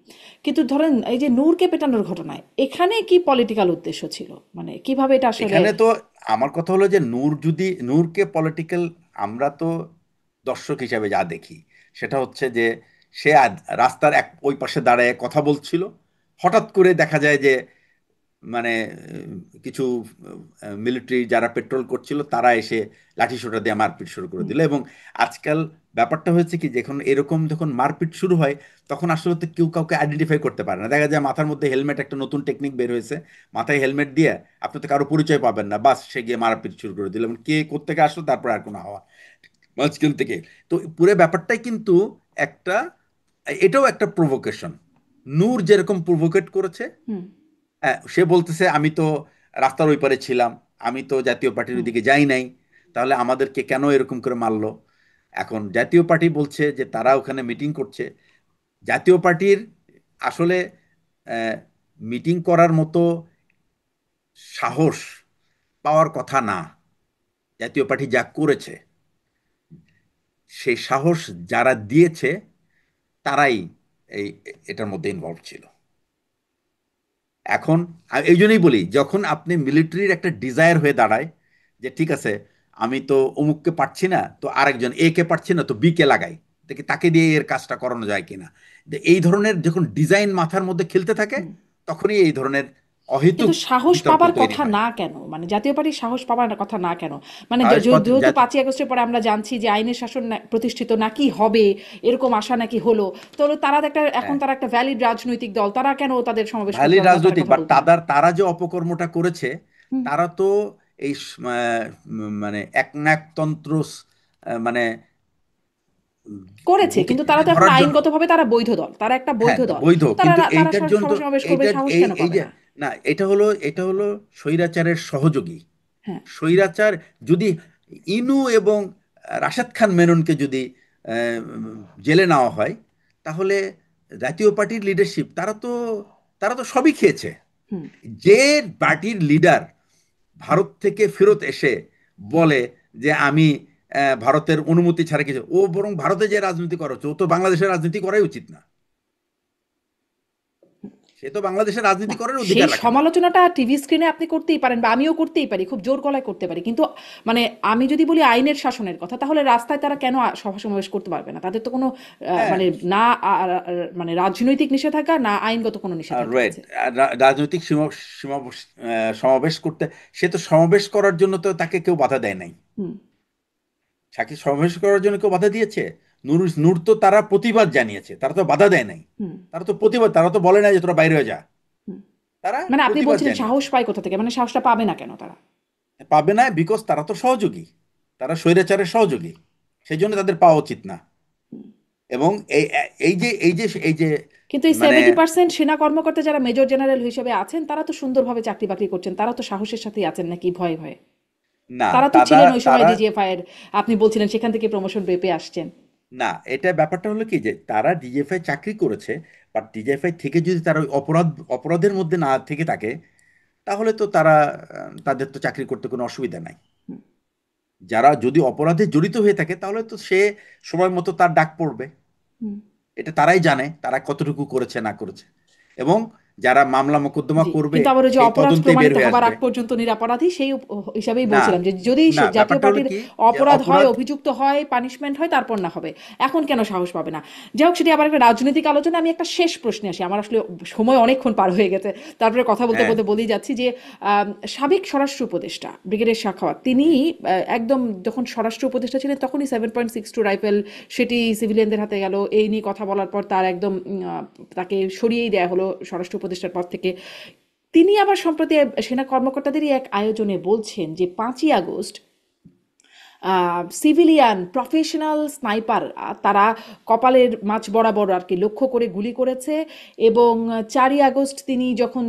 Speaker 1: কিন্তু ধরেন এই যে নূরকে পেটানোর ঘটনায় এখানে কি পলিটিক্যাল উদ্দেশ্য ছিল, মানে কিভাবে এটা আসলে?
Speaker 2: এখানে তো আমার কথা হলো যে নূর যদি, নূরকে পলিটিক্যাল, আমরা তো দর্শক হিসাবে যা দেখি সেটা হচ্ছে যে সে রাস্তার ওই পাশে দাঁড়ায় কথা বলছিল, হঠাৎ করে দেখা যায় যে মানে কিছু মিলিটারি যারা পেট্রোল করছিল তারা এসে লাঠিসোঁটা দিয়ে মারপিট শুরু করে
Speaker 1: হুম।
Speaker 2: দিল। এবং আজকাল ব্যাপারটা হয়েছে কি, যখন এরকম যখন মারপিট শুরু হয় তখন আসলে তো কেউ কাউকে আইডেন্টিফাই করতে পারে না। দেখা যায় মাথার মধ্যে হেলমেট, একটা নতুন টেকনিক বের হয়েছে, মাথায় হেলমেট দিয়ে আপনি তো কারো পরিচয় পাবেন না, বাস সে গিয়ে মারপিট শুরু করে দিল, এবং কে কোত্থেকে আসলো তারপর আর কোনো হাওয়া মাঝখান থেকে। তো পুরো ব্যাপারটাই কিন্তু একটা, এটাও একটা প্রভোকেশন। নূর যেরকম প্রভোকেট করেছে,
Speaker 1: হুম।
Speaker 2: সে বলতেছে আমি তো রাস্তার ওই পারে ছিলাম, আমি তো জাতীয় পার্টির
Speaker 1: হুম।
Speaker 2: ওইদিকে যাই নাই, তাহলে আমাদেরকে কেন এরকম করে মারলো? এখন জাতীয় পার্টি বলছে যে তারা ওখানে মিটিং করছে। জাতীয় পার্টির আসলে মিটিং করার মতো সাহস পাওয়ার কথা না। জাতীয় পার্টি যা করেছে, সেই সাহস যারা দিয়েছে তারাই এই এটার মধ্যে ইনভলভ ছিল। এখন এই জন্যই বলি, যখন আপনি মিলিটারির একটা ডিজায়ার হয়ে দাঁড়ায় যে ঠিক আছে, আমি তো অমুককে পারছি না, তো আরেকজন এ কে পারছি না, তো বি কে লাগাই, দেখি তাকে দিয়ে এর কাজটা করানো যায় কিনা। এই ধরনের যখন ডিজাইন মাথার মধ্যে খেলতে থাকে,
Speaker 1: হুম।
Speaker 2: তখনই এই ধরনের অহেতুক
Speaker 1: কিন্তু সাহস
Speaker 2: বিতর্ক
Speaker 1: পাবার
Speaker 2: তৈরি
Speaker 1: কথা
Speaker 2: হয়।
Speaker 1: না কেন, মানে জাতীয় পার্টির সাহস পাবার কথা না কেন? মানে
Speaker 2: সাহস
Speaker 1: যেহেতু 5ই আগস্টের পরে আমরা জানছি যে আইনের শাসন প্রতিষ্ঠিত নাকি হবে, এরকম আশা নাকি হলো, তো তারা তো একটা, এখন তারা একটা ভ্যালিড রাজনৈতিক দল, তারা কেন তাদের সমাবেশ করতে
Speaker 2: ভ্যালি
Speaker 1: পারবে না, তারা
Speaker 2: রাজনৈতিক,
Speaker 1: কথা
Speaker 2: বাট
Speaker 1: বলতে পারবে
Speaker 2: তারা
Speaker 1: না?
Speaker 2: তারা যে অপকর্মটা করেছে,
Speaker 1: হুম।
Speaker 2: তারা তো এই মানে একনায়কতন্ত্র, মানে
Speaker 1: করেছে,
Speaker 2: বুকে
Speaker 1: কিন্তু তারা
Speaker 2: টেনে
Speaker 1: তো এখন
Speaker 2: ধরার জন্য।
Speaker 1: আইনগতভাবে তারা বৈধ দল, তারা একটা
Speaker 2: হ্যাঁ,
Speaker 1: বৈধ দল।
Speaker 2: বৈধ,
Speaker 1: তারা
Speaker 2: কিন্তু
Speaker 1: তারা
Speaker 2: এইটার জন্য তো,
Speaker 1: সমাবেশ করবে,
Speaker 2: এইটা
Speaker 1: সাহস
Speaker 2: এই
Speaker 1: কেন
Speaker 2: এই
Speaker 1: পাবে
Speaker 2: যে,
Speaker 1: না?
Speaker 2: না, এটা হলো স্বৈরাচারের সহযোগী।
Speaker 1: হ্যাঁ।
Speaker 2: স্বৈরাচার যদি ইনু এবং রাশেদ খান মেননকে যদি জেলে নেওয়া হয়, তাহলে জাতীয় পার্টির লিডারশিপ, তারা তো সবই খেয়েছে।
Speaker 1: হুম।
Speaker 2: যে পার্টির লিডার ভারত থেকে ফেরত এসে বলে যে আমি ভারতের অনুমতি ছাড়া কিছু, ও বরং ভারতে যে রাজনীতি করা হচ্ছে, ও তো বাংলাদেশের রাজনীতি করাই উচিত না। সে তো বাংলাদেশের
Speaker 1: না,
Speaker 2: রাজনীতি করার
Speaker 1: সেই
Speaker 2: অধিকার রাখে না।
Speaker 1: সমালোচনাটা টিভি স্ক্রিনে আপনি করতেই পারেন বা আমিও করতেই পারি, খুব জোর গলায় করতে পারি, কিন্তু মানে আমি যদি বলি আইনের শাসনের কথা, তাহলে রাস্তায় তারা কেন সভা সমাবেশ করতে পারবে না? তাদের তো কোনো
Speaker 2: হ্যাঁ,
Speaker 1: মানে না মানে রাজনৈতিক নিষেধাজ্ঞা না আইনগত কোনো নিষেধাজ্ঞা
Speaker 2: রাইট।
Speaker 1: আছে?
Speaker 2: রাজনৈতিক সমাবেশ করতে, সে তো সমাবেশ করার জন্য তো তাকে কেউ বাধা দেয় নাই।
Speaker 1: হুম।
Speaker 2: তাকে সমাবেশ করার জন্য কেউ বাধা দিয়েছে? নূর নূর তো তারা প্রতিবাদ জানিয়েছে, তারা তো বাধা দেয় নাই।
Speaker 1: হুম।
Speaker 2: তারা তো প্রতিবাদ, তারা তো বলে না যে তোরা বাইরে হয়ে যা।
Speaker 1: হুম।
Speaker 2: তারা
Speaker 1: মানে আপনি
Speaker 2: প্রতিবাদ
Speaker 1: বলছিলেন সাহস
Speaker 2: জানিয়েছে।
Speaker 1: পায় কোথা থেকে, মানে সাহসটা পাবে না কেন তারা?
Speaker 2: পাবে না বিকজ তারা তো সহযোগী, তারা স্বৈরাচারের সহযোগী, সেই জন্য তাদের পাওয়া উচিত না। এবং এই যে
Speaker 1: কিন্তু এই
Speaker 2: মানে
Speaker 1: 70% সেনা কর্মকর্তা যারা মেজর জেনারেল হিসেবে আছেন, তারা তো সুন্দরভাবে চাকরি বাকরি করছেন, তারা তো সাহসের সাথেই আছেন নাকি ভয়ে ভয়ে?
Speaker 2: না,
Speaker 1: তারা তো
Speaker 2: তারা
Speaker 1: ছিলেন ওই সময়
Speaker 2: তারা
Speaker 1: ডিজিএফআই এর, আপনি বলছিলেন সেখান থেকে প্রমোশন পেয়ে আসছেন।
Speaker 2: না, এটা ব্যাপারটা হলো কি যে তারা ডিজিএফআই চাকরি করেছে, বাট ডিজিএফআই থেকে যদি তারা ওই অপরাধের মধ্যে না থেকে থাকে, তাহলে তো তারা তাদের তো চাকরি করতে কোনো অসুবিধা নাই।
Speaker 1: হুম,
Speaker 2: যারা যদি অপরাধে জড়িত হয়ে থাকে তাহলে তো সে সময় মতো তার ডাক পড়বে।
Speaker 1: হুম।
Speaker 2: এটা তারাই জানে তারা কতটুকু করেছে না করেছে। এবং যারা মামলা মোকদ্দমা
Speaker 1: জি,
Speaker 2: করবে
Speaker 1: কিন্তু আবার ওই যে
Speaker 2: সেই
Speaker 1: অপরাধ
Speaker 2: তদন্তেই বের
Speaker 1: প্রমাণিত
Speaker 2: হয়ে
Speaker 1: হবার
Speaker 2: আসবে।
Speaker 1: আগ পর্যন্ত নিরপরাধী সেই হিসাবেই
Speaker 2: না,
Speaker 1: বলছিলাম যে যদি
Speaker 2: না,
Speaker 1: জাতীয়
Speaker 2: ব্যাপারটা হলো
Speaker 1: পার্টির
Speaker 2: কি যে
Speaker 1: অপরাধ হয়,
Speaker 2: অপরাধ।
Speaker 1: অভিযুক্ত হয়, পানিশমেন্ট হয়, তারপর না হবে, এখন কেন সাহস পাবে না? যাই হোক, সেটি আবার একটা রাজনৈতিক আলোচনা। আমি একটা শেষ প্রশ্নে আসি, আমার আসলে সময় অনেকক্ষণ পার হয়ে গেছে, তারপরে কথা বলতে
Speaker 2: হ্যাঁ,
Speaker 1: বলতে বলেই যাচ্ছি যে সাবেক স্বরাষ্ট্র উপদেষ্টা ব্রিগেডিয়ার সাখাওয়াত, তিনি একদম যখন স্বরাষ্ট্র উপদেষ্টা ছিলেন তখনই 7.62 রাইফেল সেটি সিভিলিয়ানদের হাতে গেল, এই নিয়ে কথা বলার পর তার একদম তাকে সরিয়েই দেয়া হলো স্বরাষ্ট্র উপদেষ্টার পদ থেকে। তিনি আবার সম্প্রতি সেনা কর্মকর্তাদেরই এক আয়োজনে বলছেন যে 5ই আগস্ট সিভিলিয়ান প্রফেশনাল স্নাইপার তারা কপালের মাঝ বরাবর আর কি লক্ষ্য করে গুলি করেছে, এবং 4ই আগস্ট তিনি যখন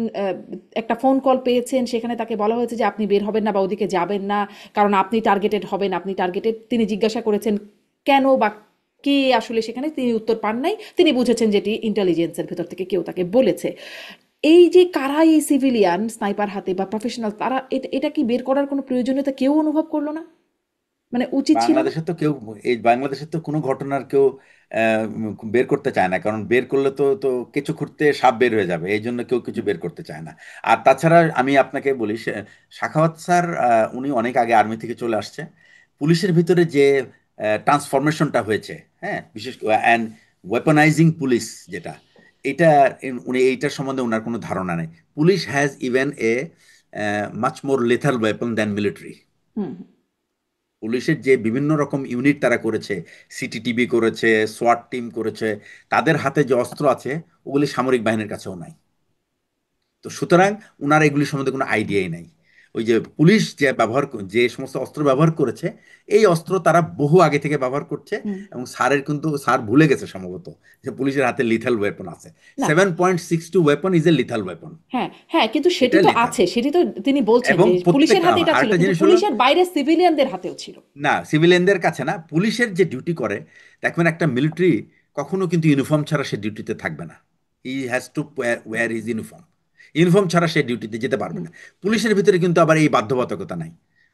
Speaker 1: একটা ফোন কল পেয়েছেন, সেখানে তাকে বলা হয়েছে যে আপনি বের হবেন না বা ওদিকে যাবেন না, কারণ আপনি টার্গেটেড হবেন, আপনি টার্গেটেড। তিনি জিজ্ঞাসা করেছেন কেন বা কে আসলে সেখানে, তিনি উত্তর পান নাই। তিনি বুঝেছেন যেটি ইন্টেলিজেন্সের ভেতর থেকে কেউ তাকে বলেছে। এই যে কারা এই সিভিলিয়ান স্নাইপার হাতে বা প্রফেশনাল, তারা এটা কি বের করার কোনো প্রয়োজনীয়তা কেউ অনুভব করলো না? মানে উচিত ছিল না?
Speaker 2: বাংলাদেশে তো কেউ, এই বাংলাদেশে তো কোনো ঘটনার কেউ বের করতে চায় না, কারণ বের করলে তো তো কিছু খুঁড়তে সাপ বের হয়ে যাবে, এই জন্য কেউ কিছু বের করতে চায় না। আর তাছাড়া আমি আপনাকে বলি, সাখাওয়াত স্যার উনি অনেক আগে আর্মি থেকে চলে আসছে। পুলিশের ভিতরে যে ট্রান্সফরমেশনটা হয়েছে, হ্যাঁ, বিশেষ অ্যান্ড ওয়েপনাইজিং পুলিশ যেটা, এটা উনি এইটার সম্বন্ধে ওনার কোনো ধারণা নেই। Police has even a much more lethal weapon than military.
Speaker 1: Hmm.
Speaker 2: পুলিশের যে বিভিন্ন রকম ইউনিট তারা করেছে, সিটিটিবি করেছে, সোয়াট টিম করেছে, তাদের হাতে যে অস্ত্র আছে ওগুলি সামরিক বাহিনীর কাছেও নাই। তো সুতরাং উনার এগুলি সম্বন্ধে কোনো আইডিয়াই নাই। ওই যে পুলিশ যে যে সমস্ত অস্ত্র ব্যবহার করেছে, এই অস্ত্র তারা বহু আগে থেকে ব্যবহার করছে।
Speaker 1: হুম।
Speaker 2: এবং স্যারের কিন্তু স্যার ভুলে গেছে সম্ভবত যে পুলিশের হাতে লিথাল ওয়েপন আছে।
Speaker 1: না।
Speaker 2: 7.62 weapon is a lethal weapon.
Speaker 1: হ্যাঁ, হ্যাঁ, কিন্তু সেটি
Speaker 2: এটা
Speaker 1: তো
Speaker 2: লিথাল।
Speaker 1: আছে, সেটি তো তিনি বলছেন
Speaker 2: এবং
Speaker 1: যে পুলিশের
Speaker 2: প্রত্যেকটা
Speaker 1: হাতে এটা ছিল,
Speaker 2: আরেকটা
Speaker 1: কিন্তু
Speaker 2: জিনিস হলো,
Speaker 1: পুলিশের বাইরে সিভিলিয়ানদের হাতেও ছিল।
Speaker 2: না, সিভিলিয়ানদের কাছে না, পুলিশের যে ডিউটি করে, দেখবেন একটা মিলিটারি কখনো কিন্তু ইউনিফর্ম ছাড়া সে ডিউটিতে থাকবে না। He has to wire his uniform. Uniform ছাড়া সে ডিউটিতে যেতে পারবে
Speaker 1: হুম।
Speaker 2: না। পুলিশের ভিতরে কিন্তু আবার এই বাধ্যবাধকতা নাই।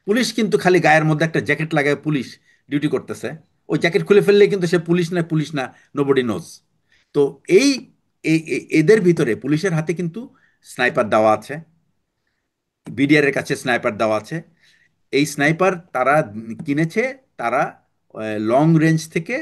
Speaker 2: পুলিশ কিন্তু খালি গায়ের মধ্যে একটা জ্যাকেট লাগায় পুলিশ ডিউটি করতেছে, ওই জ্যাকেট খুলে ফেললে কিন্তু সে পুলিশ না, নোবডি নোজ। তো এই এদের ভিতরে পুলিশের হাতে কিন্তু স্নাইপার দেওয়া আছে, বিডিআর এর কাছে স্নাইপার দেওয়া আছে। এই স্নাইপার তারা কিনেছে, তারা লং রেঞ্জ থেকে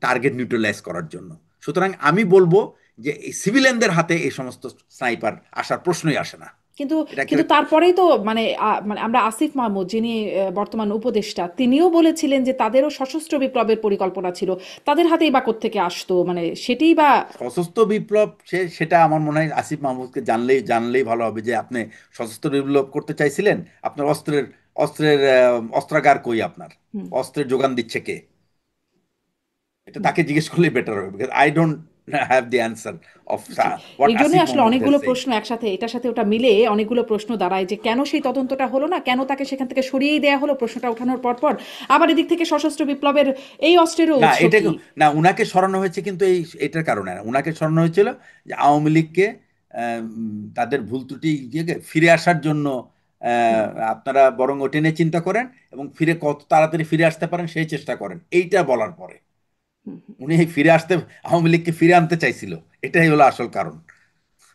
Speaker 2: টার্গেট নিউট্রালাইজ করার জন্য। সুতরাং আমি বলবো যে এই সিভিলিয়ানদের হাতে এই সমস্ত স্নাইপার আসার প্রশ্নই আসে না।
Speaker 1: কিন্তু
Speaker 2: এটাকে
Speaker 1: কিন্তু তারপরেই তো মানে মানে আমরা আসিফ মাহমুদ, যিনি বর্তমান উপদেষ্টা, তিনিও বলেছিলেন যে তাদেরও সশস্ত্র বিপ্লবের পরিকল্পনা ছিল, তাদের হাতেই বা কোত্থেকে আসতো, মানে সেটিই বা।
Speaker 2: সশস্ত্র বিপ্লব, সেটা আমার মনে হয় আসিফ মাহমুদকে জানলেই ভালো হবে যে আপনি সশস্ত্র বিপ্লব করতে চাইছিলেন, আপনার অস্ত্রের অস্ত্রাগার কই আপনার,
Speaker 1: হুম।
Speaker 2: অস্ত্রের যোগান দিচ্ছে কে? এটা
Speaker 1: হুম।
Speaker 2: তাকে জিজ্ঞেস করলেই বেটার হবে, because I don't have the answer of
Speaker 1: G,
Speaker 2: what
Speaker 1: এই জন্যই
Speaker 2: আসিফ
Speaker 1: আসলে
Speaker 2: মাহমুদ হ্যাজ
Speaker 1: অনেকগুলো
Speaker 2: সেড।
Speaker 1: প্রশ্ন একসাথে, এটার সাথে ওটা মিলে অনেকগুলো প্রশ্ন দাঁড়ায় যে কেন সেই তদন্তটা হলো না, কেন তাকে সেখান থেকে সরিয়েই দেয়া হলো প্রশ্নটা ওঠানোর পর পর। আবার এদিক থেকে সশস্ত্র বিপ্লবের এই অস্ত্রেরও
Speaker 2: না,
Speaker 1: উৎস
Speaker 2: এটা
Speaker 1: কি?
Speaker 2: না, উনাকে সরানো হয়েছে কিন্তু এটার কারণে না। উনাকে সরানো হয়েছিল যে আওয়ামী লীগকে তাদের ভুল ত্রুটি ইয়েকে ফিরে আসার জন্য,
Speaker 1: হুম।
Speaker 2: আপনারা বরং ওটা নিয়ে চিন্তা করেন এবং ফিরে কত তাড়াতাড়ি ফিরে আসতে পারেন সেই চেষ্টা করেন, এইটা বলার পরে
Speaker 1: হুম।
Speaker 2: উনি এই ফিরে আসতে, আওয়ামী লীগকে ফিরে আনতে চাইছিল। এটাই হলো আসল কারণ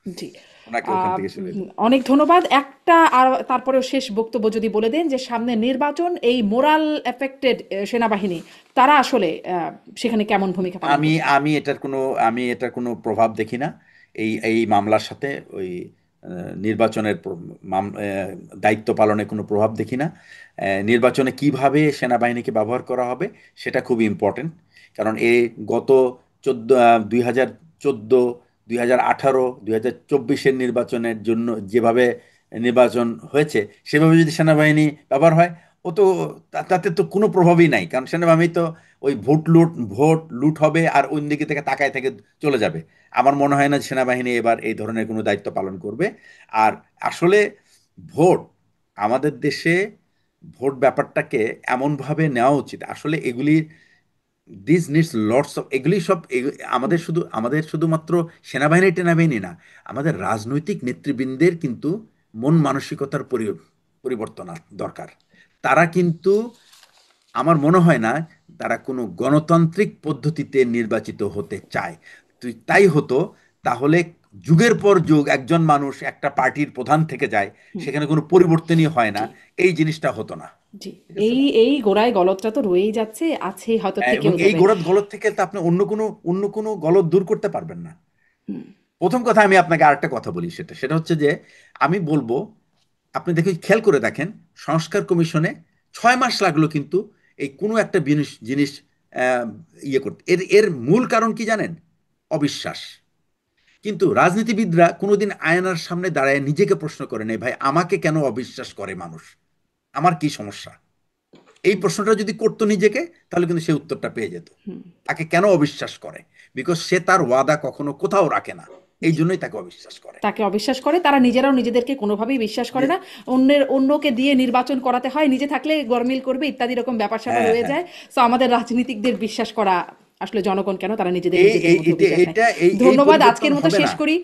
Speaker 1: জি।
Speaker 2: ওনাকে ওখান থেকে সরিয়ে দেওয়া।
Speaker 1: অনেক ধন্যবাদ। একটা আর তারপরেও শেষ বক্তব্য যদি বলে দেন যে সামনে নির্বাচন, এই মোরাল এফেক্টেড সেনাবাহিনী, তারা আসলে সেখানে কেমন ভূমিকা পালন
Speaker 2: আমি
Speaker 1: করতে পারে?
Speaker 2: আমি এটার কোনো আমি এটার কোনো প্রভাব দেখি না। এই এই মামলার সাথে ওই নির্বাচনের দায়িত্ব পালনে কোনো প্রভাব দেখি না। নির্বাচনে কিভাবে সেনাবাহিনীকে ব্যবহার করা হবে সেটা খুবই ইম্পর্টেন্ট। কারণ গত 2014, 2018, 2024-এর নির্বাচনের জন্য যেভাবে নির্বাচন হয়েছে, সেভাবে যদি সেনাবাহিনী ব্যবহার হয়, ও তো তাতে তো কোনো প্রভাবই নাই, কারণ সেনাবাহিনী তো ওই ভোট লুট হবে আর ওই দিকে থেকে তাকায় থেকে চলে যাবে। আমার মনে হয় না সেনাবাহিনী এবার এই ধরনের কোনো দায়িত্ব পালন করবে। আর আসলে ভোট আমাদের দেশে ভোট ব্যাপারটাকে এমনভাবে নেওয়া উচিত, আসলে এগুলি দিস নিডস লটস অফ, এগুলি সব আমাদের শুধুমাত্র সেনাবাহিনী টেনাবাহিনী না, আমাদের রাজনৈতিক নেতৃবৃন্দের কিন্তু মন মানসিকতার পরিবর্তন দরকার। তারা কিন্তু, আমার মনে হয় না তারা কোনো গণতান্ত্রিক পদ্ধতিতে নির্বাচিত হতে চায়। তাই হতো তাহলে যুগের পর যুগ একজন মানুষ একটা পার্টির প্রধান থেকে যায়,
Speaker 1: হুম,
Speaker 2: সেখানে কোনো পরিবর্তনই হয় না,
Speaker 1: জি
Speaker 2: এই জিনিসটা হতো না।
Speaker 1: জি।
Speaker 2: ঠিক আছে?
Speaker 1: এই গোড়ায় গলদটা তো রয়েই যাচ্ছে, আছে, হয়তো
Speaker 2: এবং
Speaker 1: থেকেও
Speaker 2: এই
Speaker 1: যাবে।
Speaker 2: গোড়াত গলদ থেকে তো আপনি অন্য কোনো গলদ দূর করতে পারবেন না।
Speaker 1: হুম,
Speaker 2: প্রথম কথা আমি আপনাকে আরেকটা কথা বলি, সেটা সেটা হচ্ছে যে আমি বলবো, আপনি দেখে খেয়াল করে দেখেন, সংস্কার কমিশনে 6 মাস লাগলো কিন্তু এই কোনো একটা জিনিস জিনিস আহ, ইয়ে করতে। এর এর মূল কারণ কি জানেন? অবিশ্বাস। কিন্তু রাজনীতিবিদরা কোনোদিন আয়নার সামনে দাঁড়ায় নিজেকে প্রশ্ন করে নেই, ভাই আমাকে কেন অবিশ্বাস করে মানুষ, আমার কি সমস্যা? এই প্রশ্নটা যদি করতো নিজেকে, তাহলে কিন্তু সে উত্তরটা পেয়ে যেত।
Speaker 1: হুম,
Speaker 2: তাকে কেন অবিশ্বাস করে? বিকজ সে তার ওয়াদা কখনো কোথাও রাখে না, এই
Speaker 1: জি।
Speaker 2: জন্যই তাকে অবিশ্বাস করে।
Speaker 1: তাকে অবিশ্বাস করে, তারা নিজেরাও নিজেদেরকে কোনোভাবেই বিশ্বাস করে
Speaker 2: যে
Speaker 1: না। অন্যকে দিয়ে নির্বাচন করাতে হয়, নিজে থাকলে গরমিল করবে ইত্যাদি রকম ব্যাপার-স্যাপার
Speaker 2: হ্যাঁ,
Speaker 1: রয়ে
Speaker 2: হ্যাঁ।
Speaker 1: যায়। সো আমাদের রাজনীতিকদের বিশ্বাস করা আসলে জনগণ কেন, তারা নিজেদের
Speaker 2: এই
Speaker 1: নিজেদের
Speaker 2: এই
Speaker 1: মধ্যে
Speaker 2: এটা
Speaker 1: বুঝে নেয়।
Speaker 2: এটা এই এই
Speaker 1: ধন্যবাদ,
Speaker 2: পরিবর্তন
Speaker 1: আজকের মতো
Speaker 2: হবে
Speaker 1: শেষ
Speaker 2: না।
Speaker 1: করি।